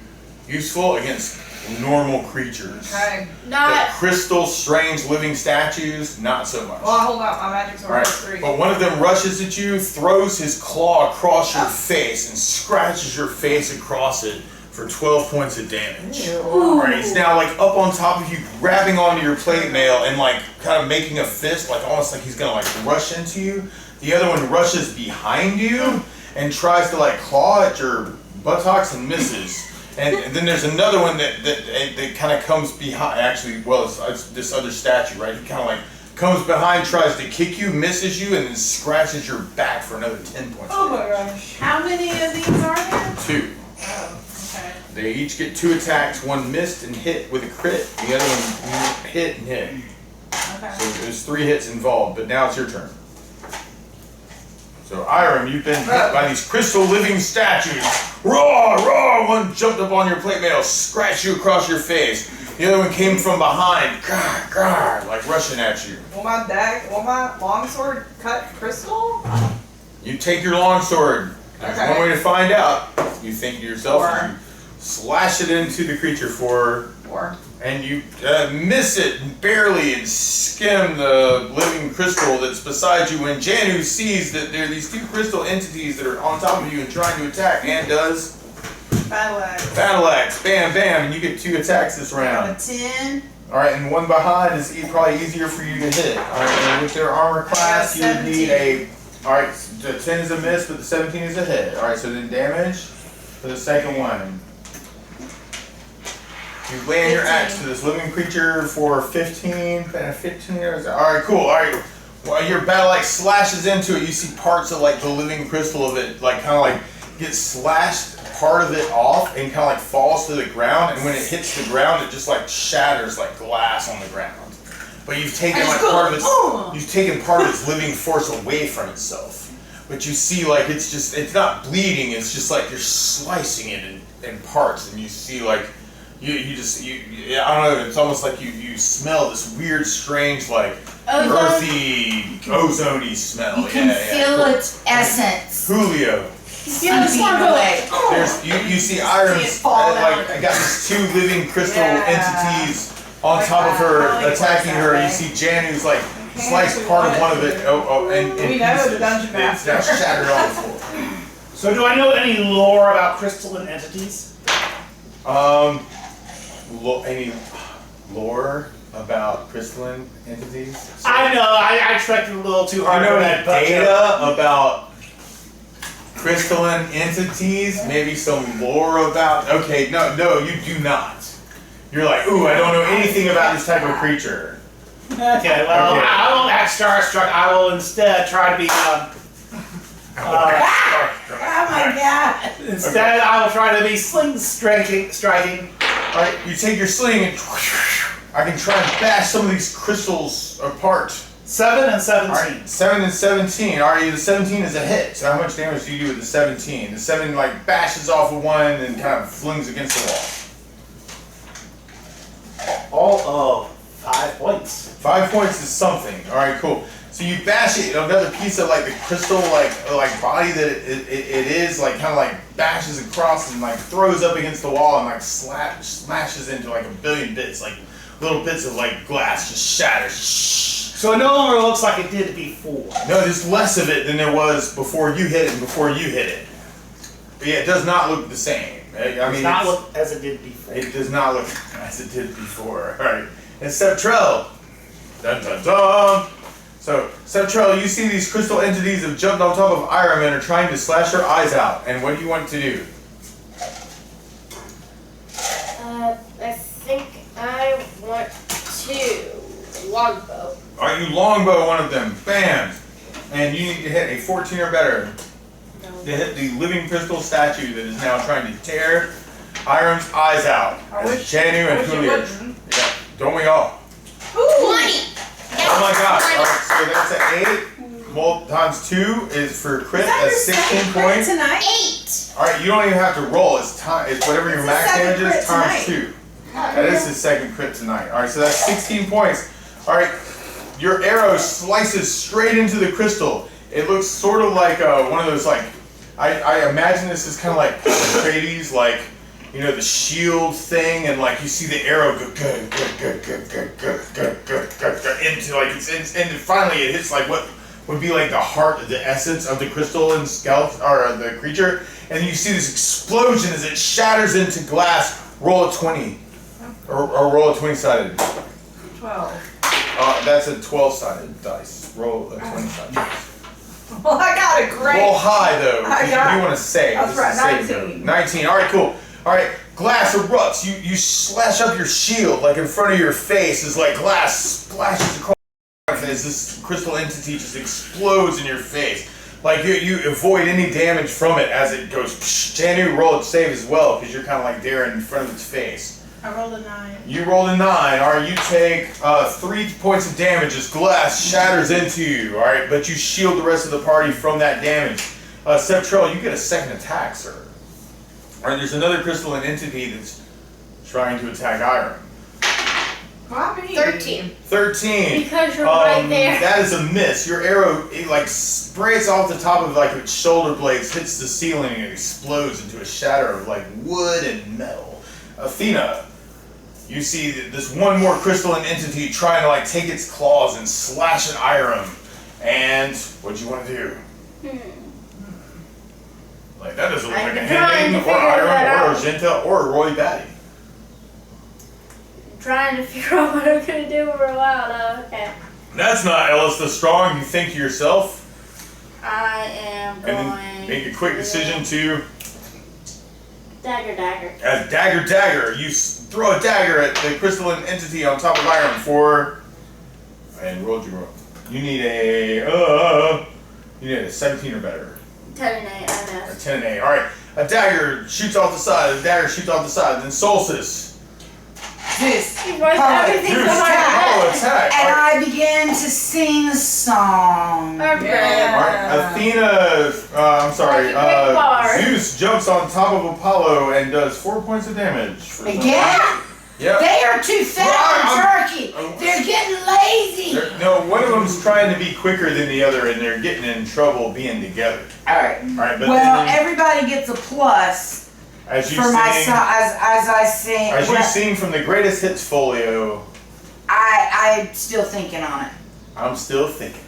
useful against normal creatures. Okay. But Not. crystal, strange, living statues, not so much. Well, I hold out my magic sword Alright, for 3. but one of them rushes at you, throws his claw across your face, and scratches your face across it for 12 points of damage. Alright, he's now like up on top of you, grabbing onto your plate mail and like kind of making a fist, like almost like he's gonna like rush into you. The other one rushes behind you and tries to like claw at your buttocks and misses. And then there's another one that kind of comes behind. Actually, well, it's this other statue, right? He kind of like comes behind, tries to kick you, misses you, and then scratches your back for another 10 points. Oh my gosh. how many of these are there? 2. Oh, okay. They each get 2 attacks. One missed and hit with a crit. The other one hit and hit. Okay. So there's 3 hits involved. But now it's your turn. So Iram, you've been hit by these crystal living statues. Raw, raw! One jumped up on your plate mail, scratched you across your face. The other one came from behind, grr, grr, like rushing at you. Will my longsword cut crystal? You take your longsword. There's Okay. one way to find out. You think to yourself, Four. and you slash it into the creature and you miss it barely and skim the living crystal that's beside you when Janu sees that there are these 2 crystal entities that are on top of you and trying to attack, and does Battle axe. battle axe, bam, bam, and you get 2 attacks this Got a round. 10. Alright, and one behind is probably easier for you to hit. Alright, and with their armor class, you would need a. Alright, the 10 is a miss, but the 17 is a hit. Alright, so then damage for the second one. You land your axe to this living creature for 15. 15 Alright, cool. Alright. While your battle axe slashes into it, you see parts of like the living crystal of it, like kind of like gets slashed, part of it off, and kind of like falls to the ground. And when it hits the ground, it just like shatters like glass on the ground. But you've taken like part of its, you've taken part of its living force away from itself. But you see, like it's not bleeding. It's just like you're slicing it in parts, and you see like. I don't know, it's almost like you smell this weird, strange, like, Ozone? earthy, ozone-y smell. You can feel cool. its essence Julio. Feel it seeping swirl away. There's, you see Iron's, like, I got these 2 living crystal entities on top of her, attacking her. You see Janu's, like, sliced part of one of it, and We know pieces. the dungeon It's now master. shattered on the floor. So do I know any lore about crystalline entities? Any lore about crystalline entities? I know, I expected a little too hard I know for any that, but data about crystalline entities, maybe some lore about. Okay, no, you do not. You're like, ooh, I don't know anything about this type of creature. okay, well, Okay. I won't act starstruck. I will instead try to be. Oh my god. Instead, I will try to be striking. Alright, you take your sling and I can try and bash some of these crystals apart. 7 and 17. Alright, 7 and 17. Alright, the 17 is a hit. So how much damage do you do with the 17? The 7 like bashes off of one and kind of flings against the wall. All of 5 points. 5 points is something. Alright, cool. So you bash it, another piece of like the crystal like body that it is, like kind of like bashes across and like throws up against the wall and like smashes into like a billion bits, like little bits of like glass just shatters. So it no longer looks like it did before. No, there's less of it than there was before you hit it and before you hit it. But yeah, it does not look the same. I mean, Does not look as it did before. it does not look as it did before. Alright, and Septrell. Dun dun dun. So, Septrell, you see these crystal entities have jumped on top of Iram and are trying to slash her eyes out. And what do you want to do? Alright, you longbow one of them. Bam! And you need to hit a 14 or better to hit the living crystal statue that is now trying to tear Hiram's eyes out. I As wish- Janu and wish you Julia. wouldn't. Yeah, don't we all? 20. Oh my gosh. Alright, so that's an 8. Times 2 is for crit. That's 16 points. Tonight? 8. Alright, you don't even have to roll. It's whatever your It's max the second damage is crit times tonight. 2. That is his second crit tonight. Alright, so that's 16 points. Alright, your arrow slices straight into the crystal. It looks sort of like one of those, like, I imagine this is kind of like Atreides, like, you know, the shield thing, and like you see the arrow go into like and finally it hits like what would be like the heart, the essence of the crystal and skeleton or the creature, and you see this explosion as it shatters into glass. Roll a 20, or roll a 20-sided. 12. That's a 12-sided dice. Roll a 20-sided dice. Well, I got a great. Roll high though. I got- you want to save. That's This is right, a save 19. though. 19. All right, cool. All right, glass erupts. You slash up your shield like in front of your face as like glass splashes across as this crystal entity just explodes in your face. Like you avoid any damage from it as it goes. Janu, roll a save as well because you're kind of like there in front of its face. I rolled a 9. You rolled a 9. All right, you take 3 points of damage as glass shatters into you. All right, but you shield the rest of the party from that damage. Septrell, you get a second attack, sir. All right, there's another crystalline entity that's trying to attack Iron. Mommy. 13. 13. Because you're right there. That is a miss. Your arrow, it like sprays off the top of like its shoulder blades, hits the ceiling, and it explodes into a shatter of like wood and metal. Athena, you see this one more crystalline entity trying to like take its claws and slash at Irem. And what do you want to do? Like that doesn't look like a I'm trying Hending to or figure that Irem or a out. Jinta or a Roy Batty. Trying to figure out what I'm gonna do for a while now. Okay. That's not Ellis the Strong. You think to yourself I am going and then make a quick decision to, Dagger. as dagger, you throw a dagger at the crystalline entity on top of Irem for, and roll your roll. You need a 17 or better. 10 and 8, I A missed. 10 and 8. All right. A dagger shoots off the side. Then Solstice. This. He writes Power. everything Use so hard. power attack. And All right. I began to sing a song. Okay. All right. Athena. I'm sorry. Like a big bar. Zeus jumps on top of Apollo and does 4 points of damage. For Again? Yep. They are too fat Well, and jerky. They're getting lazy. No, one of them's trying to be quicker than the other, and they're getting in trouble being together. All right. All right, but Well, then everybody gets a plus as you for my sing, song as I sing. as you Well, sing from the greatest hits folio, I'm still thinking on it. I'm still thinking.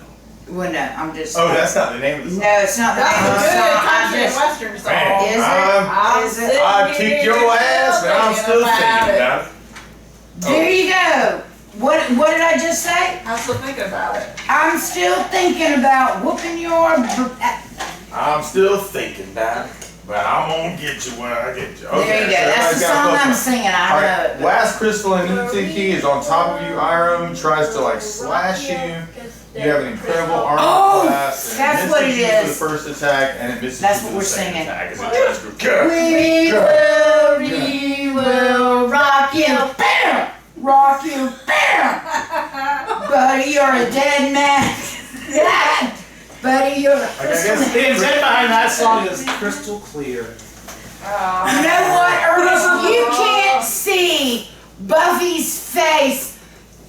Well, no, I'm just. Oh, that's not the name of the song. No, it's not the name of the That's a song. good I'm country and just. western song. Man, Is it? I'm- Is it? I kick your ass, but I'm still thinking about it. There you go. What did I just say? I'm still thinking about it. I'm still thinking about whooping your. I'm still thinking about it, but I'm gonna get you when I get you. Okay, There you go. so That's everybody's the got a song plus I'm one. singing. I All know right, it. last crystalline entity is on top of you. Irem tries to like slash you. You have an incredible armor Oh, class. And that's it what misses it you for is. the first attack, and it misses That's you what for we're the second singing. attack as it tries to go. We will rock you, bam! Rock you, bam! Buddy, you're a dead man. Buddy, you're a Like, I crystal guess The intent behind that song is crystal clear. You know what, Ernest? You can't see Buffy's face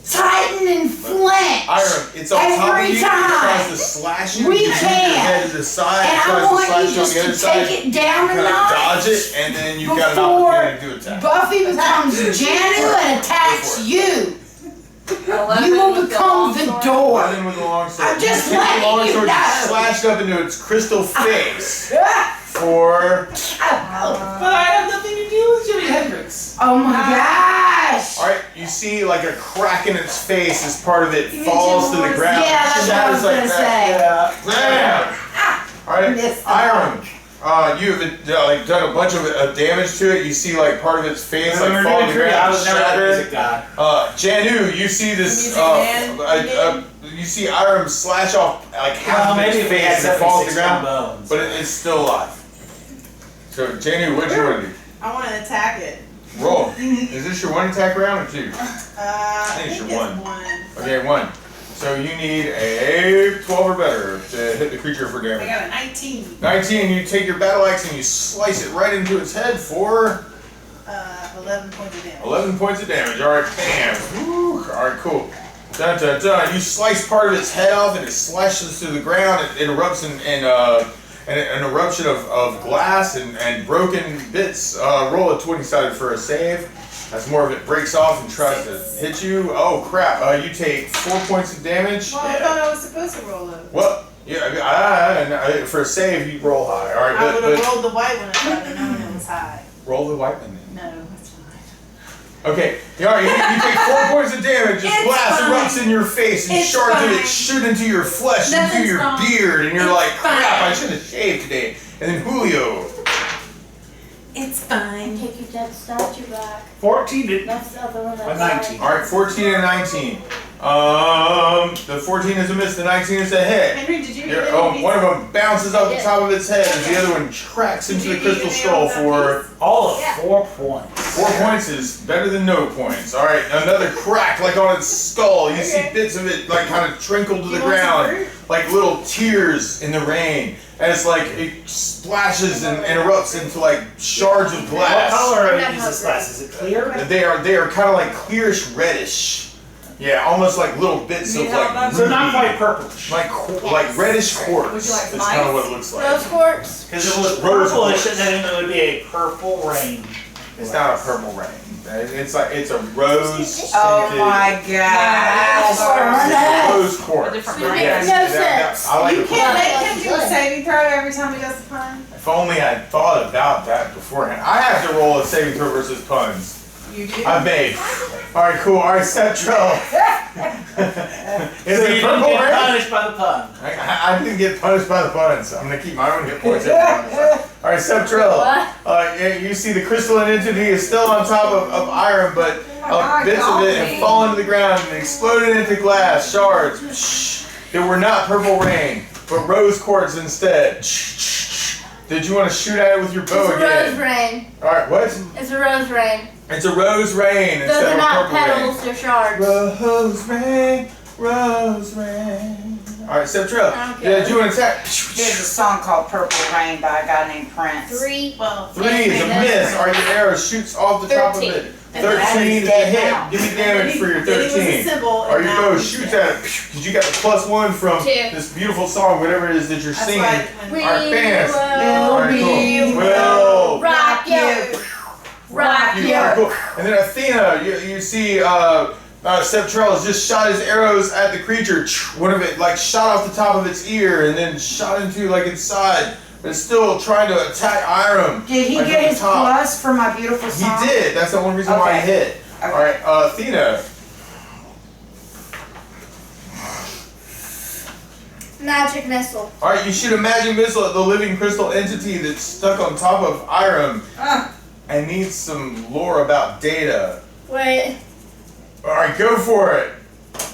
tighten and flinch. Irem, it's on top of Every you. It time. tries to slash you. We You move your can. head to the side. And it I tries to want slash you on just the other to side. take it down a Kind of notch. dodge it, and then you've got an Before opportunity to attack. Buffy becomes Janu and attacks Go for it. you. 11 You will with the become long the sword. door. Running with the long sword. I'm just you take letting the long you sword, know. you slash it up into its crystal face Ah! for. But I have nothing to do with Jimi Hendrix. Oh my gosh! Alright, you see like a crack in its face as part of it You falls mentioned to the Morris- ground. Yeah, that's what I was shatters like gonna that. say. Bam! Alright, Missed the Irem, you have like done a bunch of damage to it. You see like part of its face like fall to the ground, I was never that shatter. music guy. Janu, you see this. Music man, You see Irem slash off like half Well, of its maybe if it had face and fall to the 76 ground, bones. but it's still alive. So Janu, what'd you want to do? I want to attack it. Roll. Is this your one attack round or two? I think it's think your it's one. one. Okay, 1. So you need a 12 or better to hit the creature for I damage. got a 19. 19, you take your battle axe and you slice it right into its head for 11 points of damage. 11 points of damage. Alright, bam. Woo. Alright, cool. Dun, dun, dun. You slice part of its head off and it slashes to the ground. It erupts in an eruption of glass and broken bits. Roll a 20-sided for a save. As more of it breaks off and tries to hit you. Oh crap, you take 4 points of damage. Well, I thought I was supposed to roll it. What? Yeah, for a save, you roll high. Alright, I would have but rolled the white one if I'd have known it was high. roll the white one then. No, that's fine. Okay, alright, you take 4 points of damage, just It's glass fine. erupts in your face and It's shards of it fine. shoot into your flesh, into Nothing's your wrong. beard, and you're It's like, crap, I fine. should have shaved today. And then Julio. It's fine. Take your dead statue back. 14 to That's the other one A that's 19. Alright, 14 and 19. The 14 is a miss, the 19 is a hit. Henry, did you eat One of them bounces off the top of its head as the other one cracks into the crystal skull for all of 4 points. 4 points is better than no points. Alright, another crack like on its skull. You see bits of it like kind of trinkle to the ground, like little tears in the rain. And it's like it splashes and erupts into like shards of What glass. color is this glass? Is it clear? They are kind of like clearish reddish. Yeah, almost like little bits of like So not quite purplish. like reddish quartz. Would you like is some kind of ice? what it looks like. Rose quartz. Because if it was Rose purplish, quartz. then it would be a purple rain. It's not a purple rain. It's a rose. Oh tinted- my gosh. Rose quartz. different brand. Yes, No that- sense. I like You the can't purple. make him do a saving throw every time he does the pun. If only I'd thought about that beforehand. I have to roll a saving throw versus puns. You do. I made. Alright, cool. Alright, Central. Is So you it didn't purple get rain? punished by the pun. I didn't get punished by the puns. I'm gonna keep my own hit points. Alright, Central. What? You see the crystalline entity is still on top of Irem, but bits of it have fallen to the ground and exploded into glass shards that were not purple rain, but rose quartz instead. Did you want to shoot at it with your It's bow a rose again? rain. Alright, what? It's a rose rain. It's a rose rain Those instead are of not purple rain. petals, they're shards. Rose rain, rose rain. Alright, Central. Okay. Did you want to attack? There's a song called Purple Rain by a guy named Prince. 3. Well, 3 is a miss. Alright, your arrow shoots off the top of it. 13 is a hit. Give me damage for your then he was a 13. symbol, Or and your now bow he's shoots dead. at it. Because you got the +1 from 2. this beautiful song, whatever it is that you're That's singing. right. When Alright, bam. will Alright, we cool. Well, rock you. Rock you. Alright, cool. And then Athena, you see Septrell has just shot his arrows at the creature. One of it like shot off the top of its ear and then shot into like its side. But it's still trying to attack Irem. Did he like, get from the his top. plus for my beautiful He song? did. That's the only reason why he Okay. hit. Okay. Alright, Athena. Magic missile. Alright, you shoot a magic missile at the living crystal entity that's stuck on top of Irem and needs some lore about data. Wait. Alright, go for it.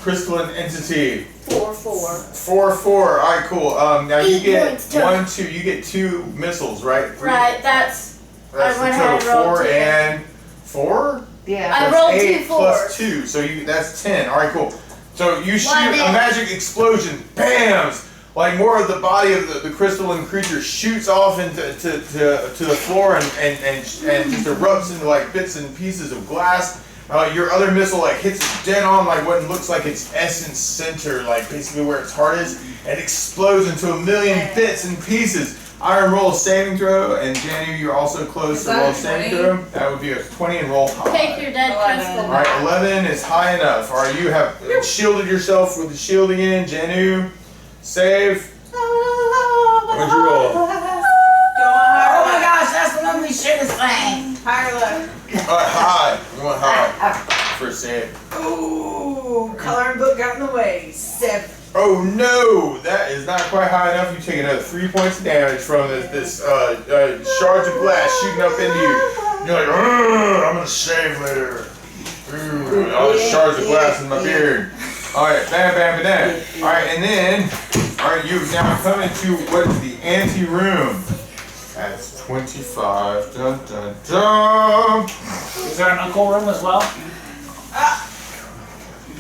Crystalline entity. 4. 4/4. Alright, cool. Now you 8 get points total. 1, 2. You get 2 missiles, right? Right, that's. That's I went the ahead and total. rolled 4 2. and 4. Yeah. I That's rolled 8 2 plus 4s. 2, so that's 10. Alright, cool. So you shoot One a miss. magic explosion, bams! Like more of the body of the crystalline creature shoots off into to the floor and just erupts into like bits and pieces of glass. Your other missile like hits it dead on like what looks like its essence center, like basically where its heart is, and explodes into a million bits and pieces. Iron roll a saving throw, and Janu, you're also close Is to that roll a a saving 20? throw. That would be a 20 and roll high. Take your dead 11. crystal. Alright, 11 is high enough. Alright, you have shielded yourself with the shield again. Janu, save. What'd you roll? Go on Oh my higher, gosh, that's the one we should have sang. higher low. High. You want high for a save. Ooh, coloring book got in the way. 7. Oh no, that is not quite high enough. You take another 3 points of damage from this shards of glass shooting up into you. You're like, "Ugh, I'm gonna shave later. Ooh, all the shards of glass in my beard." Alright, bam, bam, bam. Alright, and then, alright, you've now come into what is the ante-room. That's 25. Dun, dun, dun. Is there an uncle room as well?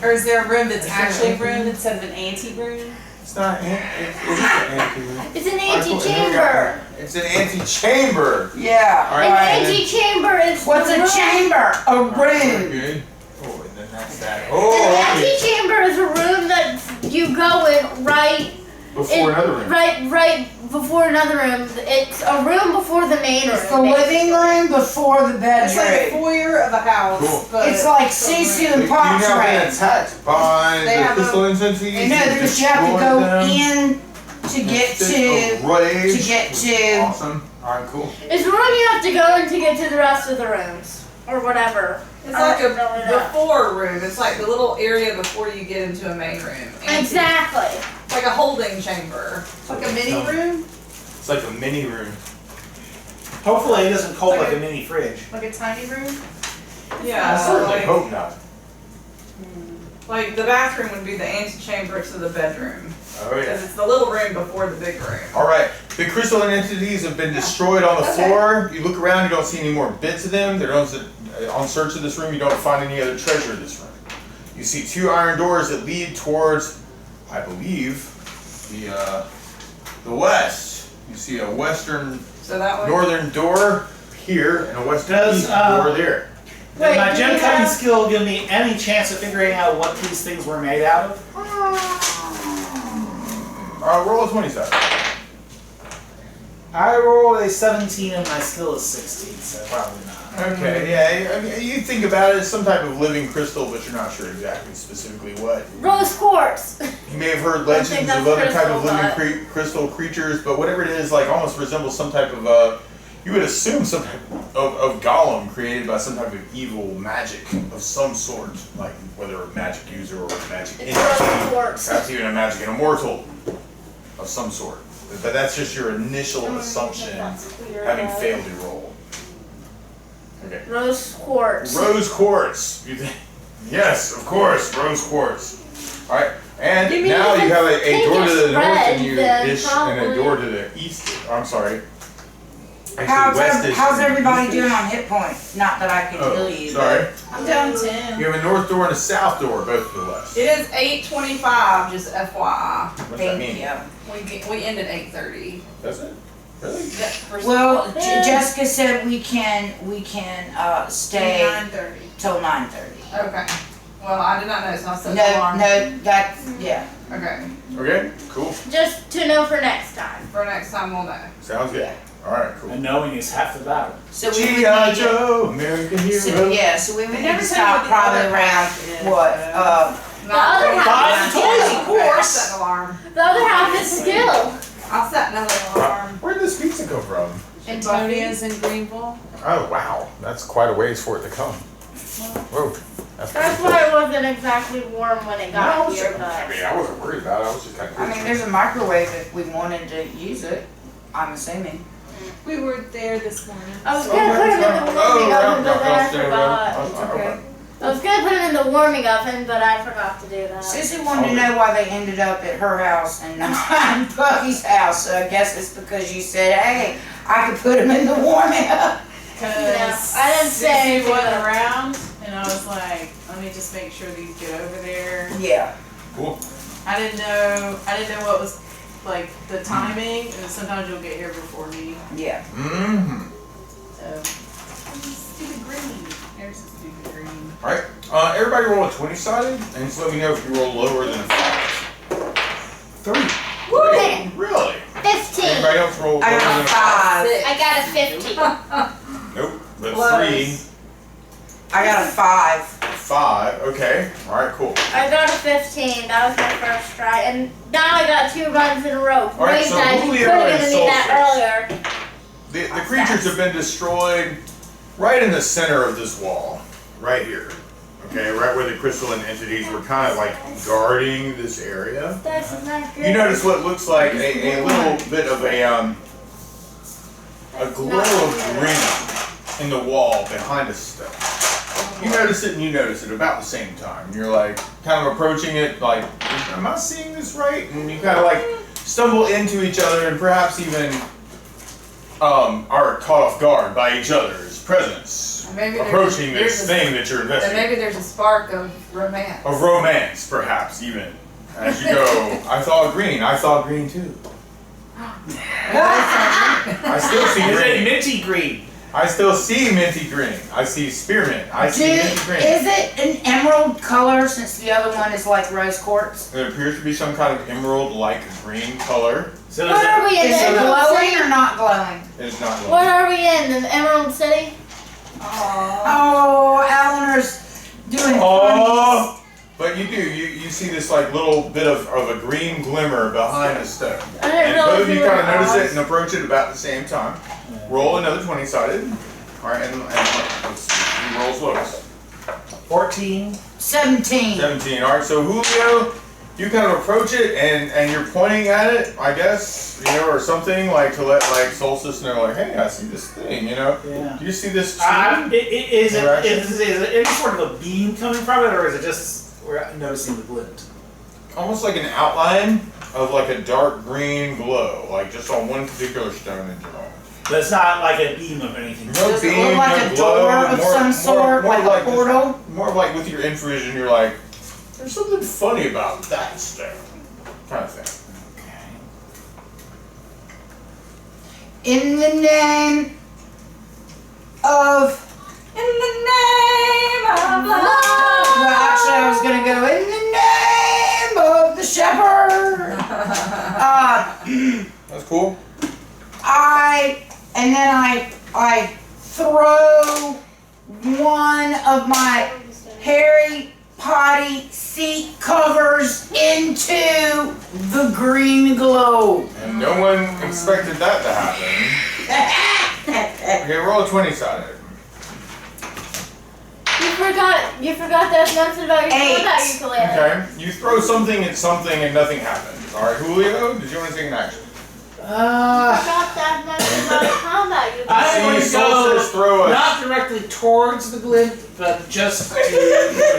Or is there a room that's actually a room instead of an ante-room? It's not an ante-room. It's an antechamber. It's an antechamber. Yeah. Alright, An and then- antechamber is What's the a room- chamber? A room. Good. Oh, and then that's that. An Oh, okay. antechamber is a room that you go in right Before another room. right before another room. It's a room before the main room. It's the living room before the It's like a bedroom. foyer of a house, Cool. but It's like it's a Sisu room. and You Pop's have been room. attacked by They the have crystal entities. You know, because you have to go in to get to Rage. Awesome. Alright, cool. It's the room you have to go in to get to the rest of the rooms or whatever. It's like I don't really a know. before room. It's like the little area before you get into a main room. Exactly. It's like a holding chamber. It's like a mini room. It's like a mini room. Hopefully it isn't cold like a mini fridge. Like a tiny room? Yeah. I So certainly like, hope not. like the bathroom would be the antechamber to the bedroom. Oh yeah. Because it's the little room before the big room. Alright, the crystal entities have been destroyed on the Okay. floor. You look around, you don't see any more bits of them. They're on search of this room, you don't find any other treasure in this room. You see 2 iron doors that lead towards, I believe, the west. You see a western, So that would northern door here and a western Does, east door there. Does Wait, my do gem you cutting have- skill give me any chance of figuring out what these things were made out of? Roll a 20 side. I rolled a 17 and my skill is 16, so probably not. Okay, yeah, I mean, you think about it as some type of living crystal, but you're not sure exactly specifically what. Rose quartz. You may have heard I think legends of that's other type of crystal, living crystal creatures, but whatever it is, like almost resembles some type of you would assume some type of golem created by some type of evil magic of some sort, like whether a magic user or a magic It's rose entity, quartz. perhaps even a magic immortal of some sort. But that's just your initial assumption, having failed your roll. Okay. Rose quartz. Rose quartz. You think? Yes, of course, rose quartz. All right, and You mean now if you have it's a door to the pinkish north red, and you then ish, and a probably- door to the east. I'm sorry. Actually, How's west-ish everybody and doing east-ish. on hit points? Not that I can Oh, heal you. sorry. I'm down 10. You have a north door and a south door, both to the west. It is 8:25, just FYI. What's that Thank mean? you. We end at 8:30. Does it? Really? Well, Yeah. Jessica said we can stay 9:30. till 9:30. Okay. Well, I did not know, so I set the No, alarm. no, that's yeah. Okay. Okay, cool. Just to know for next time. For next time, we'll know. Sounds good. All right, cool. And knowing is half the battle. So we would G.I. need to, Joe, American hero. so, yeah, so we would need never to tell you stop what the probably other around half is, what? The other half Five is toys, skill. of course. I'll set an alarm. The other half is skill. I'll set another alarm. Where did this pizza come from? Antonia's in Greenville. Oh wow, that's quite a ways for it to come. Whoa, That's pretty why it wasn't exactly warm when it got here, I but mean, I wasn't worried about it. I was just kind of. I mean, there's a microwave if we wanted to use it. I'm assuming. We were there this morning. I was gonna put it in the warming oven, but then I forgot. Okay. I was gonna put it in the warming oven, but I forgot to do that. Sissy wanted to know why they ended up at her house and not Bucky's house. So I guess it's because you said, "Hey, I could put them in the warming up." Because I didn't say Sissy anything wasn't about- around, and I was like, let me just make sure these get over there. Yeah. Cool. I didn't know what was like the timing, and sometimes you'll get here before me. Yeah. Mm-hmm. So stupid green. There's a stupid green. All right. Everybody roll a 20-sided, and just let me know if you roll lower than a 5. 3. Woo! Really? 15. Anybody else roll I lower got than a a 5? 5. I got a 15. Nope. But Close. 3, I got a 5. 5. Okay. All right. Cool. I got a 15. That was my first try, and now I got 2 runs in a row. All right, Great, so guys. You Julio could have and given me that Solstice. earlier. The creatures have been destroyed right in the center of this wall, right here. Okay, right where the crystalline entities were kind of like guarding this area. That's not good. You notice what looks like a little bit of a glow of green in the wall behind a stone. You notice it and you notice it about the same time. You're like kind of approaching it like, am I seeing this right? And you kind of like stumble into each other and perhaps even are caught off guard by each other's presence. Maybe Approaching there's this a- thing that you're And investigating. maybe there's a spark of romance. Of romance, perhaps, even. As you go, I saw green too. I still see Is it green. minty green? I still see minty green. I see spearmint. I see minty green. Is it an emerald color since the other one is like rose quartz? It appears to be some kind of emerald-like green color. So What are we in? Is The it Emerald glowing City? or not glowing? It's not What glowing. are we in? The Emerald City? Oh, Eleanor's doing Oh, but you see this like little bit of a green glimmer behind a stone. I didn't And realize both of you we were kind of notice eyes. it and approach it about the same time. Roll another 20-sided. All right, and let's see. Who rolls lowest? 14. 17. 17. All right, so Julio, you kind of approach it and you're pointing at it, I guess, or something like to let like Solstice know, like, hey, I see this thing, Yeah. Do you see this tree? Is Interaction? it any sort of a beam coming from it, or is it just we're noticing the glint? Almost like an outline of like a dark green glow, like just on one particular stone in general. But it's not like a beam of anything. No Does it beam, look like no a glow, door of some sort, like a portal? More of like with your infravision, you're like, there's something funny about that stone, kind of thing. In the name of. In the name of love. Well, actually, I was gonna go in the name of the shepherd. That's cool. I throw one of my Harry Potty seat covers into the green globe. And no one expected that to happen. Okay, roll a 20-sided. You forgot that nothing about your 8. combat ukulele. Okay, you throw something at something and nothing happens. All right, Julio, did you want to take an action? Forgot that nothing about your combat ukulele. I want See to go Solstice throw a. not directly towards the glint, but just to the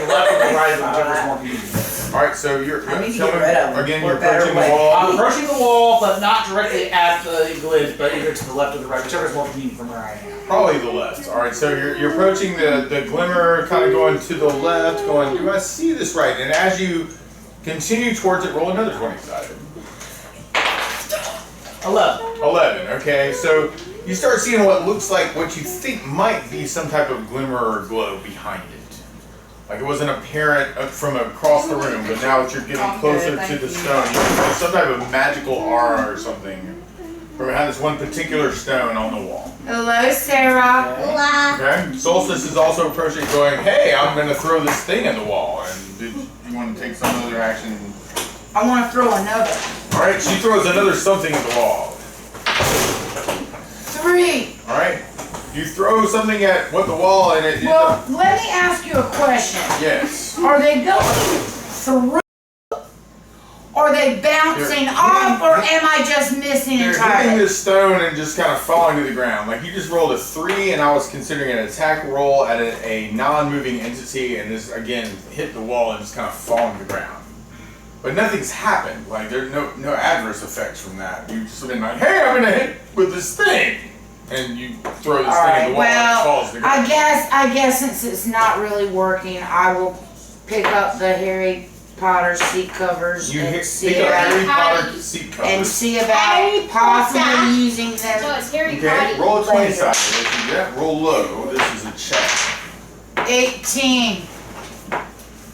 left or the right, whichever's more convenient. All right, so you're I need to tell get me- rid of them. again. What You're better approaching the way? wall. I'm approaching the wall, but not directly at the glint, but either to the left or the right, whichever's more convenient from where I am. Probably the left. All right, so you're approaching the glimmer, kind of going to the left, going, do I see this right? And as you continue towards it, roll another 20-sided. 11. 11, okay, so you start seeing what looks like what you think might be some type of glimmer or glow behind it. Like it wasn't apparent from across the room, but now that you're getting closer to the stone, you see some type of magical aura or something from behind this one particular stone on the wall. Hello, Sarah. Okay, Solstice is also approaching, going, hey, I'm going to throw this thing in the wall. And did you want to take some other action? I want to throw another. All right, she throws another something at the wall. 3. All right, you throw something at what the wall and it. Well, let me ask you a question. Yes. Are they going through? Are they bouncing They're off, or hitting- am I just missing You're hitting entirely? this stone and just kind of falling to the ground. Like you just rolled a 3, and I was considering an attack roll at a non-moving entity, and this again hit the wall and just kind of falling to the ground. But nothing's happened. Like there's no adverse effects from that. You've just been like, hey, I'm gonna hit with this thing, and you throw this thing at the wall and it falls to the ground. I guess since it's not really working, I will pick up the Harry Potter seat covers You and hit, see pick up about Harry Potter seat covers. and see Harry about possibly Potter. using So them. it's Harry Okay, Potter. roll a 20-sided. If you get roll low, this is a check. 18.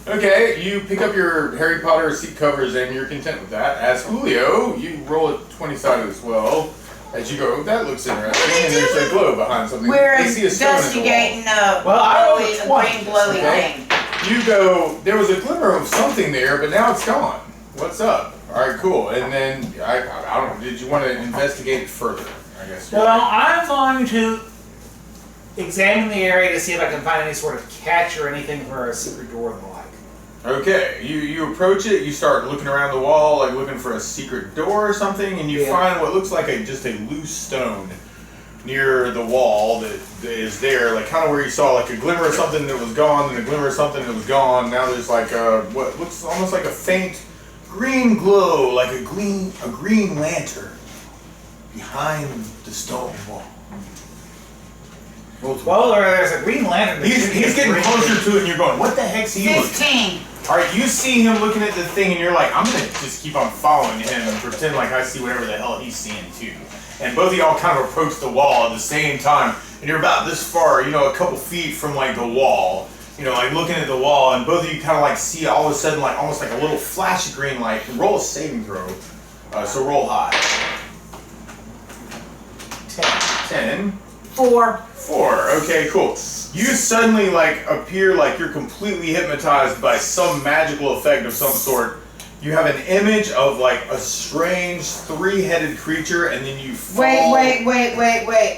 Okay, you pick up your Harry Potter seat covers and you're content with that. As Julio, you roll a 20-sided as well. As you go, that looks interesting, and there's a glow behind something. We're They see a stone in the wall. investigating a Well, I rolled glowy, a 20, green glowy okay? thing. You go, there was a glimmer of something there, but now it's gone. What's up? All right, cool. And then, I don't know, did you want to investigate it further? I guess. Well, I'm going to examine the area to see if I can find any sort of catch or anything for a secret door or the like. Okay, you approach it, you start looking around the wall, like looking for a secret door or something, and you find what looks like just a loose stone near the wall that is there, like kind of where you saw like a glimmer of something that was gone, and a glimmer of something that was gone. Now there's like what looks almost like a faint green glow, like a green lantern behind the stone wall. Well, there's a green lantern. He's getting closer to it, and you're going, what the heck's he looking at? 15. Alright, you see him looking at the thing, and you're like, I'm gonna just keep on following him and pretend like I see whatever the hell he's seeing too. And both of y'all kind of approach the wall at the same time, and you're about this far, a couple feet from like the wall, like looking at the wall, and both of you kind of like see all of a sudden like almost like a little flash of green light. Roll a saving throw. So roll high. 10. 4. 4. Okay, cool. You suddenly like appear like you're completely hypnotized by some magical effect of some sort. You have an image of like a strange 3-headed creature, and then you fall. Wait.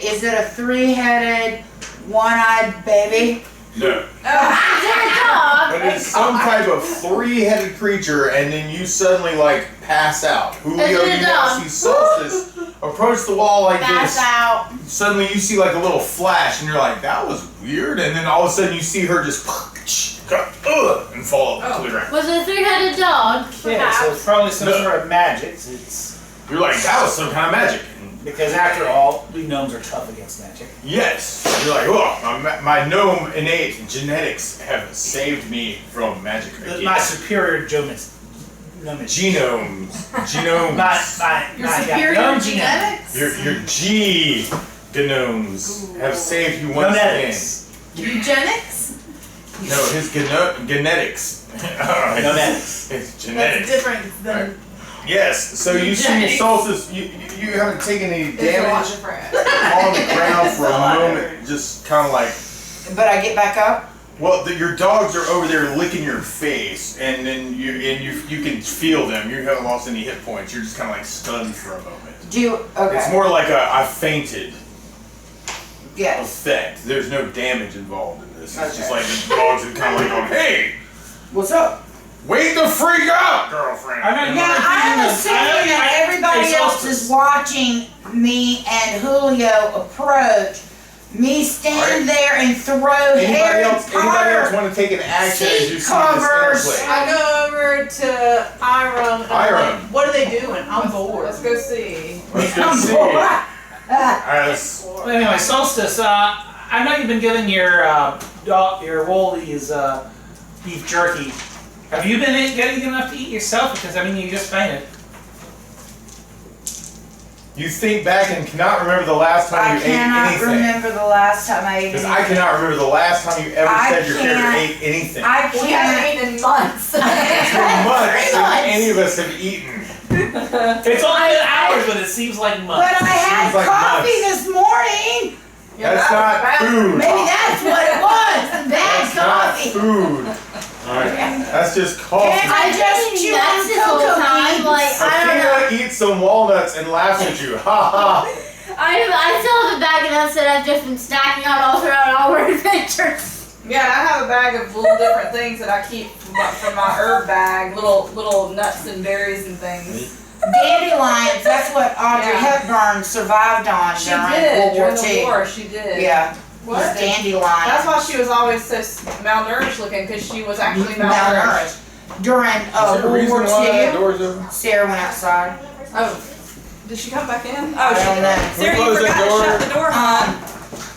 Is it a 3-headed, 1-eyed baby? No. Is it a dog? But it's some type of 3-headed creature, and then you suddenly like pass out. Julio, Is it a you now dog? see Solstice approach the wall like Pass this. out. Suddenly you see like a little flash, and you're like, that was weird. And then all of a sudden you see her just and fall to the ground. Was it a 3-headed dog? Yeah, so it's probably some sort of magic. You're like, that was some kind of magic. Because after all, we gnomes are tough against magic. Yes. You're like, oh, my gnome innate genetics have saved me from magic again. My superior genomes. Genomes. Your superior gnome genetics? Your G genomes have saved you once Genetics. Eugenics? again. No, his genetics. Genetics. It's genetics. That's different than Yes, so you see Genetics. Solstice, you haven't taken any it's a lot damage different. on the ground for a moment, just kind of like, But I get back up? well, your dogs are over there licking your face, and then you can feel them. You haven't lost any hit points. You're just kind of like stunned for a moment. Okay. It's more like a I fainted Yes. effect. There's no damage involved in this. It's just Okay. like the dogs are kind of like going, hey, What's up? wait the freak out, girlfriend. Now, I'm assuming that everybody else is watching me and Julio approach. Me stand there and throw Harry Anybody else Potter. want to take an action as you see seat covers. this interplay? I go over to Iram and I'm Iram. like, what are they doing? I'm bored. Let's go see. Let's go see. Alright, let's. Well, anyway, Solstice, I know you've been giving your Woolies beef jerky. Have you been getting enough to eat yourself? Because, you just fainted. You think back and cannot remember the last time I you ate cannot anything. remember the last time I ate Because anything. I cannot remember the last time you ever I said your character can't. ate anything. I We haven't can't. eaten in months. For months, since any of us have eaten. It's only been hours, but it seems like months. But I had Seems like coffee months. this morning. That's not food. Maybe that's what it was. Bad That's not coffee. food. Alright, that's just coffee. I just chewed on Nuts this whole cocoa time. beans. Like, I don't know. Akira eats some walnuts and laughs at you. Ha ha. I still have a bag of nuts that I've just been stacking out all throughout our adventures. Yeah, I have a bag of little different things that I keep from my herb bag, little nuts and berries and things. Dandelions. That's what Audrey Yeah. Hepburn survived on She during did World War during the II. war. She did. Yeah. What? Was dandelions. That's why she was always so malnourished looking, because she was actually malnourished. During Is there a World reason War why that II, door's open? Sarah went outside. Oh, did she come back in? Oh, I don't know. Sarah, you Close that forgot to door. shut the door.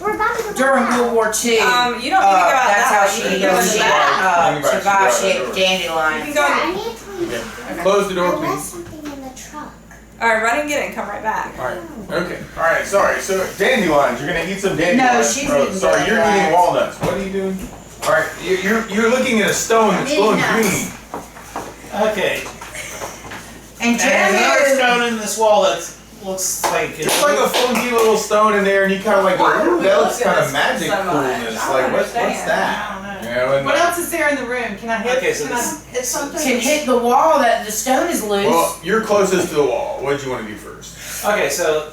We're about to go During World War II, You don't need to go out that's that how way. she You can go in the back. survived. She ate You dandelions. can go in I need to tell you. Close the door, I left please. something in the truck. Alright, run and get it and come right back. Alright, okay. Alright, sorry. So, dandelions. You're going to eat some dandelions. she's Oh, eating sorry, you're dandelions. eating walnuts. What are you doing? Alright, you're looking at a stone that's eating glowing nuts. green. Okay. And And there's another Jeremy, stone in this wall that looks like It's like a funky little stone in there, and you kind of like, Why go, would ooh, we that look looks at kind of this magic so much? coolness. I don't Like, what's understand. that? I don't know. And What else is there in the room? Can I hit? Okay, so can I this- hit something? can hit the wall that the stone is loose. Well, you're closest to the wall. What do you want to do first? Okay, so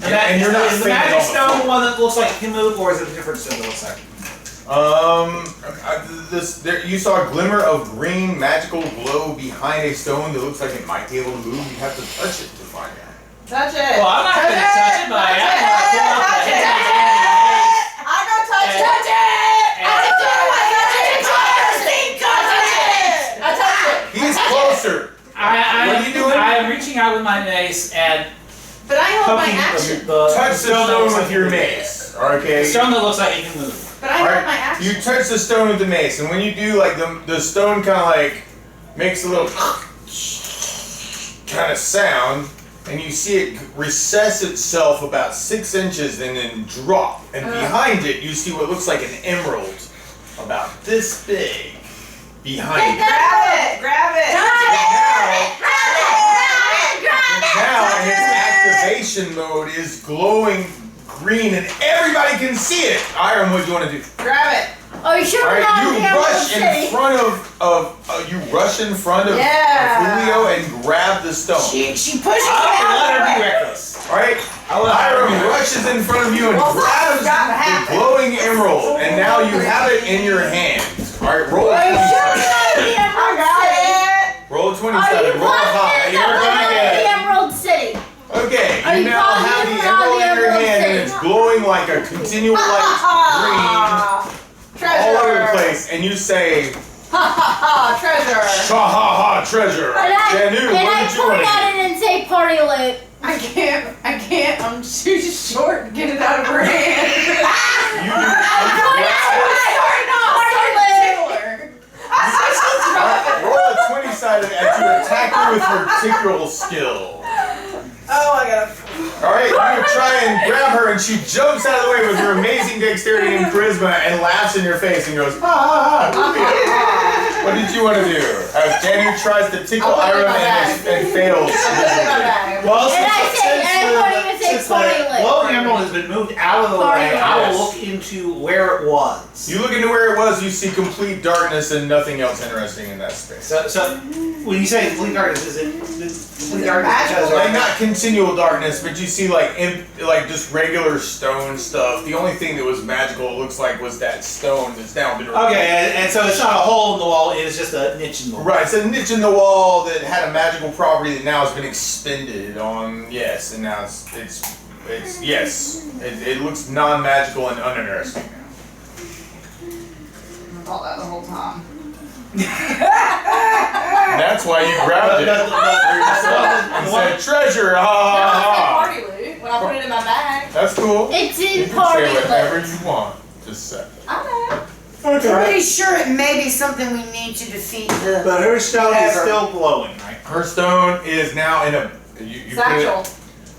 And you're not is the spending magic all the stone full. one that looks like it can move, or is it a different stone that looks like it? You saw a glimmer of green magical glow behind a stone that looks like it might be able to move. You have to touch it to find out. Touch it. Well, I'm not gonna touch it, but I am gonna pull out Touch the it. hand. I'm gonna touch it. Touch I touched it. He's closer. What are you doing? I am reaching out with my mace and But I held my poking action. the Touch the stone that stone looks with like your it can move. mace. Okay. The stone that looks like it can move. But I held my action. You touch the stone with the mace, and when you do, like the stone kind of like makes a little kind of sound, and you see it recess itself about 6 inches and then drop. And behind it, you see what looks like an emerald, about this big, behind it. Grab it. Now, in its activation mode, is glowing green, and everybody can see it. Iron, what do you want to do? Grab it. Oh, you sure All we're right, not you in the Emerald rush in City? front of Yeah. Julio and grab the stone. She pushes I'll it let out her of be the way. reckless. All right, Hiram rushes in front of you and grabs the glowing emerald, and now you have it in your hand. All right, roll a Are you 27. sure we're not in the I Emerald got City? it. Roll a Are 27. you Roll high. positive that we're not in the Emerald City? Okay, Are you you now have positive the we're not emerald in your in the hand, and Emerald it's glowing like a continual light Treasure. green all over the place. And you say, Treasure. "Ha ha ha, treasure!" And Janu, I what did you want point to at it and say party loot. I can't. I'm too short to get it out of her hand. do? You do. Roll a 20-sided as you attack her with your particular skill. Oh, I got it. Alright, you try and grab her and she jumps out of the way with her amazing dexterity and charisma and laughs in your face and goes, ha ha ha. What did you want to do? As Janu tries to tickle I'll put it in Iram my bag. and fails. Well, And I say, and I'm going to say since party the loot. glowing emerald has been moved out of the Party way, loot. I will look into where it was. You look into where it was, you see complete darkness and nothing else interesting in that space. So when you say complete darkness, is it complete darkness magical? because Like not continual darkness, but you see like like just regular stone stuff. The only thing that was magical, it looks like, was that stone that's now been removed. Okay, and so it's not a hole in the wall, it is just a niche in the wall. Right, it's a niche in the wall that had a magical property that now has been expended on, yes, and now it's yes. It looks non-magical and uninteresting now. I thought that the whole time. That's why you grabbed it. And said, treasure, ha ha ha. Party loot when I put it in my bag. That's cool. It's You in can party say whatever loot. you want. Just say. Pretty sure it may be something we need to defeat the. But her stone is Whatever. still glowing, right? Her stone is now in a. You put it, Satchel.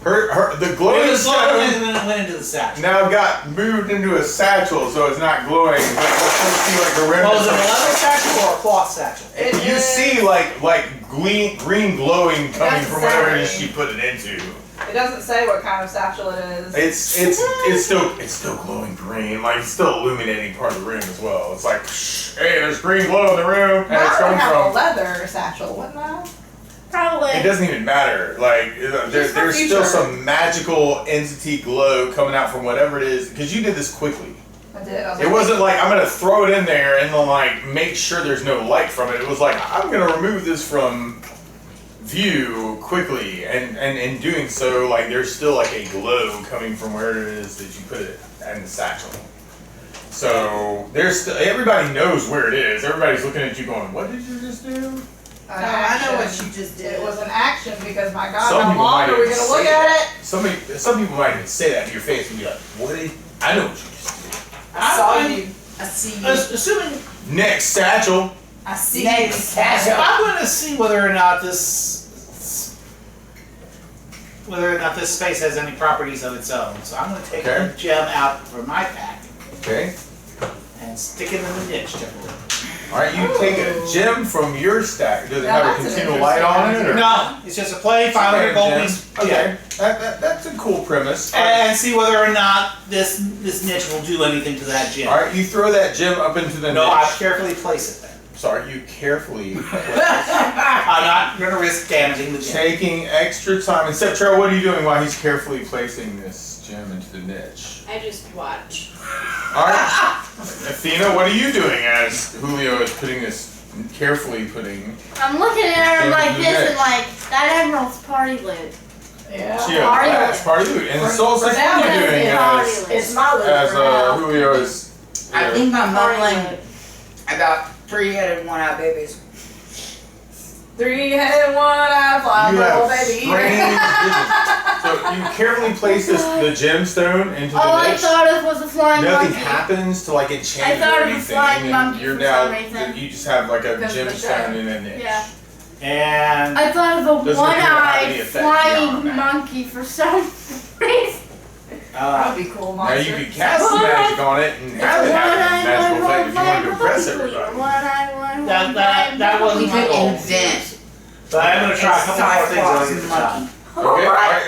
the It glowing was glowing stone and then it went into the satchel. now got moved into a satchel, so it's not glowing, but you still see like the Well, is remnants it a of leather satchel or a cloth satchel? You see like green glowing coming from whatever it is she put it into. It doesn't say what kind of satchel it is. It's still glowing green, like it's still illuminating part of the room as well. It's like, hey, there's green glow in the room, and Mine it's would coming have a from. leather satchel, wouldn't I? Probably. It doesn't even matter. Like Just for there's still future. some magical entity glow coming out from whatever it is, because you did this quickly. I did. I was It like, wasn't like I'm gonna throw it in there and then like make sure there's no light from it. It was like I'm gonna remove this from view quickly, and in doing so, like there's still like a glow coming from where it is that you put it in the satchel. So there's still, everybody knows where it is. Everybody's looking at you going, "What did you just do?" an No, I know what action. you just did. It was an action because my God, Some how people long might are we even gonna say look that. at it? Some people might even say that to your face and be like, "What did I know what you just did?" I saw you. I see you. Assuming Next satchel. I see Next you. satchel. I'm going to see whether or not this space has any properties of its own. So I'm going to take Okay. a gem out from my pack Okay. and stick it in the niche temporarily. All right, you take a gem from your stack. Does it Now have a that's an continual light on it? Or? No, it's just a plain 500 gold piece. Okay, that's a cool premise. And see whether or not this niche will do anything to that gem. All right, you throw that gem up into the No, I niche. carefully place it there. sorry, you carefully I'm not gonna risk damaging the gym. taking extra time. And Seth Trail, what are you doing while he's carefully placing this gem into the niche? I just watch. All right, Athena, what are you doing as Julio is carefully putting? I'm looking at her like Damage this the and like, that emerald's party loot. Yeah. Yeah, Party that's loot. party loot. And Soul for Says, now, what are you doing Party as loot. It's my loot for now. Julio is? I think I'm Party mumbling loot. about 3-headed one-eyed babies. 3-headed, one-eyed, fly, You little have baby. strange vision. So you carefully place the gemstone into All the I niche. thought of was a flying Nothing monkey. happens to like I enchant thought or of a anything. flying and monkey you're for now some reason. you just have like a Because of the gemstone in a niche. Yeah. And I thought of a Doesn't appear to have any one-eyed effect beyond flying that. monkey for some reason. That would be cool, Now monster. you could cast some magic on it and have it have a magical effect if you want to impress everybody. that wasn't We my could goal. invent But I'm gonna try a couple more things Cyclops over the monkey. time. Okay, alright,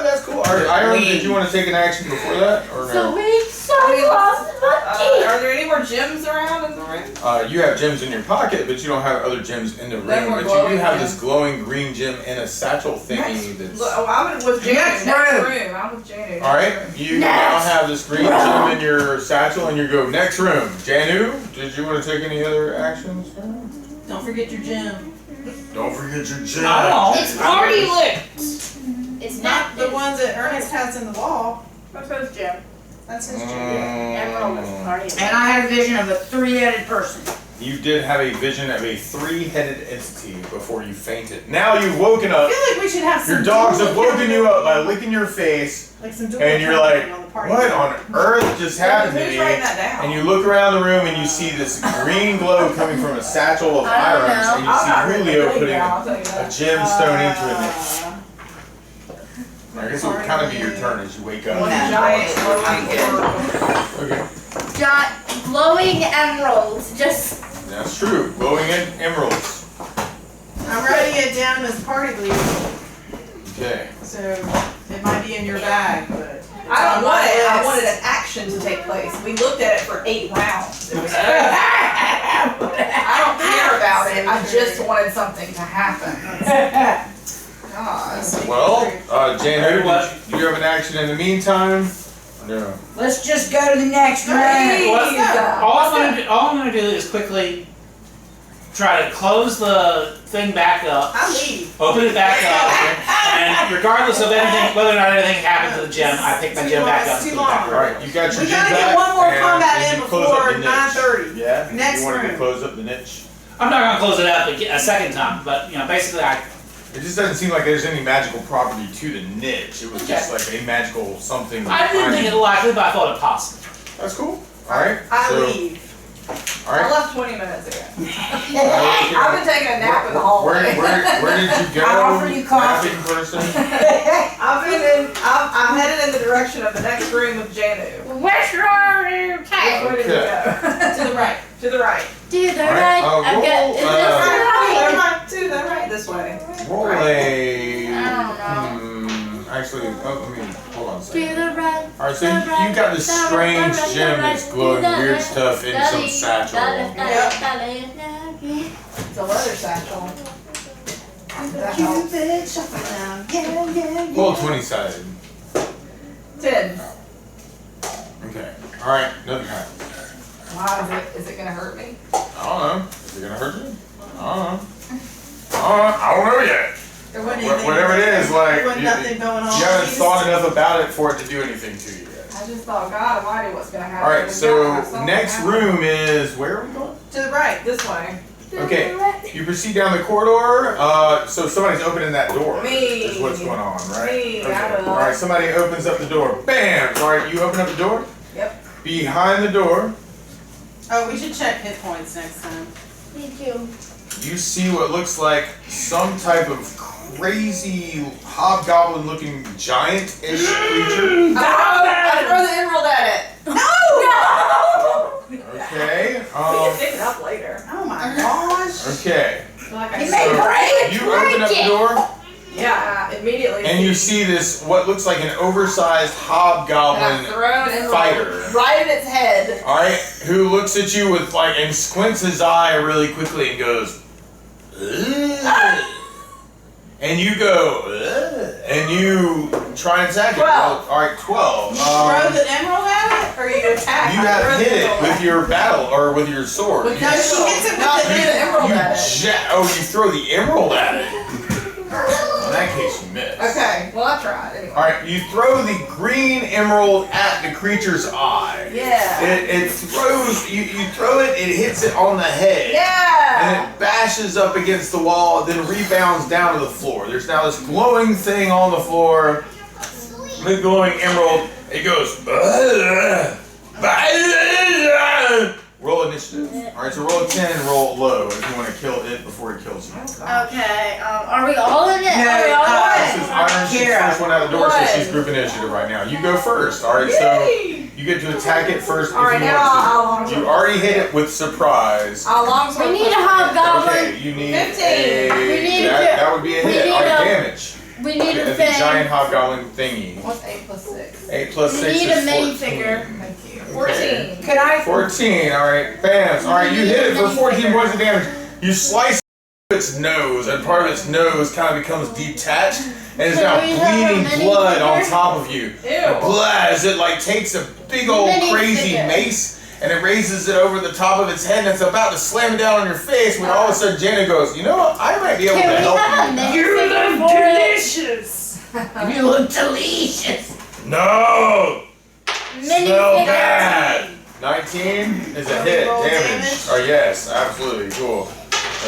that's cool. Alright, Iron, did you want to take an action before that or no? Sweet Cyclops monkey. Are there any more gems around in the room? You have gems in your pocket, but you don't have other gems in the Then room. we're But you do glowing have gems. this glowing green gem in a satchel thingy that's. Oh, I'm with Janu. Next Next room. room. I'm with Janu. Alright, you now have this green gem in your satchel and you go next room. Janu, did you want to take any other actions? Don't forget your gem. Don't forget your gem. I don't. It's party loot. It's Not the ones that Ernest has in the wall. What's his gem? That's his gem. Emerald is party loot. And I had a vision of a 3-headed person. You did have a vision of a 3-headed entity before you fainted. Now you've woken up. I feel like we should have some. Your dogs have dual woken you up by licking your face, Like some dual and you're accounting like, on the party. what on earth just happened to Who's me? writing that down? And you look around the room and you see this green glow coming from a satchel of I don't irons, know. and you I'm not see really Julio good putting now, I'll a tell you that. gemstone into it. I guess it would kind of be your turn as you wake One up. giant glowing oracle. Okay, Giant glowing emeralds. Just that's true. Glowing emeralds. I'm writing it down as party loot, Okay. so it might be in your bag, but. it's I on don't my want it. I list. wanted an action to take place. We looked at it for 8 rounds. It was I don't care about it. I just wanted something to happen. God. Well, Janu, What? do you have an action in the meantime? No. Let's just go to the next room. All I'm gonna do is quickly try to close the thing back up, I leave. open it back up, and regardless of anything, whether or not anything happens to the gem, I pick my gem back up. Too and put it back long. where it Alright, you got your We gem gotta back, get one more and combat then in you close up before the niche. 9:30. Yeah? Next You wanted to room. close up the niche? I'm not gonna close it up a second time, but you know, basically It just doesn't seem like there's any magical property to the niche. It was just like a magical something. I didn't think it likely, but I thought it possible. That's cool. Alright. I so, leave. I Alright. left 20 minutes ago. I've I've been taking a nap in the hallway. Where did you go? I offer you coffee. Napping person? I'm headed in the direction of the next room with Janu. which room are you taking? Where did we Okay. go? To the right. To the right. Dude, they're Alright, right. I've got. roll, Is this right? To the right this way. Roll a. I don't Actually, let me hold on a To second. the right. Alright, so you got this strange gem that's glowing weird stuff in some satchel. It's a leather satchel. That helps. Roll 20 sided. 10. Okay. Alright, nothing happens. Why is it gonna hurt me? I don't know. Is it gonna hurt you? I don't know. I don't know yet. There wasn't anything. Whatever it is, like, There wasn't you nothing going on. you haven't thought enough about it for it to do anything to you yet. I just thought, God Almighty, what's gonna happen? Alright, There's so gotta have something next happen. room is, where are we going? To the right. This way. Okay, you proceed down the corridor, so somebody's opening that door. Me. Is what's going on, right? Me, I will. Alright, somebody opens up the door. Bam! Alright, you open up the door? Yep. Behind the door, Oh, we should check hit points next time. Me too. you see what looks like some type of crazy hobgoblin looking giant-ish creature. I throw the emerald at it. Okay, We can pick it up later. Oh my gosh. okay. Like I You said. may break. You open up the door, Yeah, immediately immediately and you see this what looks like an oversized and I've hobgoblin thrown an emerald fighter. right in its head. All right, who looks at you with like and squints his eye really quickly and goes, "Ugh." And you go, "Ugh," and you try and attack it. 12. All right, 12. You throw the emerald at it, or you attack? You it? have throw the hit it emerald with your battle or with your sword. No, You- she hits it No, with you hit the emerald you at it. you throw the emerald at it. In that case, you miss. Okay, well I tried anyway. All right, you throw the green emerald at the creature's eye. Yeah. It throws, you throw it, it hits it on the head. And Yeah. it bashes up against the wall, then rebounds down to the floor. There's now this glowing thing on the floor, the glowing emerald. It goes, roll initiative. All right, so roll a 10 and roll low if you want to kill it before it kills you. Okay, are we all in it? No, Are we all This in is it? Iron, she's Kira. first one out the door, so What? she's group initiative right now. You go first. All right, so you get to attack it first if All right, you now want to. I'll You already hit it with surprise. I'll longsword. We need a hobgoblin. Okay, you need 15. a. We need that, to- that would be a we hit. need All right, a- damage. We need a The thing. giant hobgoblin thingy. What's 8 plus 6? 8 plus We 6 need is a 14. minifigure. Thank you. Okay. 14. Could I? 14. All right, bam. All right, you hit it for 14 points of damage. You slice its nose, and part of its nose kind of becomes detached, and is now Can we have a bleeding blood on minifigure? top of you. Ew. Blood as it like takes a big old crazy Minifigure. mace and it raises it over the top of its head and it's about to slam it down on your face when all of a sudden Janet goes, you know what? I might be able Can to we help have a you. minifigure for it? Delicious. You look delicious. No! Smell Minifigure. bad! 19 is a hit. Roll Damage. damage? Oh yes, absolutely. Cool.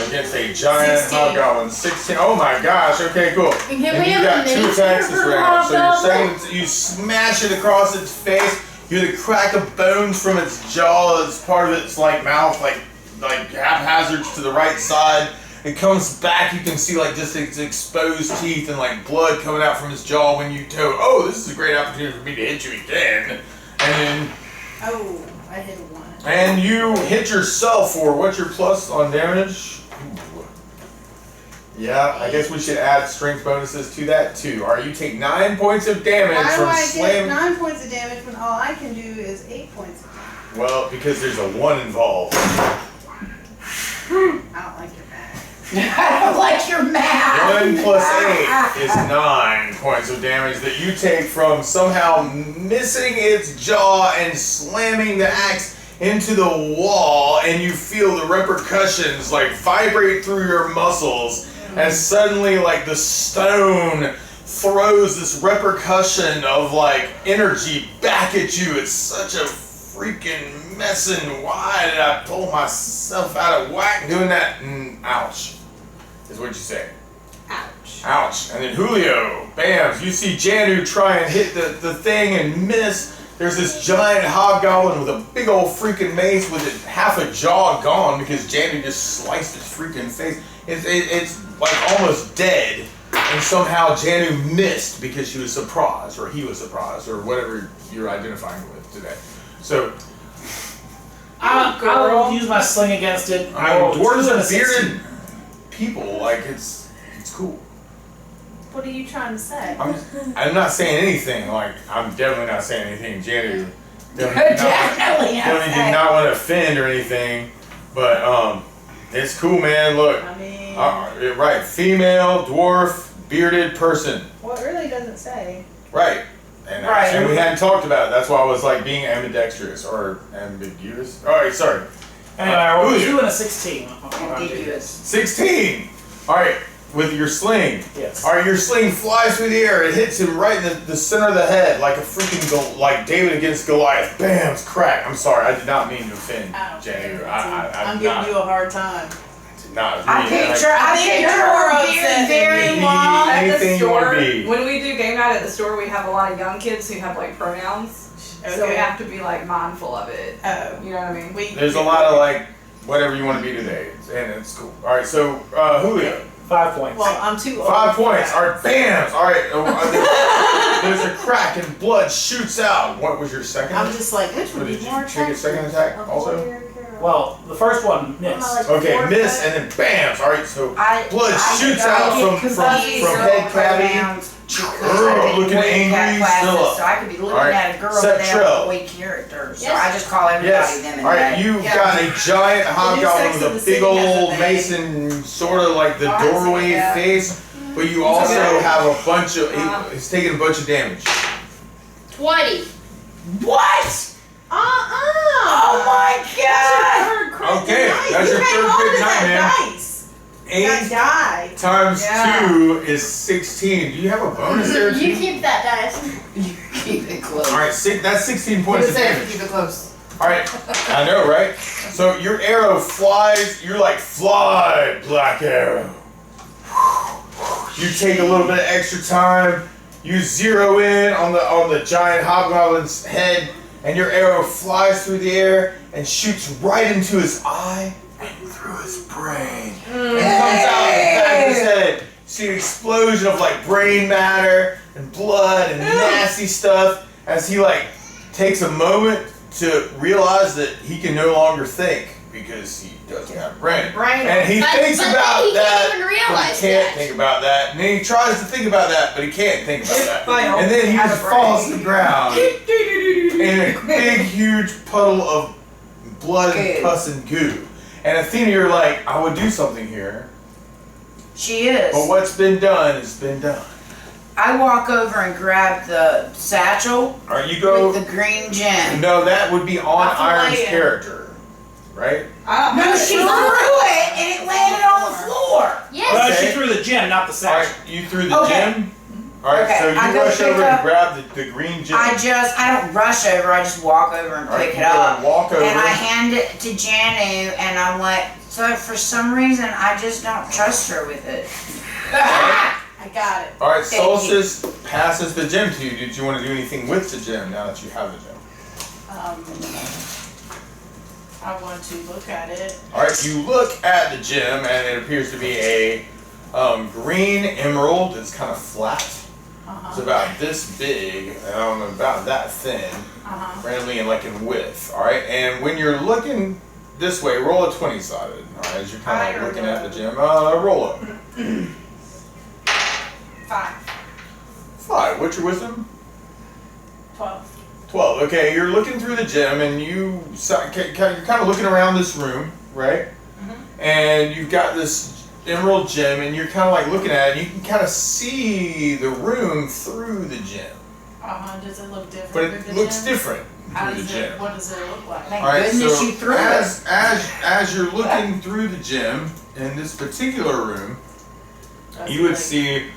Against a giant 16. hobgoblin. 16. Oh my gosh. Okay, cool. And can And we you have got a 2 attacks this minifigure for round. So you're hobgoblin? saying you smash it across its face. You hear the crack of bones from its jaw as part of its like mouth, like haphazard to the right side. It comes back. You can see like just its exposed teeth and like blood coming out from its jaw when you toe. Oh, this is a great opportunity for me to hit you again. And Oh, I hit a 1. then you hit yourself for what's your plus on damage? Ooh. Yeah, I guess we should add strength bonuses to that too. All right, you take 9 points of damage Why do from I get slamming. 9 points of damage when all I can do is 8 points of damage? Well, because there's a 1 involved. I don't like your math. I don't like your math. 1 plus 8 is 9 points of damage that you take from somehow missing its jaw and slamming the axe into the wall, and you feel the repercussions like vibrate through your muscles as suddenly like the stone throws this repercussion of like energy back at you. It's such a freaking mess, and why did I pull myself out of whack doing that? Ouch, is what you say. Ouch. Ouch. And then Julio, bam, you see Janu try and hit the thing and miss. There's this giant hobgoblin with a big old freaking mace with half a jaw gone because Janu just sliced its freaking face. It's like almost dead. And somehow Janu missed because she was surprised, or he was surprised, or whatever you're identifying with today. So, I'll use my sling against it. dwarves and and bearded people, like it's cool. What are you trying to say? I'm not saying anything. Like I'm definitely not saying anything. Janet Definitely did not want to offend or anything, but it's cool, man. Look, I mean, right, female, dwarf, bearded person, well, it really doesn't say. right? And Right. and we hadn't talked about it. That's why I was like being ambidextrous or ambiguous. All right, sorry. Anyway, I rolled a Julio. 2 and a 16. Ambiguous. 16. All right, with your sling. Yes. All right, your sling flies through the air. It hits him right in the center of the head, like a freaking like David against Goliath. Bam! It's crack. I'm sorry. I did not mean to offend I don't Janu. care. I'm I'm giving not. you a hard time. Did not. I mean, picture you're her more beard upset very than me. long. At the Anything you wanna store, be. when we do game night at the store, we have a lot of young kids who have like pronouns. So we Okay. have to be like mindful of it. Oh, You know what I mean? There's a lot of like whatever you want to be today, and it's cool. All right, so Julio, 5 points. Well, I'm too old. 5 points. All right, bam. All right, there's a crack and blood shoots out. What was your second? I'm just like, which Or would be did you more take a attractive? second attack also? Well, the first one missed. Okay, miss and then bam. All right, so I blood I shoots get out from confused head over cavity. pronouns. Looking angry, still up. So I could be looking Alright, at a girl set that they have Trill. a weak character. So Yes. I just call everybody Yes. them and Alright, they. you've Yeah. got a giant hobgoblin Sex and with the a big City has old a thing. mason, sort of like the Oh, I see doorway that. face, but you also Okay. have a bunch of. He's taking a bunch of damage. 20. What? Oh Oh my god! Okay, that's your third big nightmare. Dice. That 8 die. times Yeah. 2 is 16. Do you have a bonus there You too? keep that dice. You keep it close. Alright, that's 16 He points was of saying damage. keep it close. Alright, I know, right? So your arrow flies, you're like, fly, Black Arrow. You take a little bit of extra time, you zero in on the giant hobgoblin's head, and your arrow flies through the air and shoots right into his eye and through his brain. And comes out the back of his head. You see an explosion of like brain matter and blood and nasty stuff as he like takes a moment to realize that he can no longer think because he doesn't have a brain. And he But- thinks but about he can't that, even but realize he can't that. think about that. And then he tries to think about that, but he can't think about that. Final. And then he Have just a falls brain. to the ground in a big, huge puddle of blood and Goo. pus and goo. And Athena, you're like, I would do something here, She is. but what's been done has been done. I walk over and grab the satchel All right, you go. with the green gem. No, that would be on That's a Iron's lay-in. character, right? I don't No, have she it. threw it and it landed on the floor. Yes. Okay. She threw the gem, not the All sash. right, you threw the Okay. gem. All right, Okay, so you I go rush pick over up- and grab the green gem. I don't rush over, I just walk over and All right, pick you it go up. and walk over. And I hand it to Janu and I'm like, so for some reason I just don't trust her with it. I got it. All right, Thank you. Solstice passes the gem to you. Did you want to do anything with the gem now that you have the gem? I want to look at it. All right, you look at the gem and it appears to be a green emerald. It's kind of flat. It's about this big. I don't know, about that thin. Randomly and like in width. All right, and when you're looking this way, roll a 20-sided. All right, as you're kind of like Higher looking or at the gem. Roll it. 5. 5. What's your wisdom? 12. 12. Okay, you're looking through the gem and you're kind of looking around this room, right? And you've got this emerald gem and you're kind of like looking at it and you can kind of see the room through the gem. Does it look different? But with it the looks gem? different How through the does gem. it? What does it look like? Thank All right, goodness so you threw it. as you're looking through the gem in this particular room, Does you it would like- see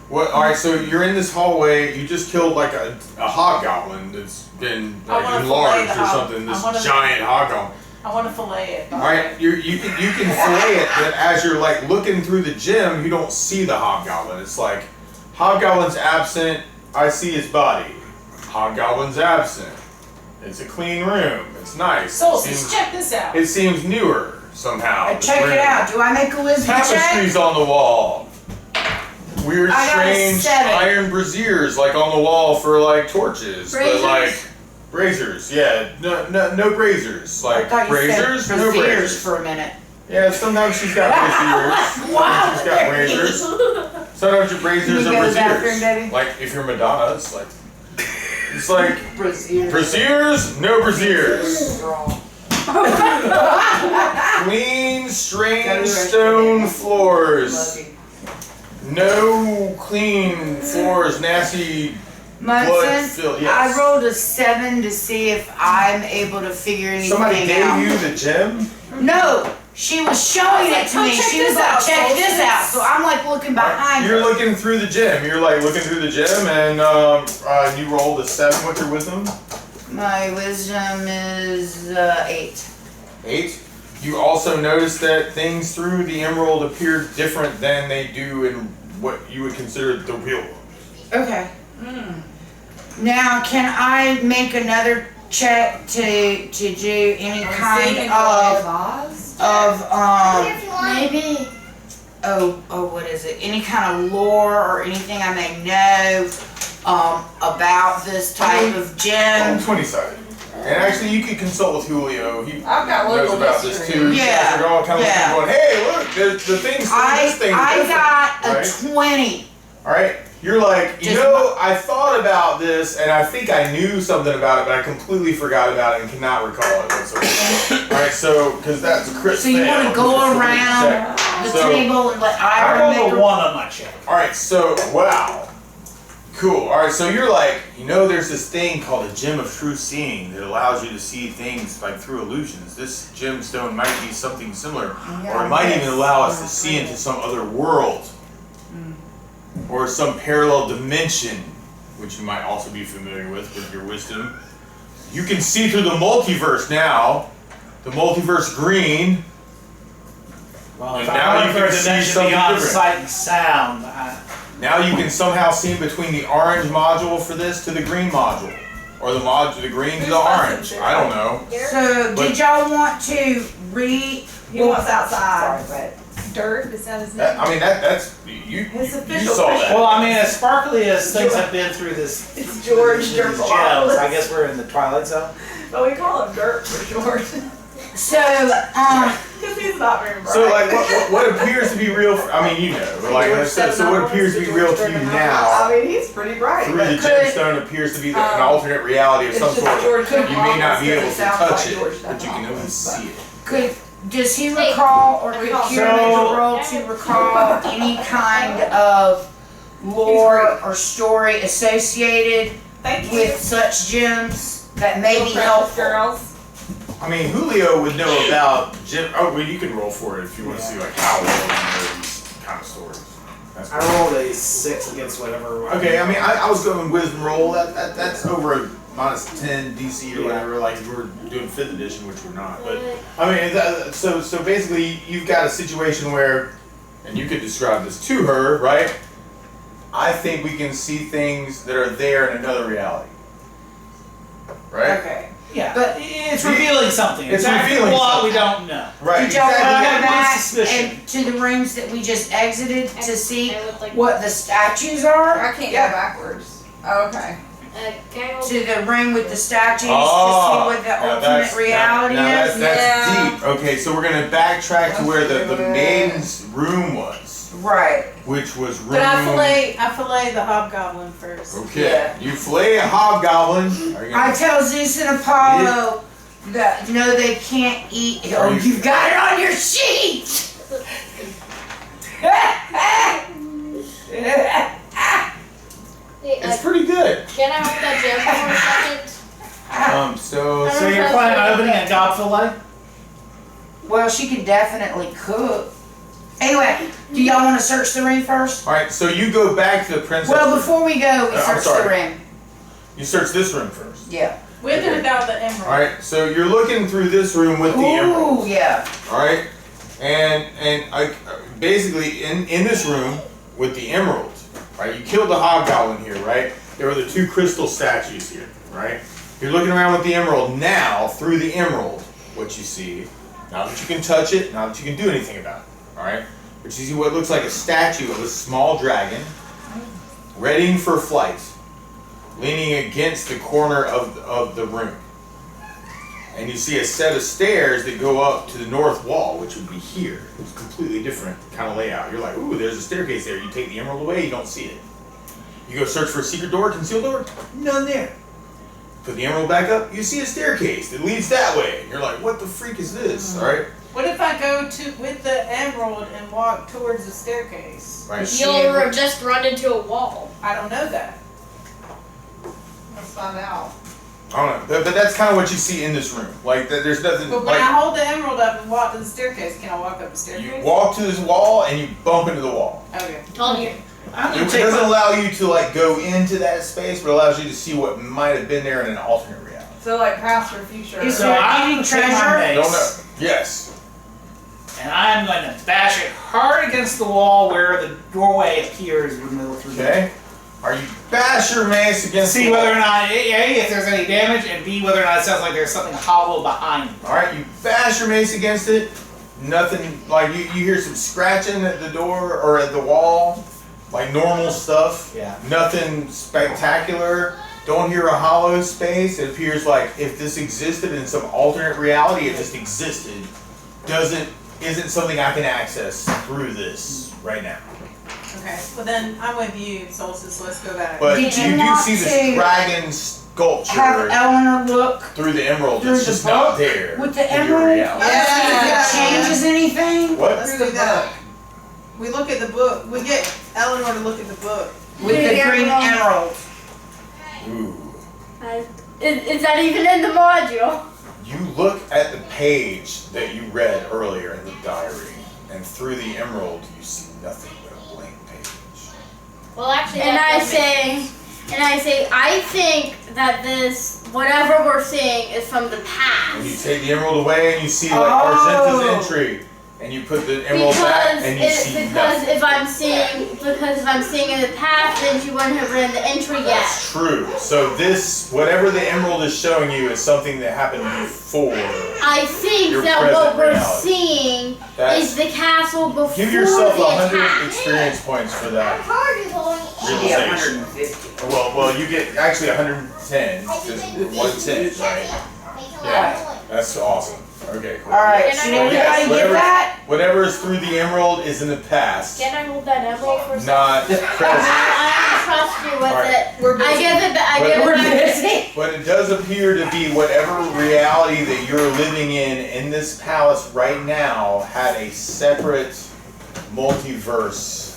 what. All right, so you're in this hallway. You just killed like a hobgoblin that's been I wanna like enlarged fillet the or hob- something. I This wanna- giant hobgoblin. I want to fillet it. All right, you can fillet it, but as you're like looking through the gem, you don't see the hobgoblin. It's like hobgoblin's absent. I see his body. Hobgoblin's absent. It's a clean room. It's nice. Solstice, check this out. It seems newer somehow. Check it out. Do I make a wisdom check? Tapestries on the wall. Weird, I got a strange 7. iron braziers like on the wall for like torches, but Braziers? like braziers. Yeah, no braziers. I Like thought you braziers, said no braziers braziers. for a minute. Yeah, sometimes she's got braziers. Wow, Sometimes she's got braziers. Sometimes your braziers Can are you go to the bathroom, braziers. Debbie? Like if you're Madonna, it's like Brazier. braziers, no braziers. Wrong. Clean, Gotta strange rest stone Love floors. you. No clean floors, nasty. Munson, filled, yes. I rolled a 7 to see if I'm able to figure anything Somebody gave out. you the gem? No, she was showing it to Come me. check She was this like, out, check this Solstice." out. So I'm like looking behind You're her. looking through the gem. You're like looking through the gem and you rolled a 7. What's your wisdom? My wisdom is 8. 8. You also notice that things through the emerald appear different than they do in what you would consider the real world. Okay. Now, can I make another check to do any kind Maybe. what is it? Any kind of lore or anything I may know about this type of gem? 20-sided. And actually, you could consult with Julio. He I've got knows local about this history. too. You guys are all kind of Yeah. looking going, hey, look, the things through this thing are I different, got a right? 20. All right, you're like, you Just know, I thought about this and I think I knew something about it, but I completely forgot about it and cannot recall it whatsoever. Alright, so, because that's Chris. So you want to go around the table and let I Ira make rolled a her. 1 on my check. Alright, so, wow. Cool. Alright, so you're like, you know, there's this thing called a gem of true seeing that allows you to see things like through illusions. This gemstone might be something similar, or it might even allow us to see into some other world, or some parallel dimension, which you might also be familiar with your wisdom. You can see through the multiverse now. The multiverse green. Well, if And I now went you for a can see dimension something beyond different. sight and sound, Now you can somehow see between the orange module for this to the green module. Or the green to the orange. I don't know. So did y'all want to He wants outside. Sorry, Dirt, is that his That, name? I mean, that's, you His saw that. well, I mean, as sparkly as things have been through this, It's George these gems, Dirtball. I guess we're in the Twilight Zone. But we call him Dirt for short. So, Because he's not very bright. So like what appears to be real, I mean, you know, like so what appears to be real to you now I mean, he's pretty bright. through the But gemstone appears to be an alternate reality of it's some just sort. George You may not be Dirtball able to sounds touch like it, George but you can Dirtball. only see it. does he recall or could Kira make a roll to recall any kind of lore or story associated Thank you. with such gems that may be Precious helpful? girls. I mean, Julio would know about gem. Oh, well, you can roll for it if you want to see like how well you know these kind of stories. That's I rolled a 6 against whatever. Okay, I mean, I was going wisdom roll. That's over a -10 DC or whatever. Like if we're doing 5th edition, which we're not. But I mean, so basically, you've got a situation where, and you could describe this to her, right? I think we can see things that are there in another reality, right? Okay. Yeah, But- it's revealing something. It's Exactly revealing what something. we don't know. Right. Did y'all want to I go have one back suspicion. and to the rooms that we just exited to see I would like what the statues are? I can't go backwards. Okay. To the room with the statues Oh, to see what the now ultimate that's- reality now is? that's Yeah. deep. Okay, so we're gonna backtrack to where the maiden's room was, Right. which was room. But I fillet the hobgoblin first. Okay, Yeah. you flay a hobgoblin. Are you I gonna, tell Zeus and Apollo that no, they can't eat. Oh, you- you've got it on your sheet. it's pretty good. Can I hold that gem for a second? So You're planning on opening a gob fillet? Well, she can definitely cook. Anyway, do y'all want to search the room first? all right, so you go back to the princess. Well, room. before we go, we I'm search the sorry. room. You search this room first. Yeah. With Okay. and without the emerald. All right, so you're looking through this room with the emerald. Ooh, yeah. All right, and basically in this room with the emerald, right? You killed the hobgoblin here, right? There were the 2 crystal statues here, right? You're looking around with the emerald now. Through the emerald, what you see, now that you can touch it, now that you can do anything about it, all right? But you see what looks like a statue of a small dragon, readying for flight, leaning against the corner of the room. And you see a set of stairs that go up to the north wall, which would be here. It's a completely different kind of layout. You're like, ooh, there's a staircase there. You take the emerald away, you don't see it. You go search for a secret door, concealed door, none there. Put the emerald back up, you see a staircase that leads that way. And you're like, what the freak is this? All right? What if I go with the emerald and walk towards the staircase? Right. You'll just run into a wall. I don't know that. Let's find out. I don't know. But that's kind of what you see in this room. Like, there's nothing. But when like, I hold the emerald up and walk to the staircase, can I walk up the staircase? you walk to this wall and you bump into the wall. Okay. Told you. I'm It gonna take doesn't my, allow you to like go into that space, but allows you to see what might have been there in an alternate reality. So like past or future. Is so there I'm any gonna take treasure? my Don't know. mace, Yes. and I'm going to bash it hard against the wall where the doorway appears when we look through. Okay. Are you bash your mace against See the whether or wall? not A, if there's any damage, and B, whether or not it sounds like there's something hollow behind it. All right, you bash your mace against it. Nothing. Like you hear some scratching at the door or at the wall, like normal stuff. Yeah. Nothing spectacular. Don't hear a hollow space. It appears like if this existed in some alternate reality, it just existed. Isn't something I can access through this right now. Okay, well then, I'm with you, Solstice, let's go back. But Did you you do want see this to dragon Have sculpture Eleanor look through the emerald. through It's the just not book there. with the in your emerald? reality. Yeah. If it changes anything? What? Let's do that. We look at the book, we get Eleanor to look at the book. With the green emerald. Ooh. Is that even in the module? You look at the page that you read earlier in the diary, and through the emerald, you see nothing but a blank page. Well, actually, And that I does make say, I think that this, whatever we're seeing, is from the And you past. take the emerald away, and you see like Oh. Argenta's entry, and you put the emerald back, and you see Because nothing. if I'm seeing in the past, then she wouldn't have written the entry yet. That's true. So this, whatever the emerald is showing you, is something that happened before. I think Your that present what we're reality. seeing That's, is the castle before give yourself the 100 attack. experience points for that. Should be Realization. 150. Well, you get actually 110, just 110, right? Yeah, that's awesome. Okay, cool. Alright, Can I should hold everybody get whatever- that? Whatever is through the emerald is in the past, Can I hold that emerald for a second? not present. I trust you with Alright. it. I give it back. I But- give it We're back. busy. But it does appear to be whatever reality that you're living in this palace right now had a separate multiverse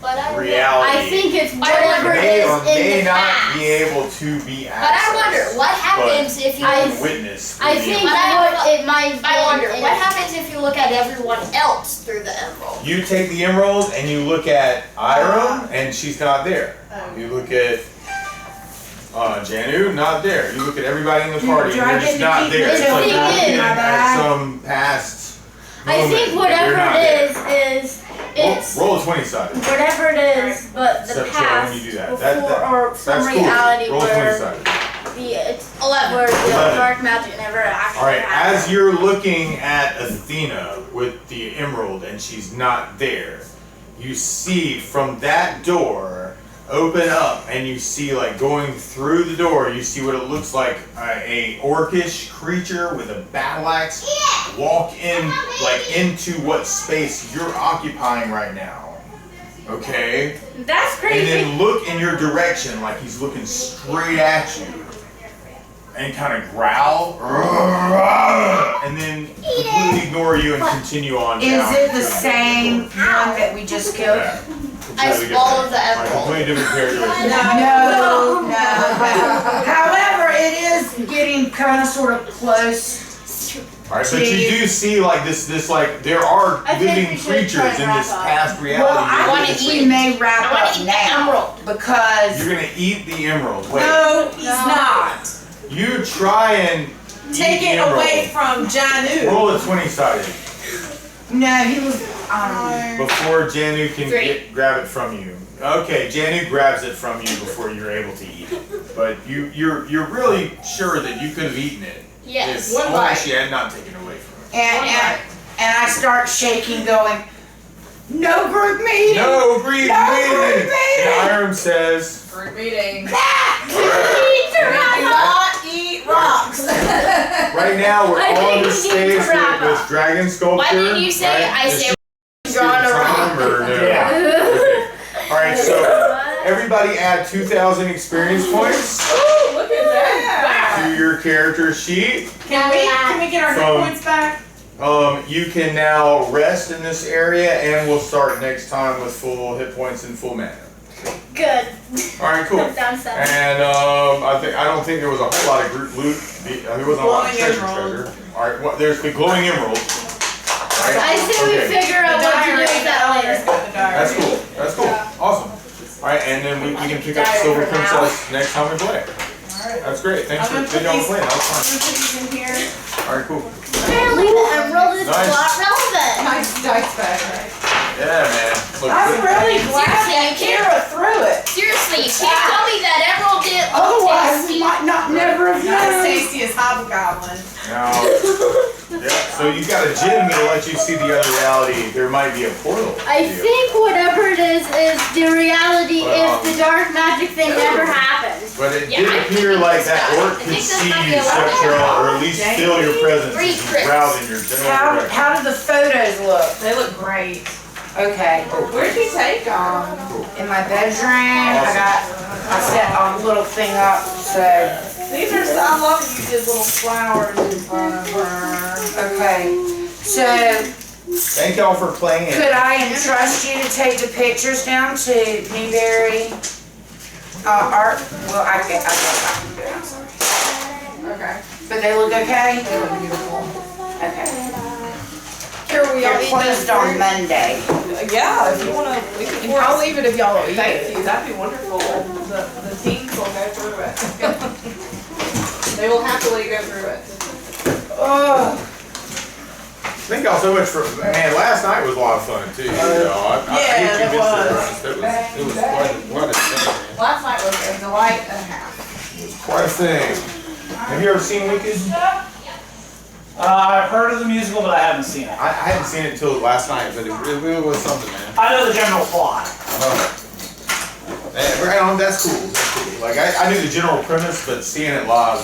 But I reality. I think it's I whatever wonder- may is or in may the not past. be able to be accessed. But I wonder what happens if you. I- Witness. I through the think emerald. what it might be. I wonder in- what happens if you look at everyone else through the emerald. You take the emerald and you look at Iram, and she's not there. You look at Janu, not there. You look at everybody in the party, do and I they're get just to not keep there. the It's like thing you're in looking my at bag? some past I moment think that whatever you're not there. it is it's Roll a 20 sided. whatever it is, but the So, past when you do that, before or some That's cool. reality Roll a 20 where sided. where the 11. dark magic never actually Alright, happened. as you're looking at Athena with the emerald and she's not there, you see from that door open up and you see like going through the door, you see what it looks like a orcish creature with a battle axe walk in like into what space you're occupying right now. Okay? That's And crazy. then look in your direction like he's looking straight at you. And kind of growl. And then completely ignore you and continue on Is down. it the same one that we just killed? Yeah. I Completely swallowed different. the Right, emerald. completely different characteristic. No. However, it is getting kind of sort of close. Alright, but you do see like this like there are I think living we should creatures try in to wrap this up. past reality. Well, I wanna think eat we may wrap I wanna up eat the now emerald. because You're gonna eat the emerald. Wait. No, he's not. You try and Take eat it the emerald. away from Janu. Roll a 20 sided no, he was. before Janu can Three. grab it from you. Okay, Janu grabs it from you before you're able to eat it. But you're really sure that you could have eaten it Yes. if One only bite. she had not taken it away from you. And I start shaking, going, no group meeting. No, agreed, No, meeting. agreed meeting. And Hiram says, Group meeting. Not eat rocks. right now we're I on think the we need stage to wrap with up. dragon sculpture. Why didn't you say right? I Is say she drawing a time rock? or no? Yeah. Okay. All right, so everybody add 2,000 experience points Look at that. to your character sheet. Can we get our hit From- points back? You can now rest in this area, and we'll start next time with full hit points and full mana. Good. All right, cool. Down 7. And I don't think there was a whole lot of group loot. There wasn't a lot of Glowing treasure. emerald. All right, well, there's the glowing emerald. Right? I say we Okay. figure out what to do with that later. That's cool. That's cool. Awesome. All right, and then we can pick up Silver Princess next time we play. That's great. Thanks for I'm gonna playing. That was I'm fun. gonna put these in here. All right, cool. Apparently the emerald is Nice. not relevant. Nice dice bag, right? Yeah, man. Look, I'm really glad Seriously, that Kira threw it. Seriously, you can't tell me that emerald didn't look Otherwise, we tasty. might not never have Not as known. tasty as Hobgoblin. now, yeah. So you got a gem that'll let you see the other reality. There might be a portal. I think whatever it is the reality Well, if the dark magic thing never happened. But it Yeah, did I appear think like it's that not. orc I could think this see might be you, a lot Sephiroth, or at least Jamie? feel your presence Three as you tricks. growled in your general direction. How do the photos look? They look great. Okay. Where'd you take them? In my bedroom, I set a little thing up, so, These are, I love that you did little flowers in front of her. okay. So, Thank y'all for playing. could I entrust you to take the pictures down to Newberry? Art, well, I can do it, I'm sorry. Okay. But they look okay? They look beautiful. Okay. Here we They're closed on Monday. Yeah, if you wanna, we can. I'll leave it if y'all will eat Thank it. you, that'd be wonderful. The teams will go through it. They will happily go through it. Oh, Thank y'all so much for, man, last night was a lot of fun too. I Yeah, hate you it missed was. It was quite a thing, man. Last night was a delight and a half. Quite a thing. Have you ever seen Wicked? I've heard of the musical, but I haven't seen it. I hadn't seen it until last night, but it really was something, man. I know the general plot. Right on, that's cool. That's cool. Like I knew the general premise, but seeing it live